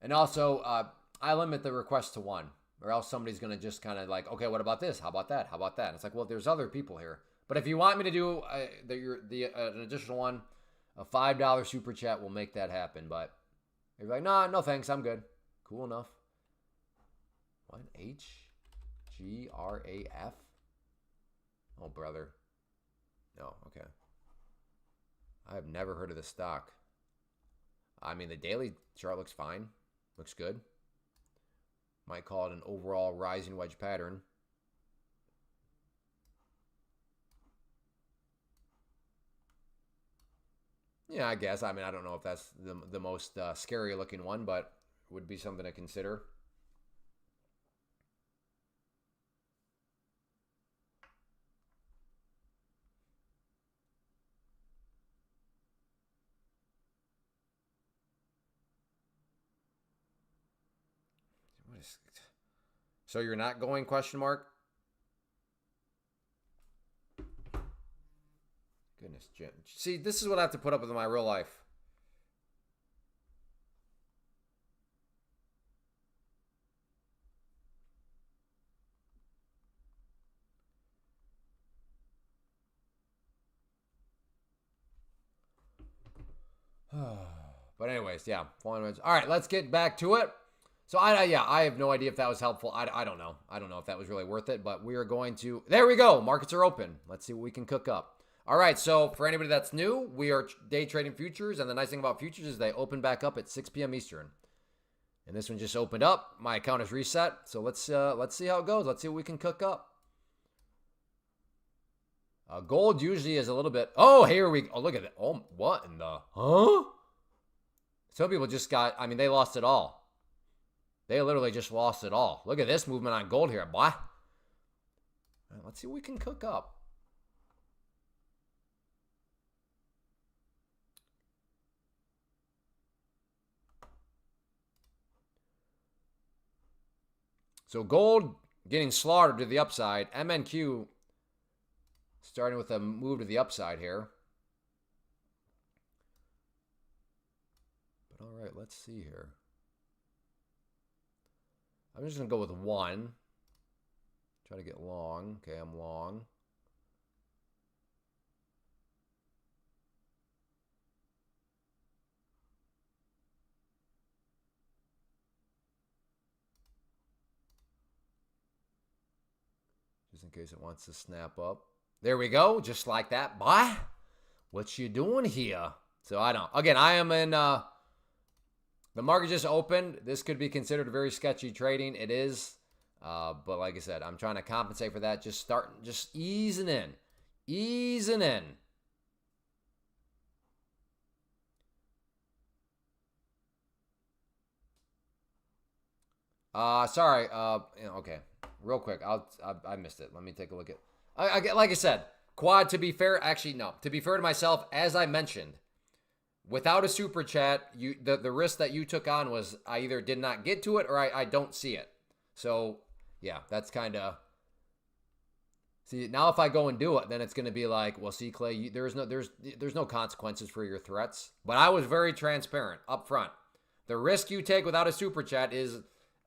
and also, I limit the request to one, or else somebody's gonna just kind of like, okay, what about this? How about that? How about that? And it's like, well, there's other people here. But if you want me to do an additional one, a $5 super chat will make that happen. But if you're like, nah, no thanks, I'm good. Cool enough. What? HGRAF? Oh, brother. No, okay. I have never heard of this stock. I mean, the daily chart looks fine. Looks good. Might call it an overall rising wedge pattern. Yeah, I guess. I mean, I don't know if that's the most scary looking one, but would be something to consider. So you're not going, question mark? Goodness, Jim. See, this is what I have to put up with in my real life. But anyways, yeah. All right, let's get back to it. So I have no idea if that was helpful. I don't know. I don't know if that was really worth it, but we are going to, there we go. Markets are open. Let's see what we can cook up. All right, so for anybody that's new, we are day trading futures, and the nice thing about futures is they open back up at 6 p.m. Eastern. And this one just opened up. My account is reset, so let's see how it goes. Let's see what we can cook up. Gold usually is a little bit. Oh, here we. Oh, look at it. Oh, what in the? Huh? Some people just got. I mean, they lost it all. They literally just lost it all. Look at this movement on gold here, boy. Right, let's see what we can cook up. So gold getting slaughtered to the upside. MNQ starting with a move to the upside here. But all right, let's see here. I'm just going to go with one. Try to get long. Okay, I'm long. Just in case it wants to snap up. There we go. Just like that. Boy, what you doing here? So I don't. Again, I am in... the market just opened. This could be considered very sketchy trading. It is. But like I said, I'm trying to compensate for that. Just easing in. Easing in. Sorry. Okay. Real quick. I missed it. Let me take a look at. Like I said, quad. To be fair, actually no. To be fair to myself, as I mentioned, without a super chat, the risk that you took on was I either did not get to it or I don't see it. So yeah, that's kind of. See, now if I go and do it, then it's going to be like, well, see, Clay, there's no consequences for your threats. But I was very transparent up front. The risk you take without a super chat is,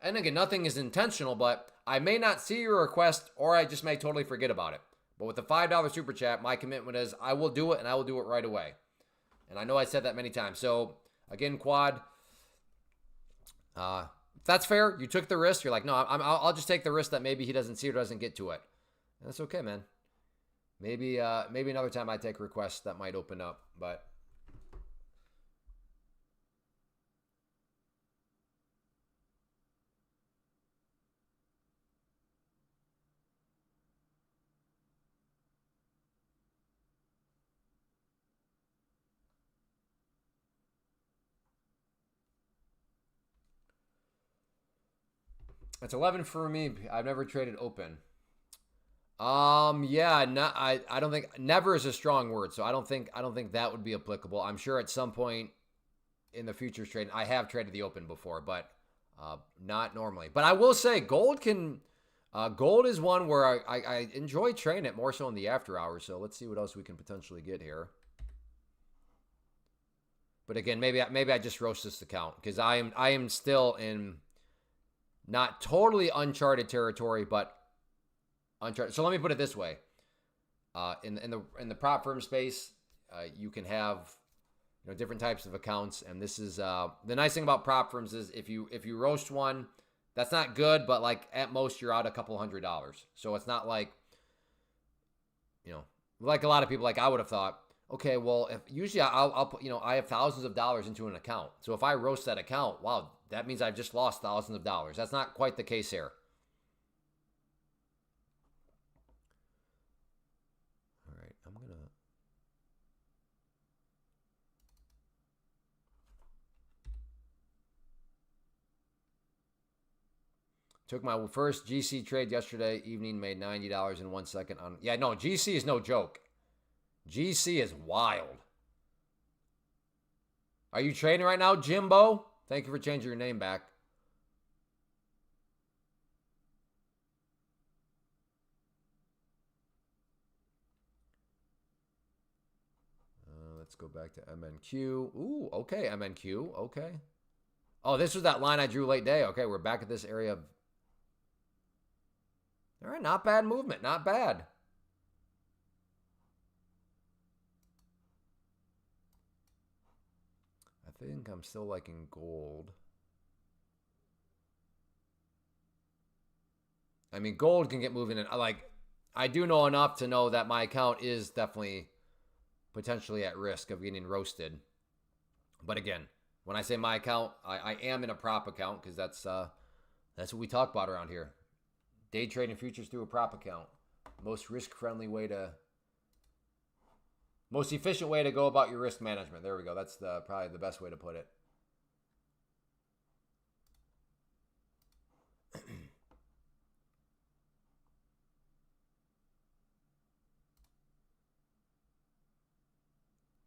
and again, nothing is intentional, but I may not see your request or I just may totally forget about it. But with the $5 super chat, my commitment is I will do it and I will do it right away. And I know I said that many times. So again, quad, that's fair. You took the risk. You're like, no, I'll just take the risk that maybe he doesn't see or doesn't get to it. And that's okay, man. Maybe another time I take requests that might open up, but. It's 11 for me. I've never traded open. Yeah, I don't think never is a strong word, so I don't think that would be applicable. I'm sure at some point in the futures trading, I have traded the open before, but not normally. But I will say gold can Gold is one where I enjoy trading it more so in the after hours. So let's see what else we can potentially get here. But again, maybe I just roast this account because I am still in not totally uncharted territory, but uncharted. So let me put it this way: in the prop firm space, you can have different types of accounts, and this is the nice thing about prop firms is if you roast one, that's not good, but like at most you're out a couple $100. So it's not like like a lot of people, like I would have thought, okay, well, if usually I'll put, I have thousands of dollars into an account. So if I roast that account, wow, that means I've just lost thousands of dollars. That's not quite the case here. All right, I'm going to took my first GC trade yesterday evening, made $90 in 1 second on. Yeah, no, GC is no joke. GC is wild. Are you trading right now, Jimbo? Thank you for changing your name back. Let's go back to MNQ. Ooh, okay, MNQ. Okay. Oh, this was that line I drew late day. Okay, we're back at this area of. All right, not bad movement. Not bad. I think I'm still liking gold. I mean, gold can get moving. And I do know enough to know that my account is definitely potentially at risk of getting roasted. But again, when I say my account, I am in a prop account because that's what we talk about around here. Day trading futures through a prop account. Most risk-friendly way to, most efficient way to go about your risk management. There we go. That's probably the best way to put it.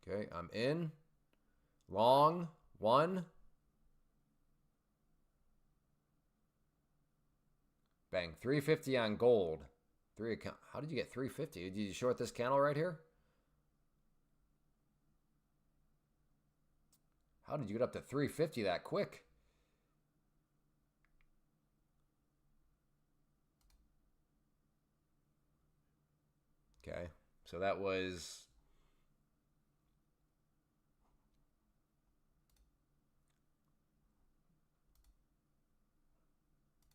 Okay, I'm in. Long, one. Bang, 350 on gold. How did you get 350? Did you short this candle right here? How did you get up to 350 that quick? Okay, so that was.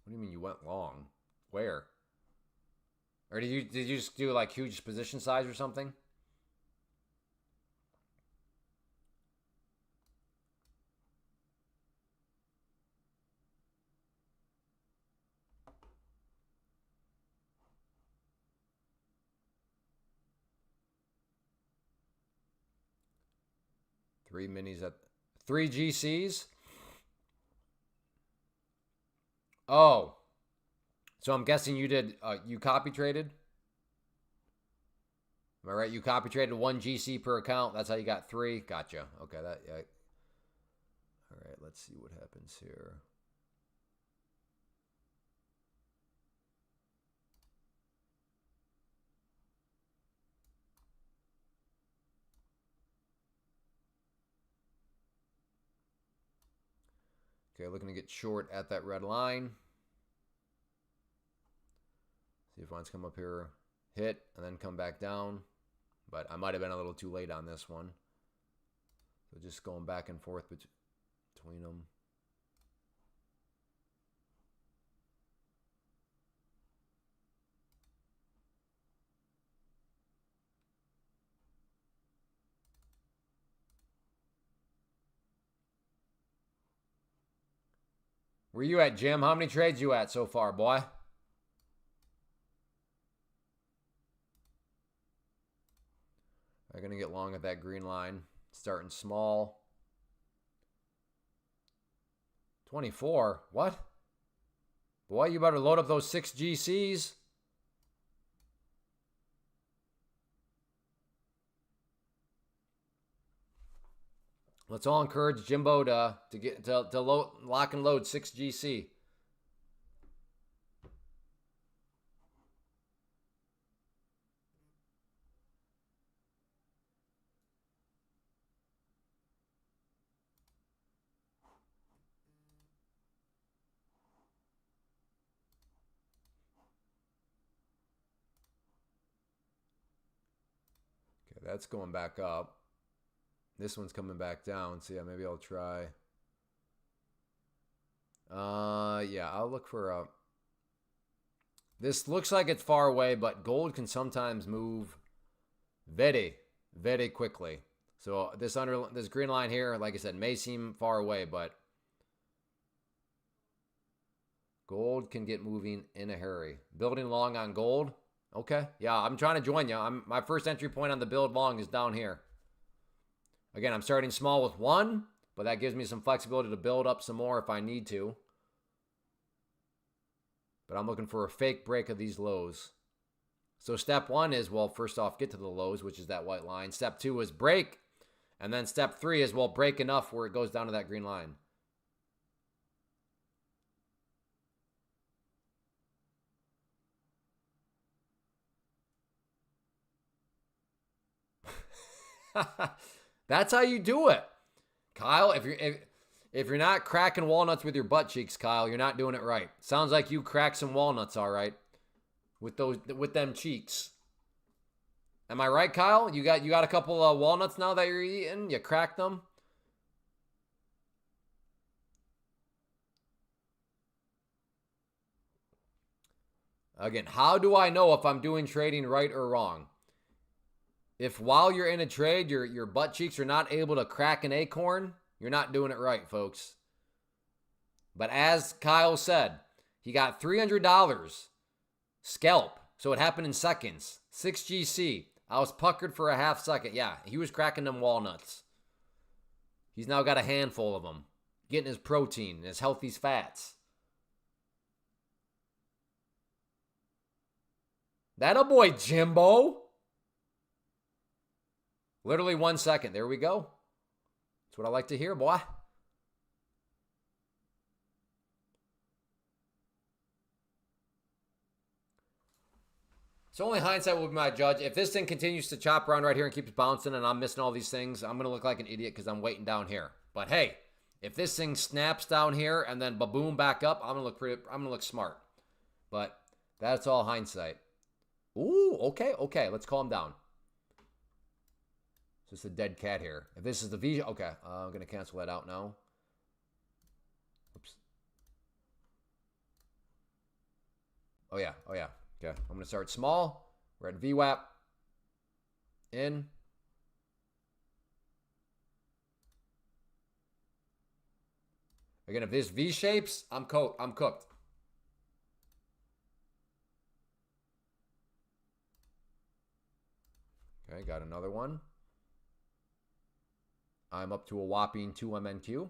What do you mean you went long? Where? Or did you just do like huge position size or something? Three minis at 3 GCs. Oh, so I'm guessing you did. You copy traded. Am I right? You copy traded 1 GC per account. That's how you got 3. Gotcha. Okay, that. Yeah. All right. Let's see what happens here. Okay, looking to get short at that red line. See if one's come up here, hit, and then come back down. But I might have been a little too late on this one. So just going back and forth between them. Where you at, Jim? How many trades you at so far, boy? I'm going to get long at that green line. Starting small. 24? What? Boy, you better load up those 6 GCs. Let's all encourage Jimbo to lock and load 6 GC. That's going back up. This one's coming back down. So yeah, maybe I'll try. Yeah, I'll look for a. This looks like it's far away, but gold can sometimes move very, very quickly. So this green line here, like I said, may seem far away, but gold can get moving in a hurry. Building long on gold. Okay, yeah, I'm trying to join you. My first entry point on the build long is down here. Again, I'm starting small with 1, but that gives me some flexibility to build up some more if I need to. But I'm looking for a fake break of these lows. So step 1 is, well, first off, get to the lows, which is that white line. Step 2 is break. And then step 3 is, well, break enough where it goes down to that green line. That's how you do it. Kyle, if you're not cracking walnuts with your butt cheeks, Kyle, you're not doing it right. Sounds like you cracked some walnuts, all right, with them cheeks. Am I right, Kyle? You got a couple of walnuts now that you're eating? You cracked them? Again, how do I know if I'm doing trading right or wrong? If while you're in a trade, your butt cheeks are not able to crack an acorn, you're not doing it right, folks. But as Kyle said, he got $300 scalp. So it happened in seconds. 6 GC. I was puckered for a half second. Yeah, he was cracking them walnuts. He's now got a handful of them. Getting his protein and his healthy fats. That a boy, Jimbo. Literally 1 second. There we go. That's what I like to hear, boy. So only hindsight will be my judge. If this thing continues to chop around right here and keeps bouncing and I'm missing all these things, I'm going to look like an idiot because I'm waiting down here. But hey, if this thing snaps down here and then ba-boom back up, I'm going to look smart. But that's all hindsight. Ooh, okay. Let's calm down. It's just a dead cat here. If this is the V, okay. I'm going to cancel that out now. Oops. Oh, yeah. Okay. I'm going to start small. We're at VWAP. In. Again, if this V shapes, I'm cooked. Okay, got another one. I'm up to a whopping 2 MNQ.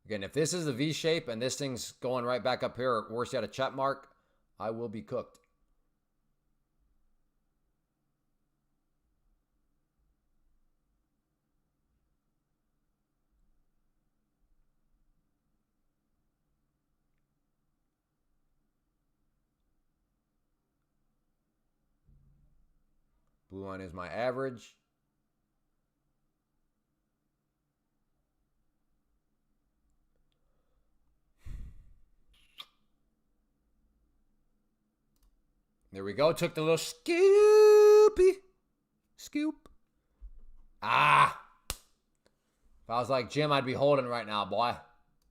Again, if this is the V shape and this thing's going right back up here, or worse yet, a check mark, I will be cooked. Blue line is my average. There we go. Took the little scoop. Ah. If I was like Jim, I'd be holding right now, boy.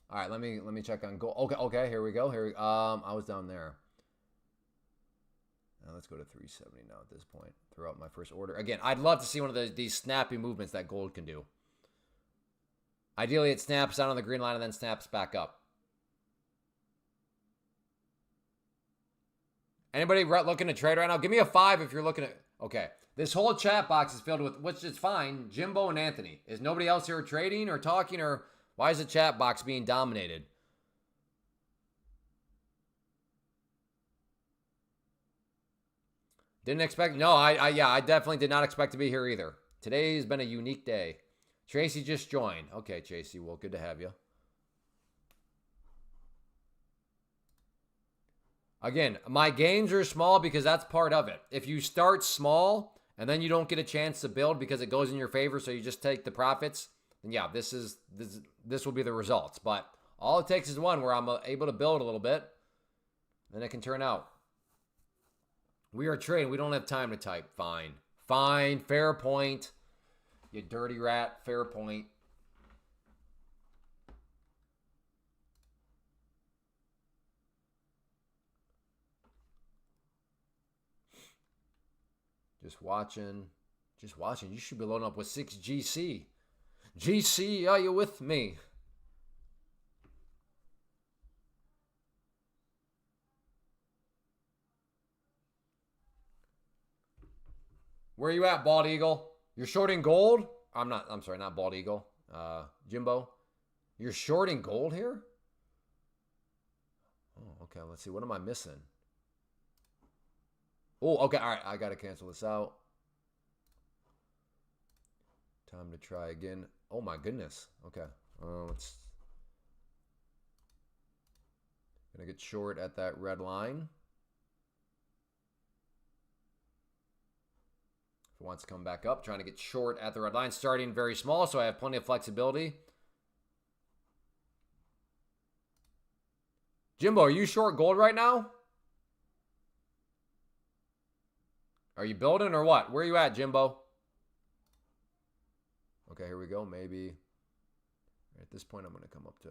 All right, let me check on gold. Okay, here we go. I was down there. Now let's go to 370 now at this point. Throw out my first order. Again, I'd love to see one of these snappy movements that gold can do. Ideally, it snaps down on the green line and then snaps back up. Anybody looking to trade right now? Give me a 5 if you're looking at... Okay. This whole chat box is filled with, which is fine, Jimbo and Anthony. Is nobody else here trading or talking, or why is the chat box being dominated? Didn't expect... No, I definitely did not expect to be here either. Today's been a unique day. Tracy just joined. Okay, Tracy. Well, good to have you. Again, my gains are small because that's part of it. If you start small and then you don't get a chance to build because it goes in your favor, so you just take the profits, then yeah, this will be the results. But all it takes is one where I'm able to build a little bit, then it can turn out. We are trading. We don't have time to type. Fine. Fine. Fair point. You dirty rat. Fair point. Just watching. Just watching. You should be loading up with 6 GC. GC, are you with me? Where are you at, Bald Eagle? You're shorting gold? I'm sorry, not Bald Eagle. Jimbo. You're shorting gold here? Oh, okay. Let's see. What am I missing? Oh, okay. All right. I got to cancel this out. Time to try again. Oh, my goodness. Okay. Let's... Gonna get short at that red line. If it wants to come back up, trying to get short at the red line. Starting very small, so I have plenty of flexibility. Jimbo, are you short gold right now? Are you building or what? Where are you at, Jimbo? Okay, here we go. Maybe at this point, I'm going to come up to,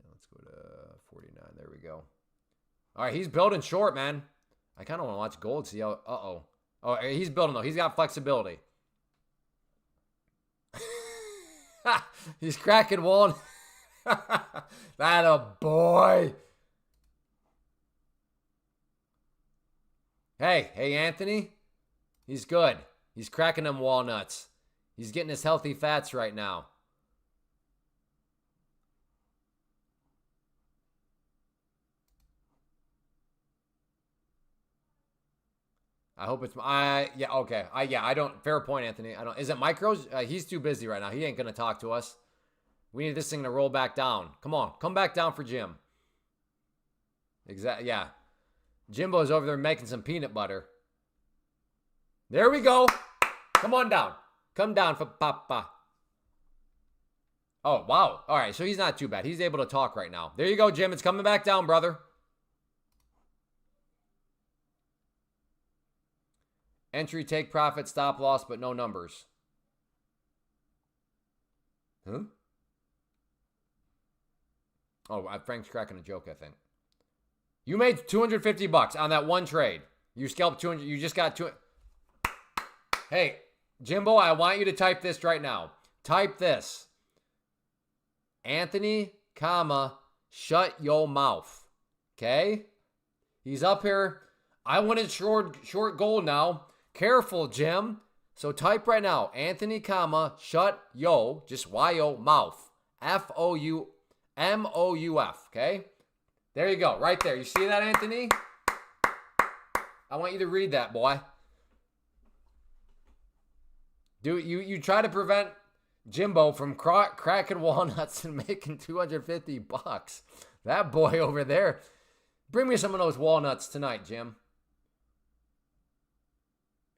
let's go to 49. There we go. All right, he's building short, man. I kind of want to watch gold, see how, uh-oh. Oh, he's building, though. He's got flexibility. He's cracking wall. That a boy. Hey, Anthony. He's good. He's cracking them walnuts. He's getting his healthy fats right now. I hope it's yeah, okay. I don't, fair point, Anthony. I don't, is it micros? He's too busy right now. He ain't gonna talk to us. We need this thing to roll back down. Come on, come back down for Jim. Exactly, yeah. Jimbo's over there making some peanut butter. There we go. Come on down. Come down for Papa. Oh, wow. All right, so he's not too bad. He's able to talk right now. There you go, Jim. It's coming back down, brother. Entry, take profit, stop loss, but no numbers. Huh? Oh, Frank's cracking a joke, I think. You made $250 on that one trade. You scalped 200. You just got 200. Hey, Jimbo, I want you to type this right now. Type this. Anthony, comma, shut your mouth. Okay? He's up here. I wanted short gold now. Careful, Jim. So type right now. Anthony, comma, shut yo, just Y-O, mouth. F-O-U-M-O-U-F. Okay? There you go. Right there. You see that, Anthony? I want you to read that, boy. Dude, you try to prevent Jimbo from cracking walnuts and making $250. That boy over there. Bring me some of those walnuts tonight, Jim.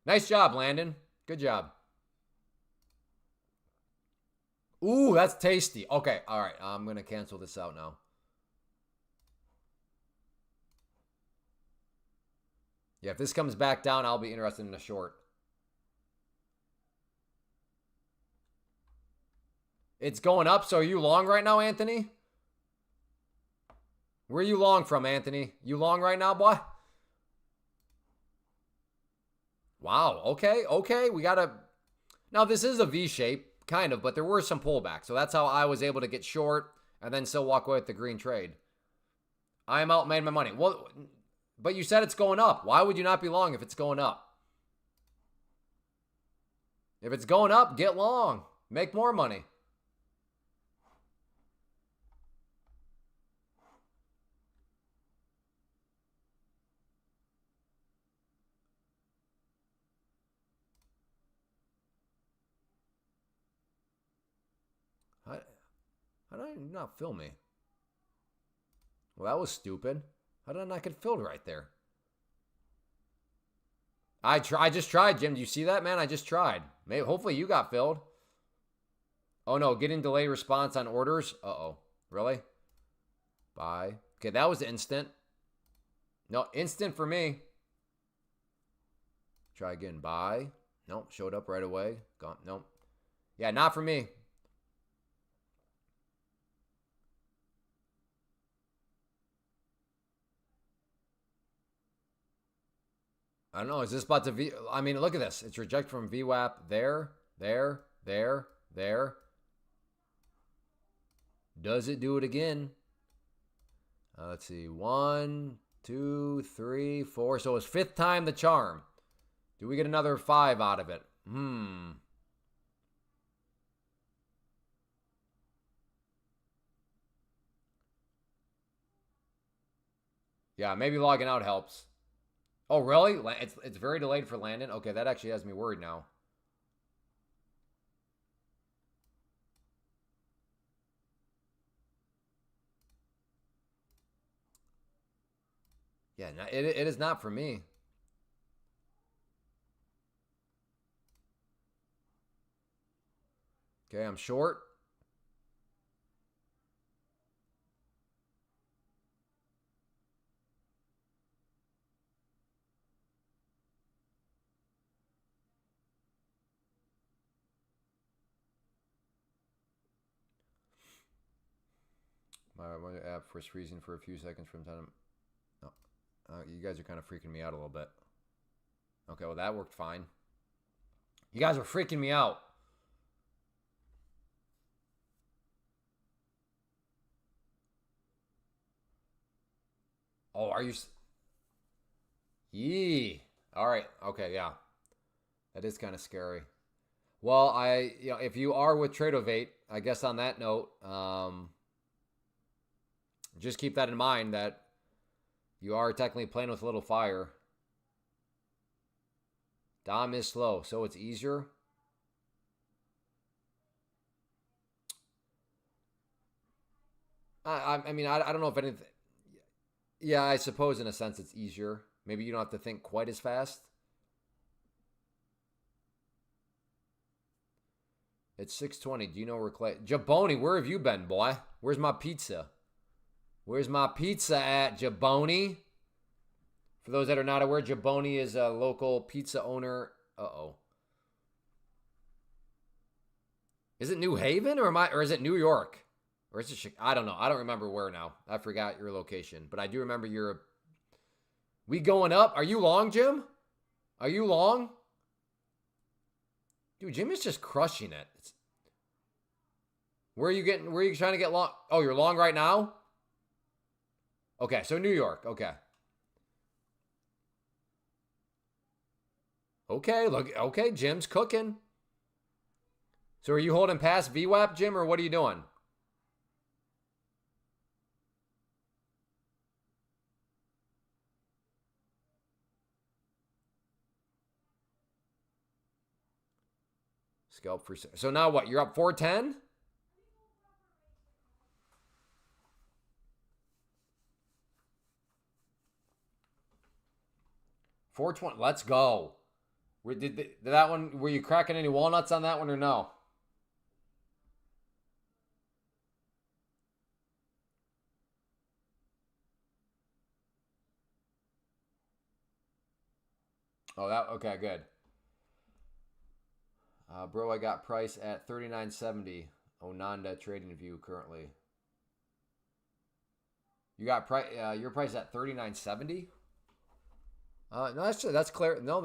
Nice job, Landon. Good job. Ooh, that's tasty. Okay, all right. I'm going to cancel this out now. Yeah, if this comes back down, I'll be interested in a short. It's going up, so are you long right now, Anthony? Where are you long from, Anthony? You long right now, boy? Wow, okay. We got to... Now, this is a V shape, kind of, but there were some pullbacks. So that's how I was able to get short and then still walk away with the green trade. I'm out, made my money. Well, but you said it's going up. Why would you not be long if it's going up? If it's going up, get long. Make more money. How did I not fill me? Well, that was stupid. How did I not get filled right there? I just tried, Jim. Do you see that, man? I just tried. Maybe, hopefully you got filled. Oh, no. Getting delayed response on orders. Uh-oh. Really? Buy. Okay, that was instant. No, instant for me. Try again. Buy. Nope. Showed up right away. Gone. Nope. Yeah, not for me. I don't know. Is this about to V? I mean, look at this. It's reject from VWAP. There. Does it do it again? Let's see. 1, 2, 3, 4. So it's fifth time the charm. Do we get another 5 out of it? Yeah, maybe logging out helps. Oh, really? It's very delayed for landing? Okay, that actually has me worried now. Yeah, it is not for me. Okay, I'm short. My app was freezing for a few seconds from time. Oh, you guys are kind of freaking me out a little bit. Okay, well, that worked fine. You guys are freaking me out. Oh, are you? Yee. All right. Okay, yeah. That is kind of scary. Well, if you are with Tradeovate, I guess on that note, just keep that in mind that you are technically playing with a little fire. Dom is slow, so it's easier. I mean, I don't know if anything. Yeah, I suppose in a sense it's easier. Maybe you don't have to think quite as fast. It's 6:20. Do you know where Clay? Jaboni, where have you been, boy? Where's my pizza? Where's my pizza at, Jaboni? For those that are not aware, Jaboni is a local pizza owner. Uh-oh. Is it New Haven or is it New York? Or is it Chicago? I don't know. I don't remember where now. I forgot your location. But I do remember we going up? Are you long, Jim? Are you long? Dude, Jim is just crushing it. Where are you trying to get long? Oh, you're long right now? Okay, so New York. Okay. Okay, look. Okay, Jim's cooking. So are you holding past VWAP, Jim, or what are you doing? Scalp for so now what? You're up 410? 420. Let's go. Did that one? Were you cracking any walnuts on that one or no? Oh, that okay. Good. Bro, I got price at 39.70. Onanda Trading View currently. You got price. Your price at 39.70. No, that's clear. No,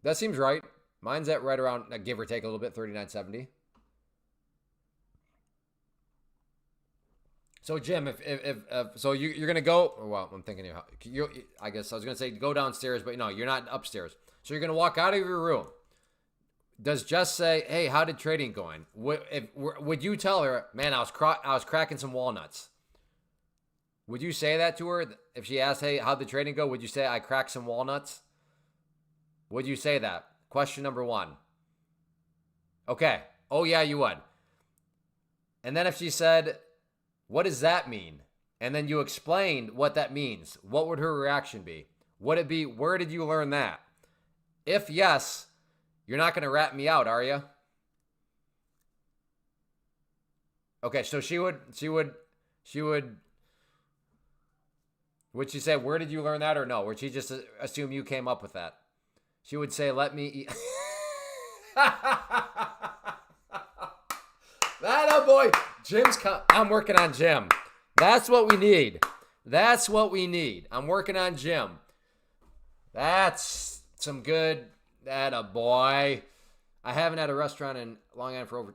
that seems right. Mine's at right around, give or take a little bit, 39.70. So Jim, if so, you're gonna go. Well, I'm thinking I guess I was gonna say go downstairs, but no, you're not upstairs. So you're gonna walk out of your room. Does Jess say, "Hey, how did trading going?" Would you tell her, "Man, I was cracking some walnuts"? Would you say that to her if she asked, "Hey, how'd the trading go?" Would you say, "I cracked some walnuts"? Would you say that? Question number 1. Okay. Oh yeah, you would. And then if she said, "What does that mean?" and then you explained what that means, what would her reaction be? Would it be, "Where did you learn that?" If yes, you're not going to rat me out, are you? Okay, so would she say, "Where did you learn that?" or no? Would she just assume you came up with that? She would say, let me eat. That boy. I'm working on Jim. That's what we need. That's what we need. I'm working on Jim. That's some good. That a boy. I haven't had a restaurant in Long Island for over.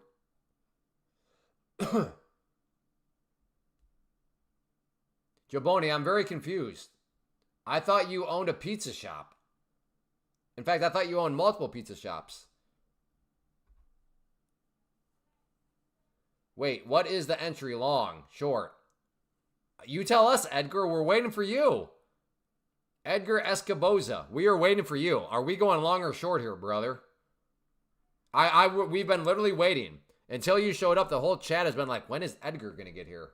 Jaboni, I'm very confused. I thought you owned a pizza shop. In fact, I thought you owned multiple pizza shops. Wait, what is the entry? Long? Short? You tell us, Edgar. We're waiting for you. Edgar Escoboza. We are waiting for you. Are we going long or short here, brother? We've been literally waiting. Until you showed up, the whole chat has been like, when is Edgar going to get here?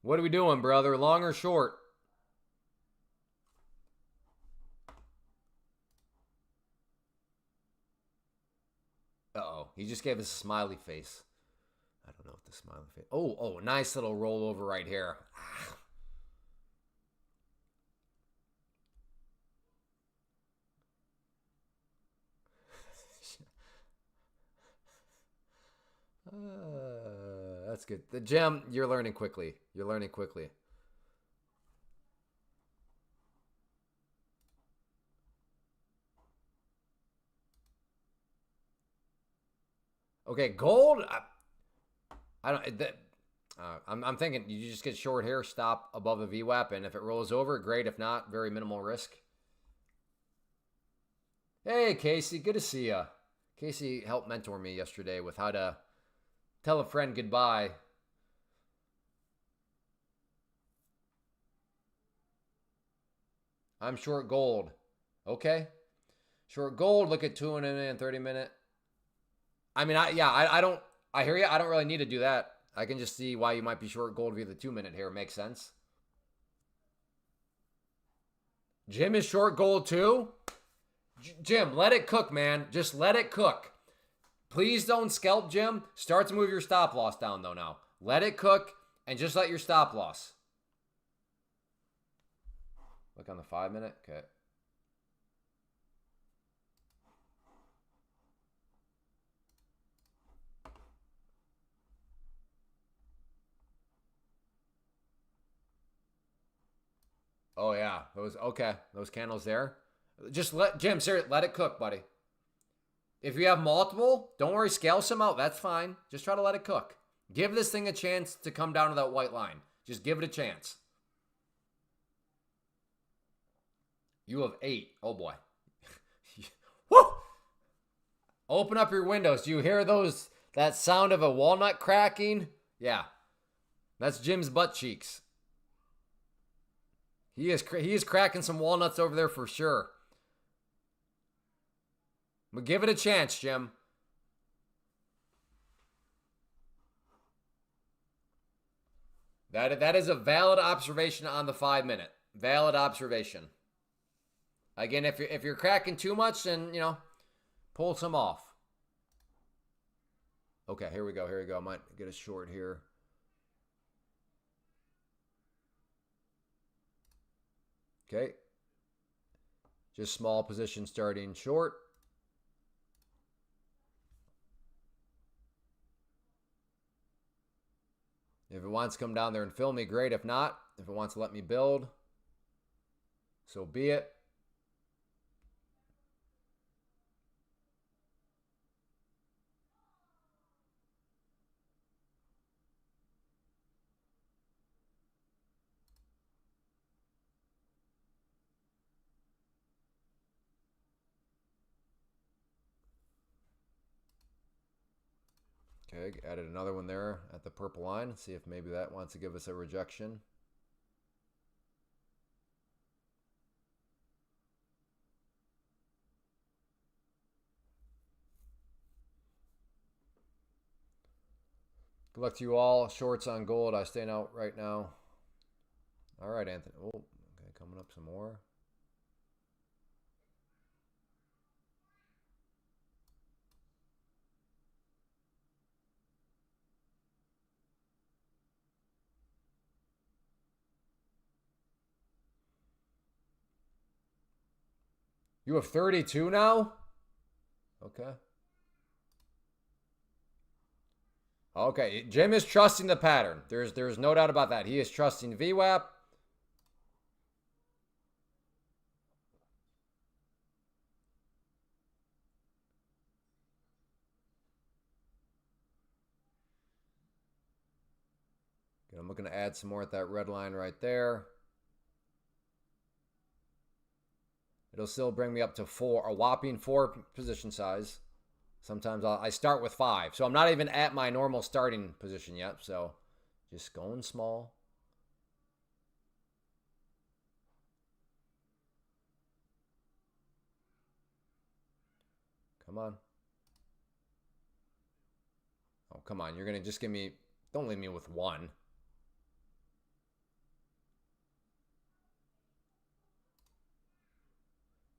What are we doing, brother? Long or short? Uh-oh. He just gave us a smiley face. I don't know what the smiley face. Oh, nice little rollover right here. That's good. The Jim, you're learning quickly. You're learning quickly. Okay, gold. I don't. I'm thinking you just get short here, stop above the VWAP, and if it rolls over, great. If not, very minimal risk. Hey, Casey, good to see you. Casey helped mentor me yesterday with how to tell a friend goodbye. I'm short gold. Okay. Short gold, look at 2 and 30 minute. I mean, I don't, I hear you. I don't really need to do that. I can just see why you might be short gold via the 2 minute here. Makes sense. Jim is short gold too? Jim, let it cook, man. Just let it cook. Please don't scalp, Jim. Start to move your stop loss down, though, now. Let it cook and just let your stop loss. Look on the 5 minute. Okay. Oh, yeah. Those candles there. Just let, Jim, seriously, let it cook, buddy. If you have multiple, don't worry, scale some out. That's fine. Just try to let it cook. Give this thing a chance to come down to that white line. Just give it a chance. You have 8. Oh, boy. Woo! Open up your windows. Do you hear that sound of a walnut cracking? Yeah. That's Jim's butt cheeks. He is cracking some walnuts over there for sure. But give it a chance, Jim. That is a valid observation on the 5 minute. Valid observation. Again, if you're cracking too much, then pull some off. Okay, here we go. I might get a short here. Okay. Just small position starting short. If it wants to come down there and fill me, great. If not, if it wants to let me build, so be it. Okay, added another one there at the purple line. See if maybe that wants to give us a rejection. Good luck to you all. Shorts on gold. I staying out right now. All right, Anthony. Oh, okay, coming up some more. You have 32 now? Okay. Okay, Jim is trusting the pattern. There's no doubt about that. He is trusting VWAP. I'm looking to add some more at that red line right there. It'll still bring me up to a whopping 4 position size. Sometimes I start with 5. So I'm not even at my normal starting position yet. So just going small. Come on. Oh, come on. You're going to just give me... Don't leave me with 1.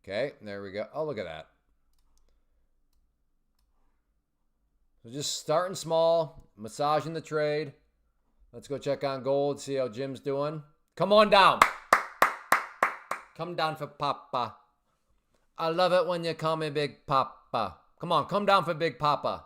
Okay, there we go. Oh, look at that. So just starting small, massaging the trade. Let's go check on gold, see how Jim's doing. Come on down. Come down for Papa. I love it when you call me Big Papa. Come on, come down for Big Papa.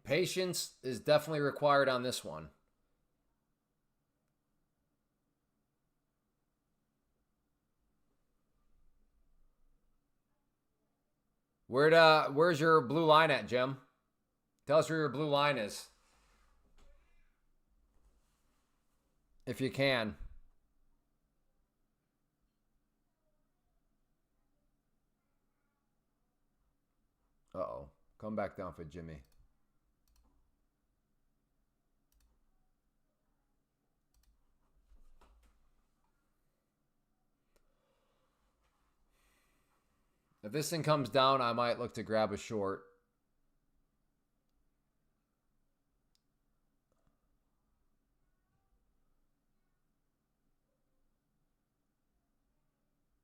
Patience is definitely required on this one. Where's your blue line at, Jim? Tell us where your blue line is. If you can. Uh-oh. Come back down for Jimmy. If this thing comes down, I might look to grab a short.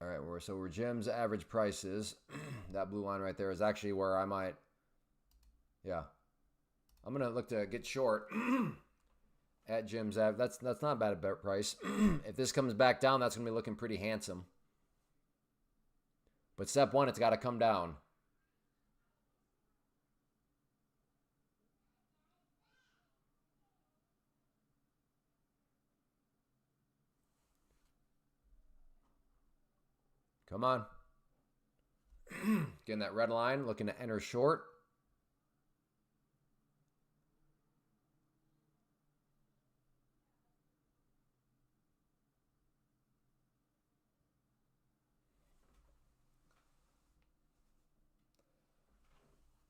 All right, so where Jim's average price is, that blue line right there is actually where I might, yeah. I'm going to look to get short at Jim's average. That's not a bad price. If this comes back down, that's going to be looking pretty handsome. But step 1, it's got to come down. Come on. Getting that red line, looking to enter short.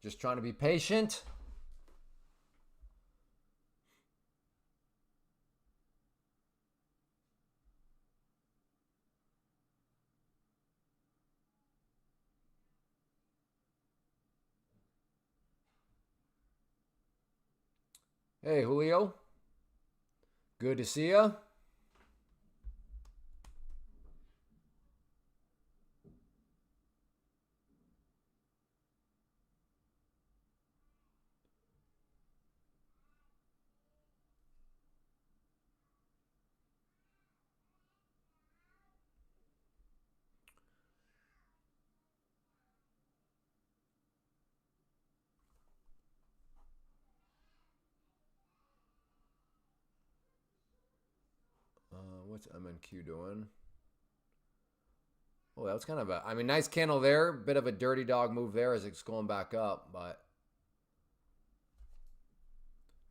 Just trying to be patient. Hey, Julio. Good to see you. What's MNQ doing? Oh, that was kind of a, nice candle there. Bit of a dirty dog move there as it's going back up, but.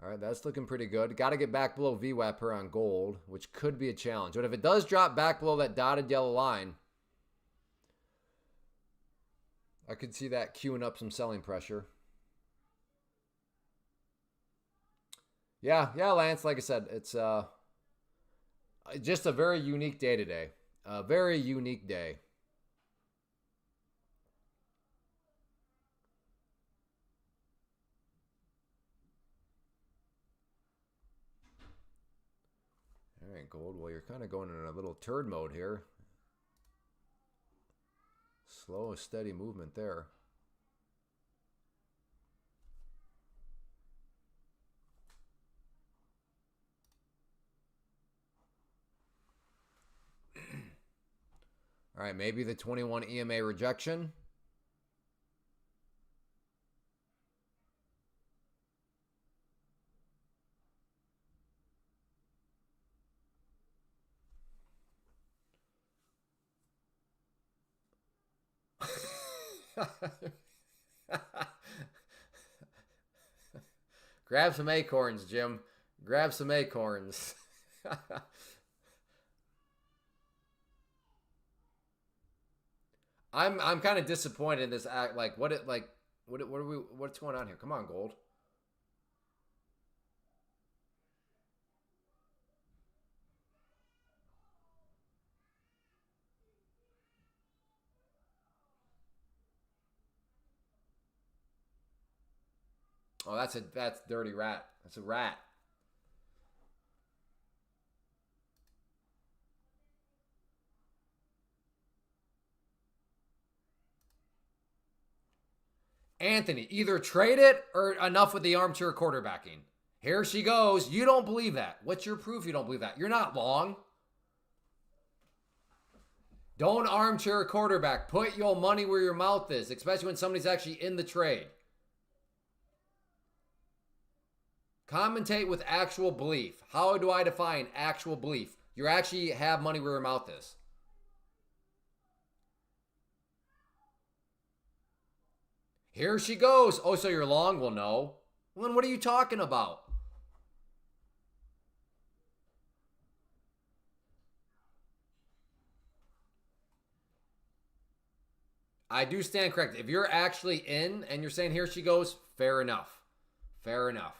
All right, that's looking pretty good. Got to get back below VWAP here on gold, which could be a challenge. But if it does drop back below that dotted yellow line, I could see that queuing up some selling pressure. Yeah, Lance, like I said, it's just a very unique day today. A very unique day. All right, gold. Well, you're kind of going in a little turd mode here. Slow, steady movement there. All right, maybe the 21 EMA rejection. Grab some acorns, Jim. Grab some acorns. I'm kind of disappointed in this act. What's going on here? Come on, gold. Oh, that's dirty rat. That's a rat. Anthony, either trade it or enough with the armchair quarterbacking. Here she goes. You don't believe that. What's your proof you don't believe that? You're not long. Don't armchair quarterback. Put your money where your mouth is, especially when somebody's actually in the trade. Commentate with actual belief. How do I define actual belief? You actually have money where your mouth is. Here she goes. Oh, so you're long? Well, no. Well, then what are you talking about? I do stand corrected. If you're actually in and you're saying here she goes, fair enough. Fair enough.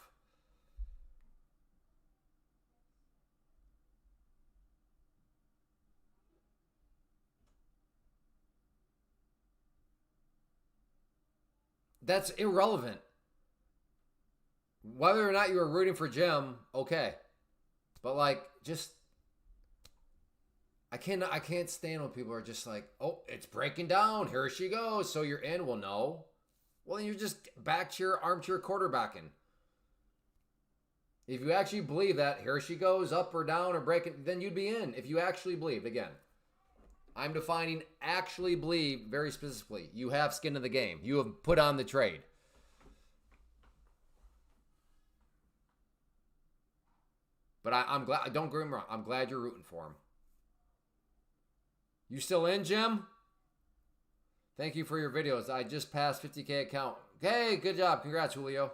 That's irrelevant. Whether or not you were rooting for Jim, okay. But like, just I can't stand when people are just like, oh, it's breaking down. Here she goes. So you're in. Well, no. Well, then you're just back to your armchair quarterbacking. If you actually believe that, here she goes, up or down or breaking, then you'd be in. If you actually believed, again. I'm defining actually believe very specifically. You have skin in the game. You have put on the trade. But I'm glad, don't get me wrong, I'm glad you're rooting for him. You still in, Jim? Thank you for your videos. I just passed 50K account. Hey, good job. Congrats, Julio.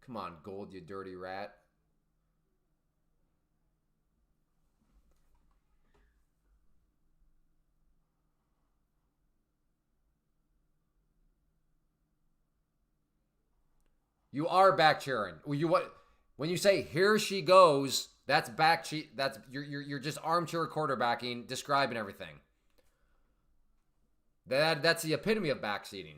Come on, gold, you dirty rat. You are back cheering. You what? When you say here she goes, that's back. That's you're just armchair quarterbacking, describing everything. That's the epitome of backseating.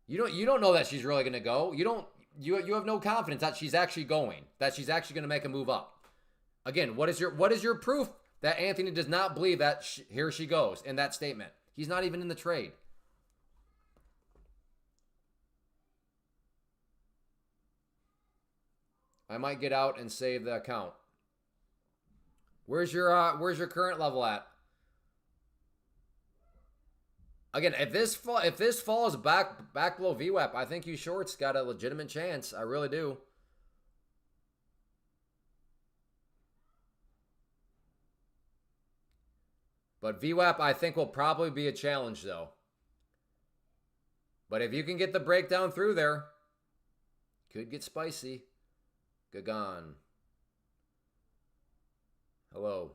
You don't know that she's really going to go. You have no confidence that she's actually going. That she's actually going to make a move up. Again, what is your proof that Anthony does not believe that here she goes in that statement? He's not even in the trade. I might get out and save the account. Where's your current level at? Again, if this falls back below VWAP, I think you shorts got a legitimate chance. I really do. But VWAP, I think, will probably be a challenge, though. But if you can get the breakdown through there, could get spicy. Gagan. Hello.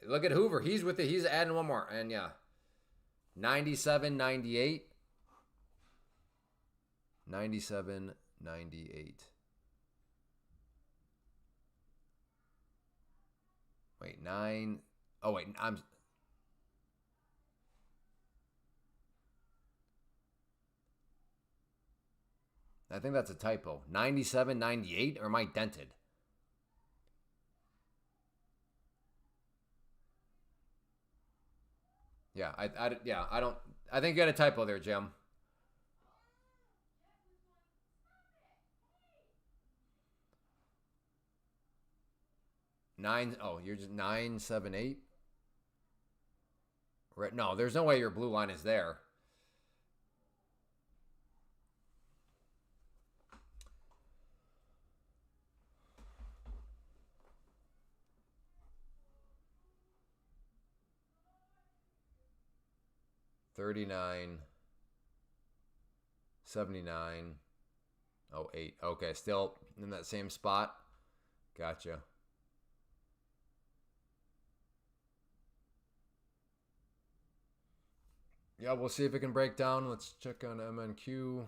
Look at Hoover. He's with it. He's adding one more. And yeah. 97, 98. 97, 98. Wait, 9. Oh, wait. I think that's a typo. 97.98, or am I dented? Yeah, I think you got a typo there, Jim. You're just 978. Right? No, there's no way your blue line is there. $39.79. 79.08. Okay, still in that same spot. Gotcha. Yeah, we'll see if it can break down. Let's check on MNQ.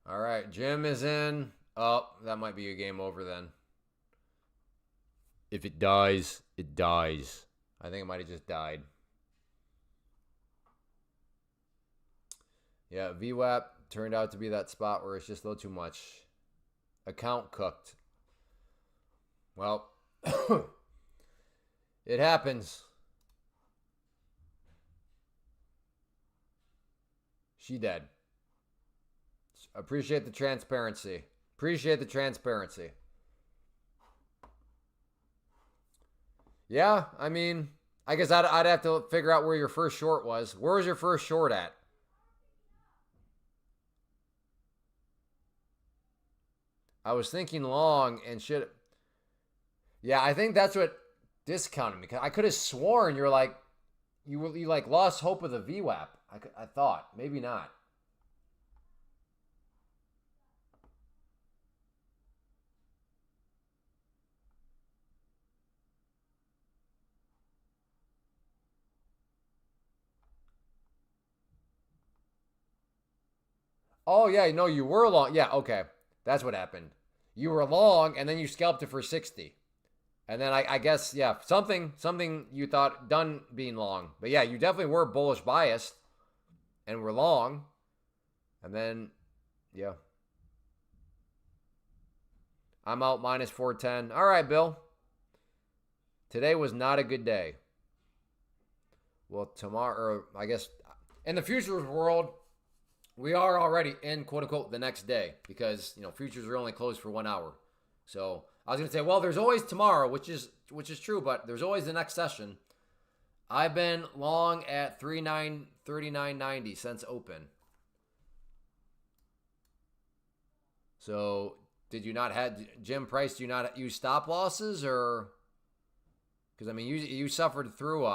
All right, Jim is in. Oh, that might be a game over then. If it dies, it dies. I think it might have just died. Yeah, VWAP turned out to be that spot where it's just a little too much. Account cooked. Well, it happens. She dead. Appreciate the transparency. Appreciate the transparency. Yeah, I mean, I guess I'd have to figure out where your first short was. Where was your first short at? I was thinking long and shit. Yeah, I think that's what discounted me. I could have sworn you're like, you like lost hope of the VWAP. I thought maybe not. Oh yeah, no, you were long. Yeah, okay, that's what happened. You were long, and then you scalped it for 60, and then I guess yeah, something you thought done being long, but yeah, you definitely were bullish biased, and were long, and then yeah, I'm out minus 410. All right, Bill. Today was not a good day. Well, tomorrow, or I guess in the futures world, we are already in quote unquote the next day because futures are only closed for 1 hour. So I was gonna say, well, there's always tomorrow, which is true, but there's always the next session. I've been long at 39.90 since open. So did you not have Jim Price? Do you not use stop losses or? Because I mean, you suffered through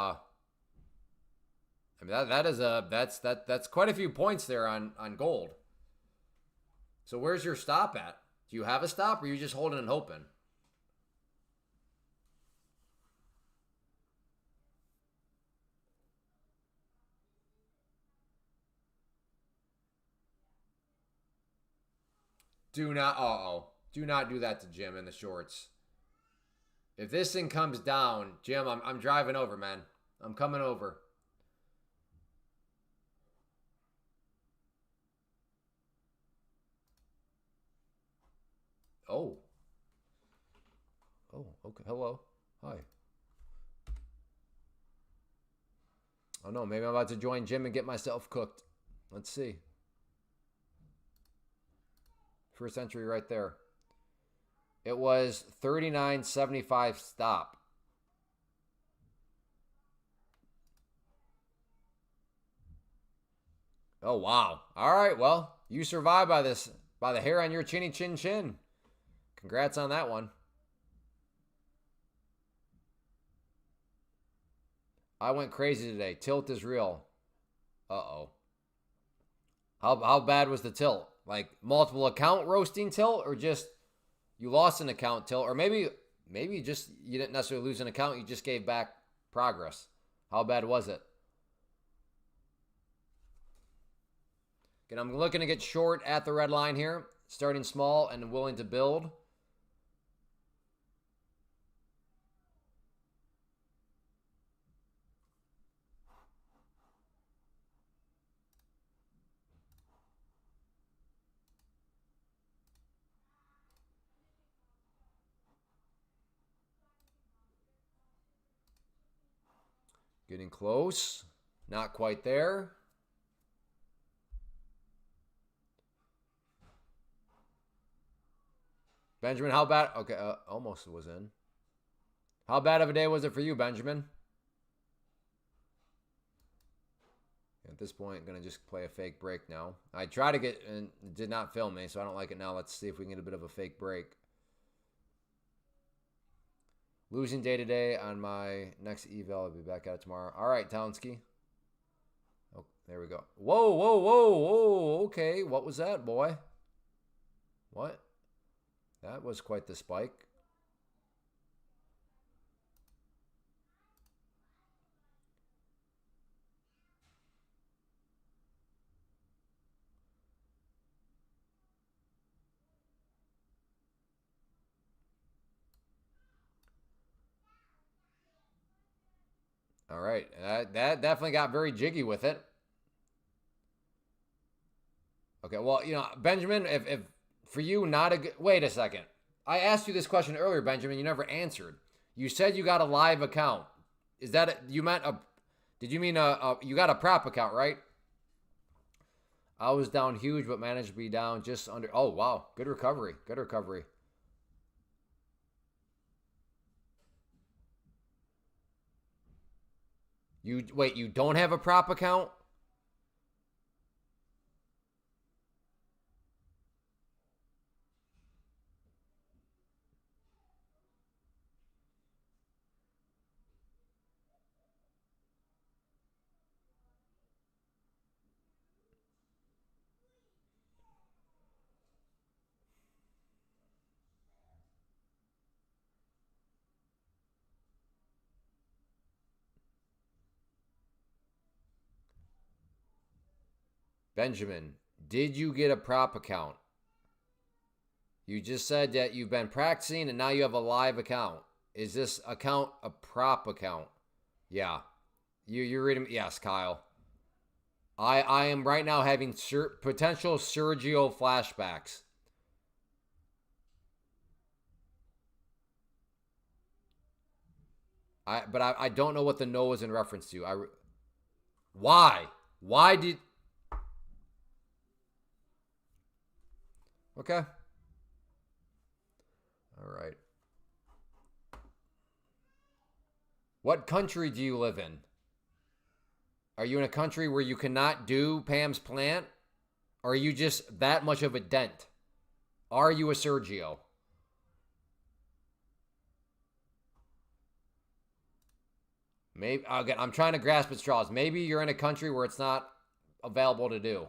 I mean that's quite a few points there on gold. So where's your stop at? Do you have a stop, or are you just holding and hoping? Do not do that to Jim in the shorts. If this thing comes down, Jim, I'm driving over, man. I'm coming over. Oh. Oh, okay. Hello. Hi. Oh no, maybe I'm about to join Jim and get myself cooked. Let's see. First entry right there. It was 39.75 stop. Oh wow. All right, well, you survived by the hair on your chinny chin chin. Congrats on that one. I went crazy today. Tilt is real. Uh-oh. How bad was the tilt? Like multiple account roasting tilt, or just you lost an account tilt, or maybe just you didn't necessarily lose an account, you just gave back progress. How bad was it? Again, I'm looking to get short at the red line here, starting small and willing to build. Getting close. Not quite there. Benjamin, how bad? Okay, almost was in. How bad of a day was it for you, Benjamin? At this point, I'm going to just play a fake break now. I tried to get, and it did not film me, so I don't like it now. Let's see if we can get a bit of a fake break. Losing day today on my next eval. I'll be back at it tomorrow. All right, Townsky. Oh, there we go. Whoa, whoa, whoa, whoa. Okay, what was that, boy? What? That was quite the spike. All right, that definitely got very jiggy with it. Okay, well, you know, Benjamin, if for you not a good, wait a second. I asked you this question earlier, Benjamin. You never answered. You said you got a live account. Is that you meant a? Did you mean you got a prop account, right? I was down huge, but managed to be down just under. Oh wow, good recovery. Good recovery. You wait. You don't have a prop account? Benjamin, did you get a prop account? You just said that you've been practicing and now you have a live account. Is this account a prop account? Yeah. You're reading. Yes, Kyle. I am right now having potential Sergio flashbacks. But I don't know what the no is in reference to. Why? Why did? Okay. All right. What country do you live in? Are you in a country where you cannot do Pam's plant? Or are you just that much of a dent? Are you a Sergio? Maybe again, I'm trying to grasp at straws. Maybe you're in a country where it's not available to do.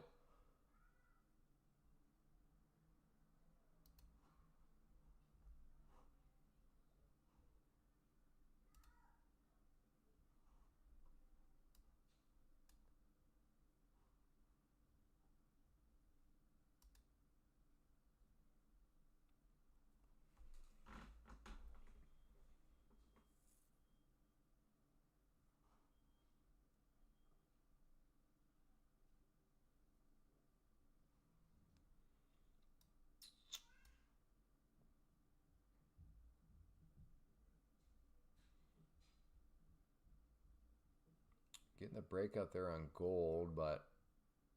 Getting the breakout there on gold, but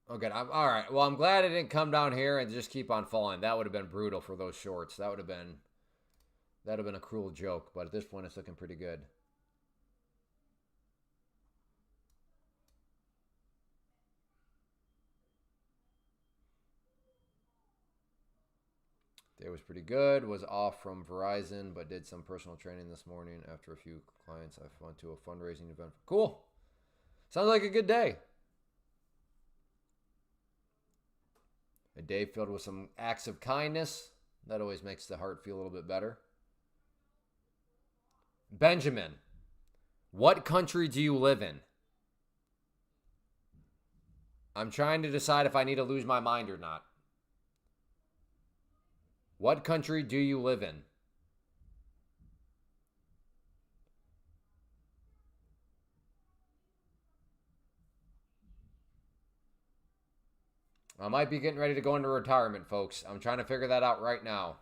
okay. All right. Well, I'm glad it didn't come down here and just keep on falling. That would have been brutal for those shorts. That would have been a cruel joke. But at this point, it's looking pretty good. Day was pretty good. Was off from Verizon, but did some personal training this morning after a few clients. I went to a fundraising event. Cool. Sounds like a good day. A day filled with some acts of kindness. That always makes the heart feel a little bit better. Benjamin, what country do you live in? I'm trying to decide if I need to lose my mind or not. What country do you live in? I might be getting ready to go into retirement, folks. I'm trying to figure that out right now.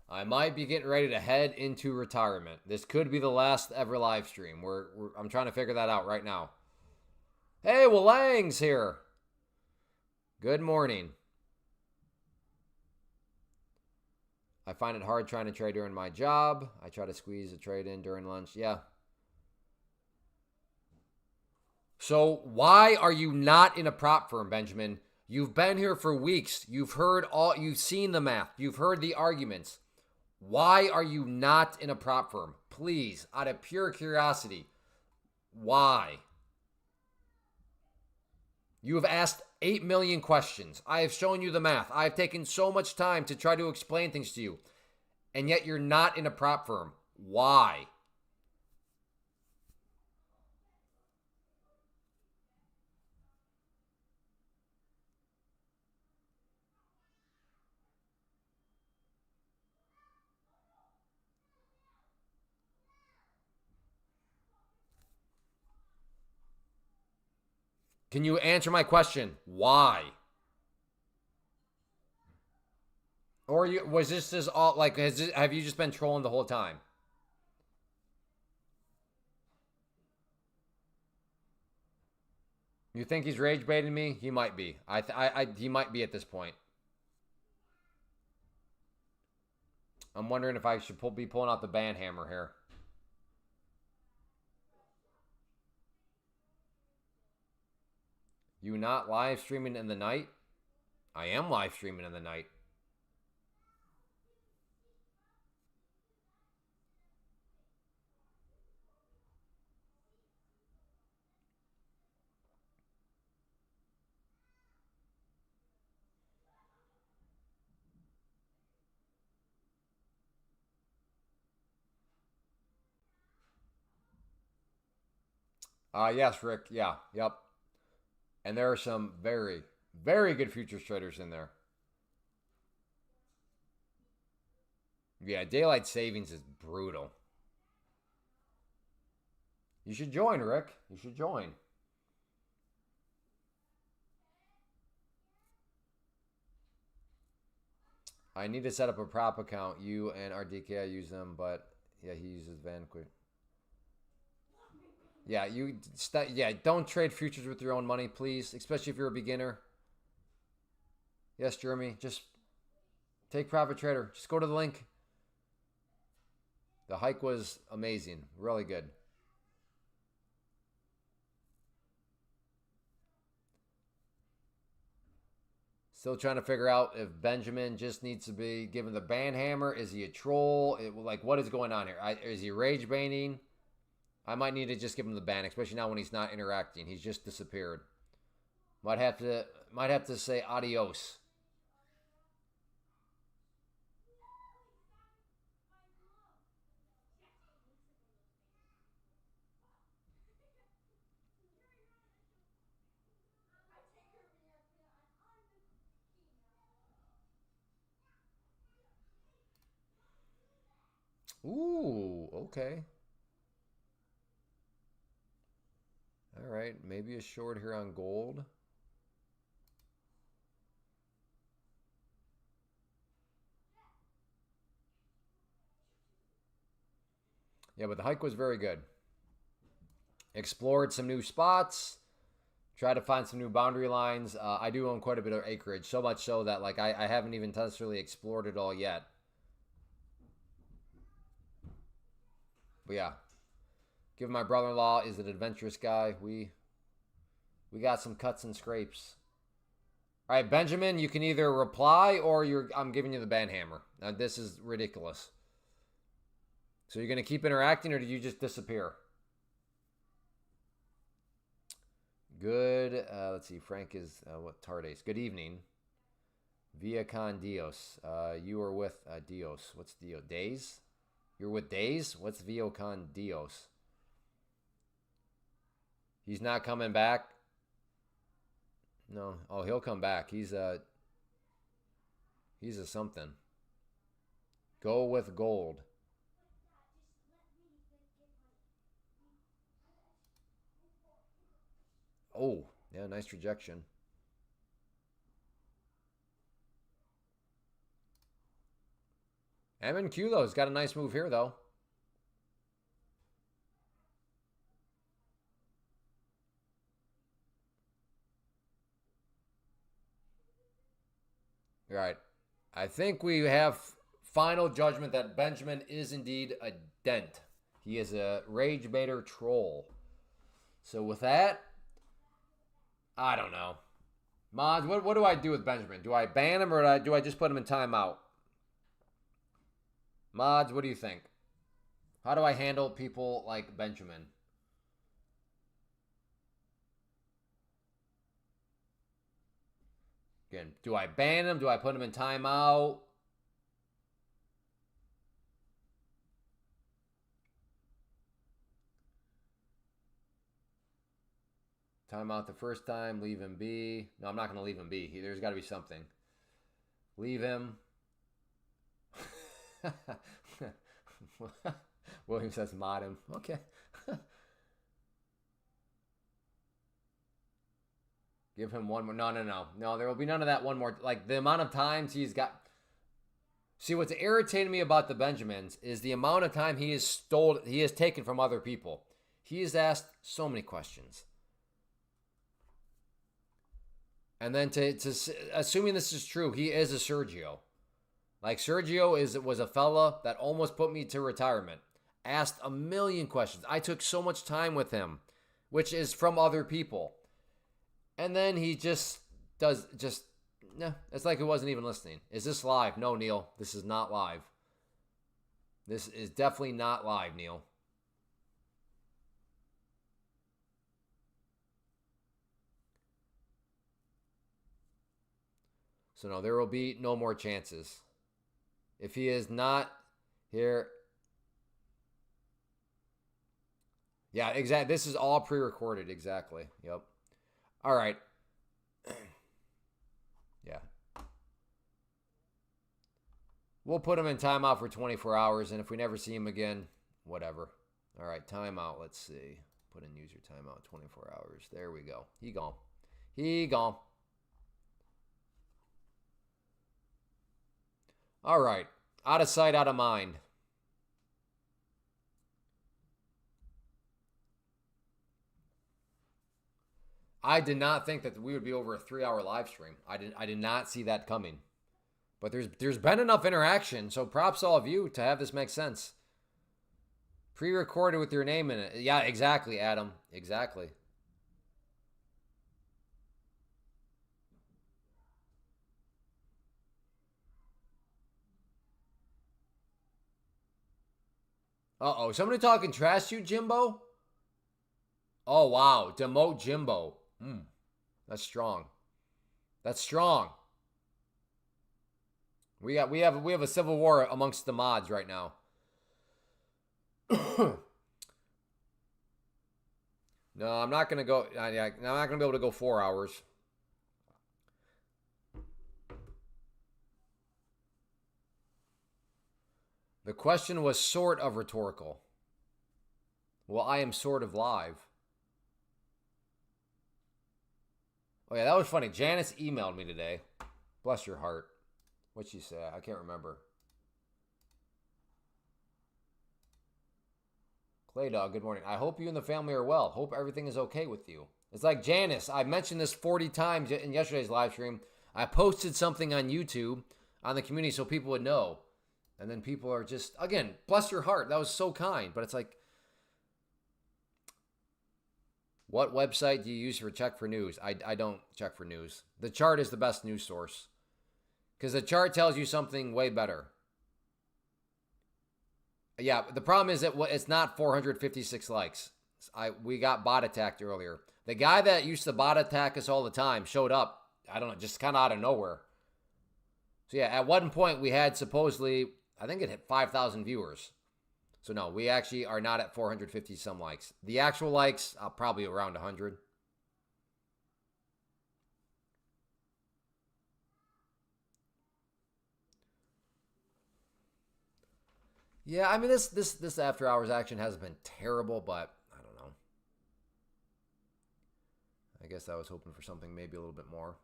I might be getting ready to head into retirement. This could be the last ever live stream. I'm trying to figure that out right now. Hey, well, Lang's here. Good morning. I find it hard trying to trade during my job. I try to squeeze a trade in during lunch. Yeah. So why are you not in a prop firm, Benjamin? You've been here for weeks. You've seen the math. You've heard the arguments. Why are you not in a prop firm? Please, out of pure curiosity, why? You have asked 8 million questions. I have shown you the math. I have taken so much time to try to explain things to you, and yet you're not in a prop firm. Why? Can you answer my question? Why? Or was this just all like? Have you just been trolling the whole time? You think he's rage baiting me? He might be. He might be at this point. I'm wondering if I should be pulling out the band hammer here. You not live streaming in the night? I am live streaming in the night. Yes, Rick. Yeah, yep. And there are some very, very good futures traders in there. Yeah, daylight savings is brutal. You should join, Rick. You should join. I need to set up a prop account. You and RDK, I use them, but yeah, he uses Vanquish. Yeah, don't trade futures with your own money, please, especially if you're a beginner. Yes, Jeremy, just take Profit Trader. Just go to the link. The hike was amazing, really good. Still trying to figure out if Benjamin just needs to be given the ban hammer. Is he a troll? What is going on here? Is he rage baiting? I might need to just give him the ban, especially now when he's not interacting. He's just disappeared. Might have to say adios. Ooh, okay. All right, maybe a short here on gold. Yeah, but the hike was very good. Explored some new spots. Tried to find some new boundary lines. I do own quite a bit of acreage, so much so that I haven't even necessarily explored it all yet. But yeah, given my brother-in-law is an adventurous guy, we got some cuts and scrapes. All right, Benjamin, you can either reply or I'm giving you the ban hammer. Now, this is ridiculous. So you're going to keep interacting or do you just disappear? Good. Let's see. Frank is what Tardes. Good evening. Via con Dios. You are with Dios. What's Dios? Days? You're with Days? What's Via con Dios? He's not coming back. No. Oh, he'll come back. He's a something. Go with gold. Oh, yeah, nice rejection. MNQ though has got a nice move here though. All right. I think we have final judgment that Benjamin is indeed a dent. He is a rage baiter troll. So with that, I don't know. Mods, what do I do with Benjamin? Do I ban him or do I just put him in timeout? Mods, what do you think? How do I handle people like Benjamin? Again, do I ban him? Do I put him in timeout? Timeout the first time, leave him be. No, I'm not going to leave him be. There's got to be something. Leave him. William says mod him. Okay. Give him one more. No, there will be none of that one more. Like, the amount of times he's got. See, what's irritating me about the Benjamins is the amount of time he has taken from other people. He has asked so many questions. And then to assuming this is true, he is a Sergio. Like, Sergio was a fella that almost put me to retirement. Asked a million questions. I took so much time with him, which is from other people. And then he just it's like he wasn't even listening. Is this live? No, Neil, this is not live. This is definitely not live, Neil. So no, there will be no more chances. If he is not here. Yeah, exactly. This is all pre-recorded. Exactly. Yep. All right. Yeah. We'll put him in timeout for 24 hours, and if we never see him again, whatever. All right, timeout. Let's see. Put in user timeout 24 hours. There we go. He gone. He gone. All right. Out of sight, out of mind. I did not think that we would be over a 3-hour live stream. I did not see that coming. But there's been enough interaction, so props to all of you to have this make sense. Pre-recorded with your name in it. Yeah, exactly, Adam. Exactly. Uh-oh. Somebody talking trash to you, Jimbo? Oh, wow. Demote Jimbo. That's strong. That's strong. We have a civil war amongst the mods right now. No, I'm not gonna go. I'm not gonna be able to go 4 hours. The question was sort of rhetorical. Well, I am sort of live. Oh yeah, that was funny. Janice emailed me today. Bless your heart. What'd she say? I can't remember. Clay Dog, good morning. I hope you and the family are well. Hope everything is okay with you. It's like Janice. I mentioned this 40 times in yesterday's live stream. I posted something on YouTube on the community so people would know. And then people are just, again, bless your heart. That was so kind. But it's like, what website do you use for check for news? I don't check for news. The chart is the best news source. Because the chart tells you something way better. Yeah, the problem is that it's not 456 likes. We got bot attacked earlier. The guy that used to bot attack us all the time showed up. I don't know, just kind of out of nowhere. So yeah, at one point we had supposedly, I think it hit 5,000 viewers. So no, we actually are not at 450 some likes. The actual likes, probably around 100. Yeah, I mean this after hours action hasn't been terrible, but I don't know. I guess I was hoping for something maybe a little bit more.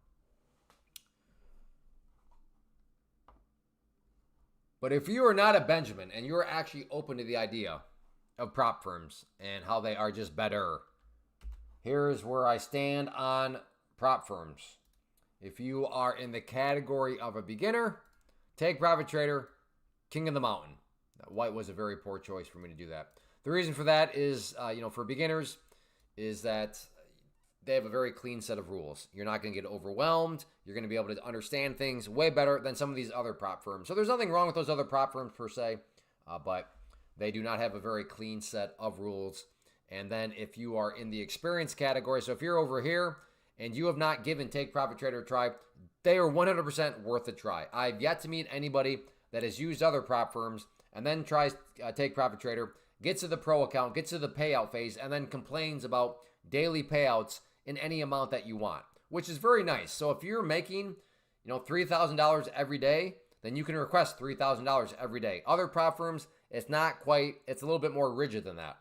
But if you are not a Benjamin and you're actually open to the idea of prop firms and how they are just better, here's where I stand on prop firms. If you are in the category of a beginner, take Profit Trader, King of the Mountain. White was a very poor choice for me to do that. The reason for that is, for beginners, is that they have a very clean set of rules. You're not going to get overwhelmed. You're going to be able to understand things way better than some of these other prop firms. So there's nothing wrong with those other prop firms per se, but they do not have a very clean set of rules. And then if you are in the experience category, so if you're over here and you have not given Take Profit Trader a try, they are 100% worth a try. I've yet to meet anybody that has used other prop firms and then tries Take Profit Trader, gets to the pro account, gets to the payout phase, and then complains about daily payouts in any amount that you want, which is very nice. So if you're making, $3,000 every day, then you can request $3,000 every day. Other prop firms, it's not quite, it's a little bit more rigid than that.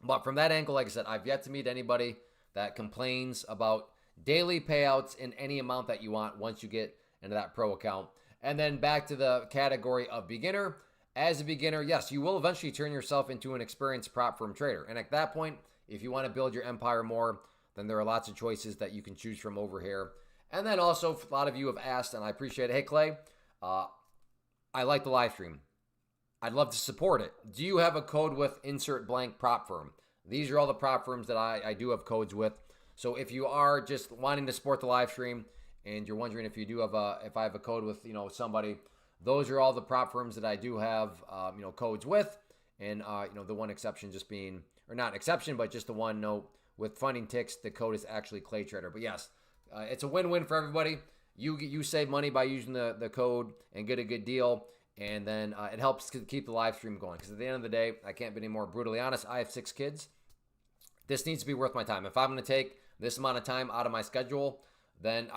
But from that angle, like I said, I've yet to meet anybody that complains about daily payouts in any amount that you want once you get into that pro account. And then back to the category of beginner. As a beginner, yes, you will eventually turn yourself into an experienced prop firm trader. And at that point, if you want to build your empire more, then there are lots of choices that you can choose from over here. And then also, a lot of you have asked, and I appreciate it, hey, Clay, I like the live stream. I'd love to support it. Do you have a code with insert blank prop firm? These are all the prop firms that I do have codes with. So if you are just wanting to support the live stream and you're wondering if I have a code with, somebody, those are all the prop firms that I do have, codes with. And, the one exception just being, or not exception, but just the one note with Funding Ticks, the code is actually Clay Trader. But yes, it's a win-win for everybody. You save money by using the code and get a good deal. And then it helps to keep the live stream going. Because at the end of the day, I can't be any more brutally honest. I have 6 kids. This needs to be worth my time. If I'm going to take this amount of time out of my schedule, then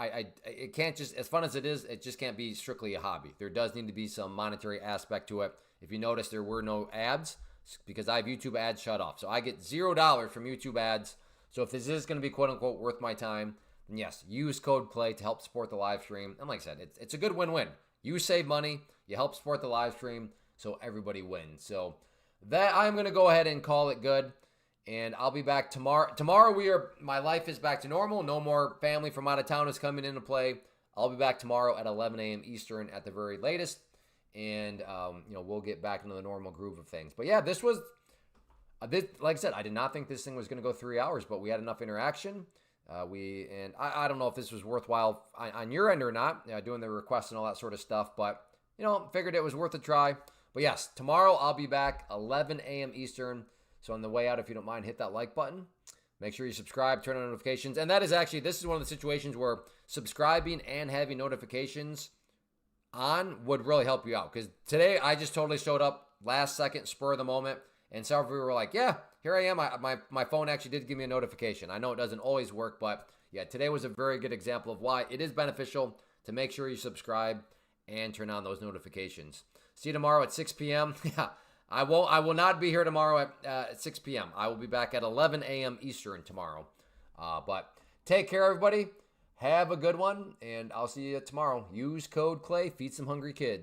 it can't just, as fun as it is, it just can't be strictly a hobby. There does need to be some monetary aspect to it. If you notice, there were no ads because I have YouTube ads shut off. So I get $0 from YouTube ads. So if this is going to be quote-unquote worth my time, then yes, use code CLAY to help support the live stream. And like I said, it's a good win-win. You save money, you help support the live stream, so everybody wins. So that I'm going to go ahead and call it good. And I'll be back tomorrow. Tomorrow my life is back to normal. No more family from out of town is coming into play. I'll be back tomorrow at 11 a.m. Eastern at the very latest. And, we'll get back into the normal groove of things. But yeah, this was, like I said, I did not think this thing was going to go 3 hours, but we had enough interaction. I don't know if this was worthwhile on your end or not, doing the requests and all that sort of stuff, but, figured it was worth a try. But yes, tomorrow I'll be back 11 a.m. Eastern. So on the way out, if you don't mind, hit that like button. Make sure you subscribe, turn on notifications. And this is one of the situations where subscribing and having notifications on would really help you out. Because today I just totally showed up last second, spur of the moment. And several of you were like, yeah, here I am. My phone actually did give me a notification. I know it doesn't always work, but yeah, today was a very good example of why it is beneficial to make sure you subscribe and turn on those notifications. See you tomorrow at 6 p.m. Yeah. I will not be here tomorrow at 6 p.m. I will be back at 11 a.m. Eastern tomorrow. But take care, everybody. Have a good one, and I'll see you tomorrow. Use code CLAY. Feed some hungry kids.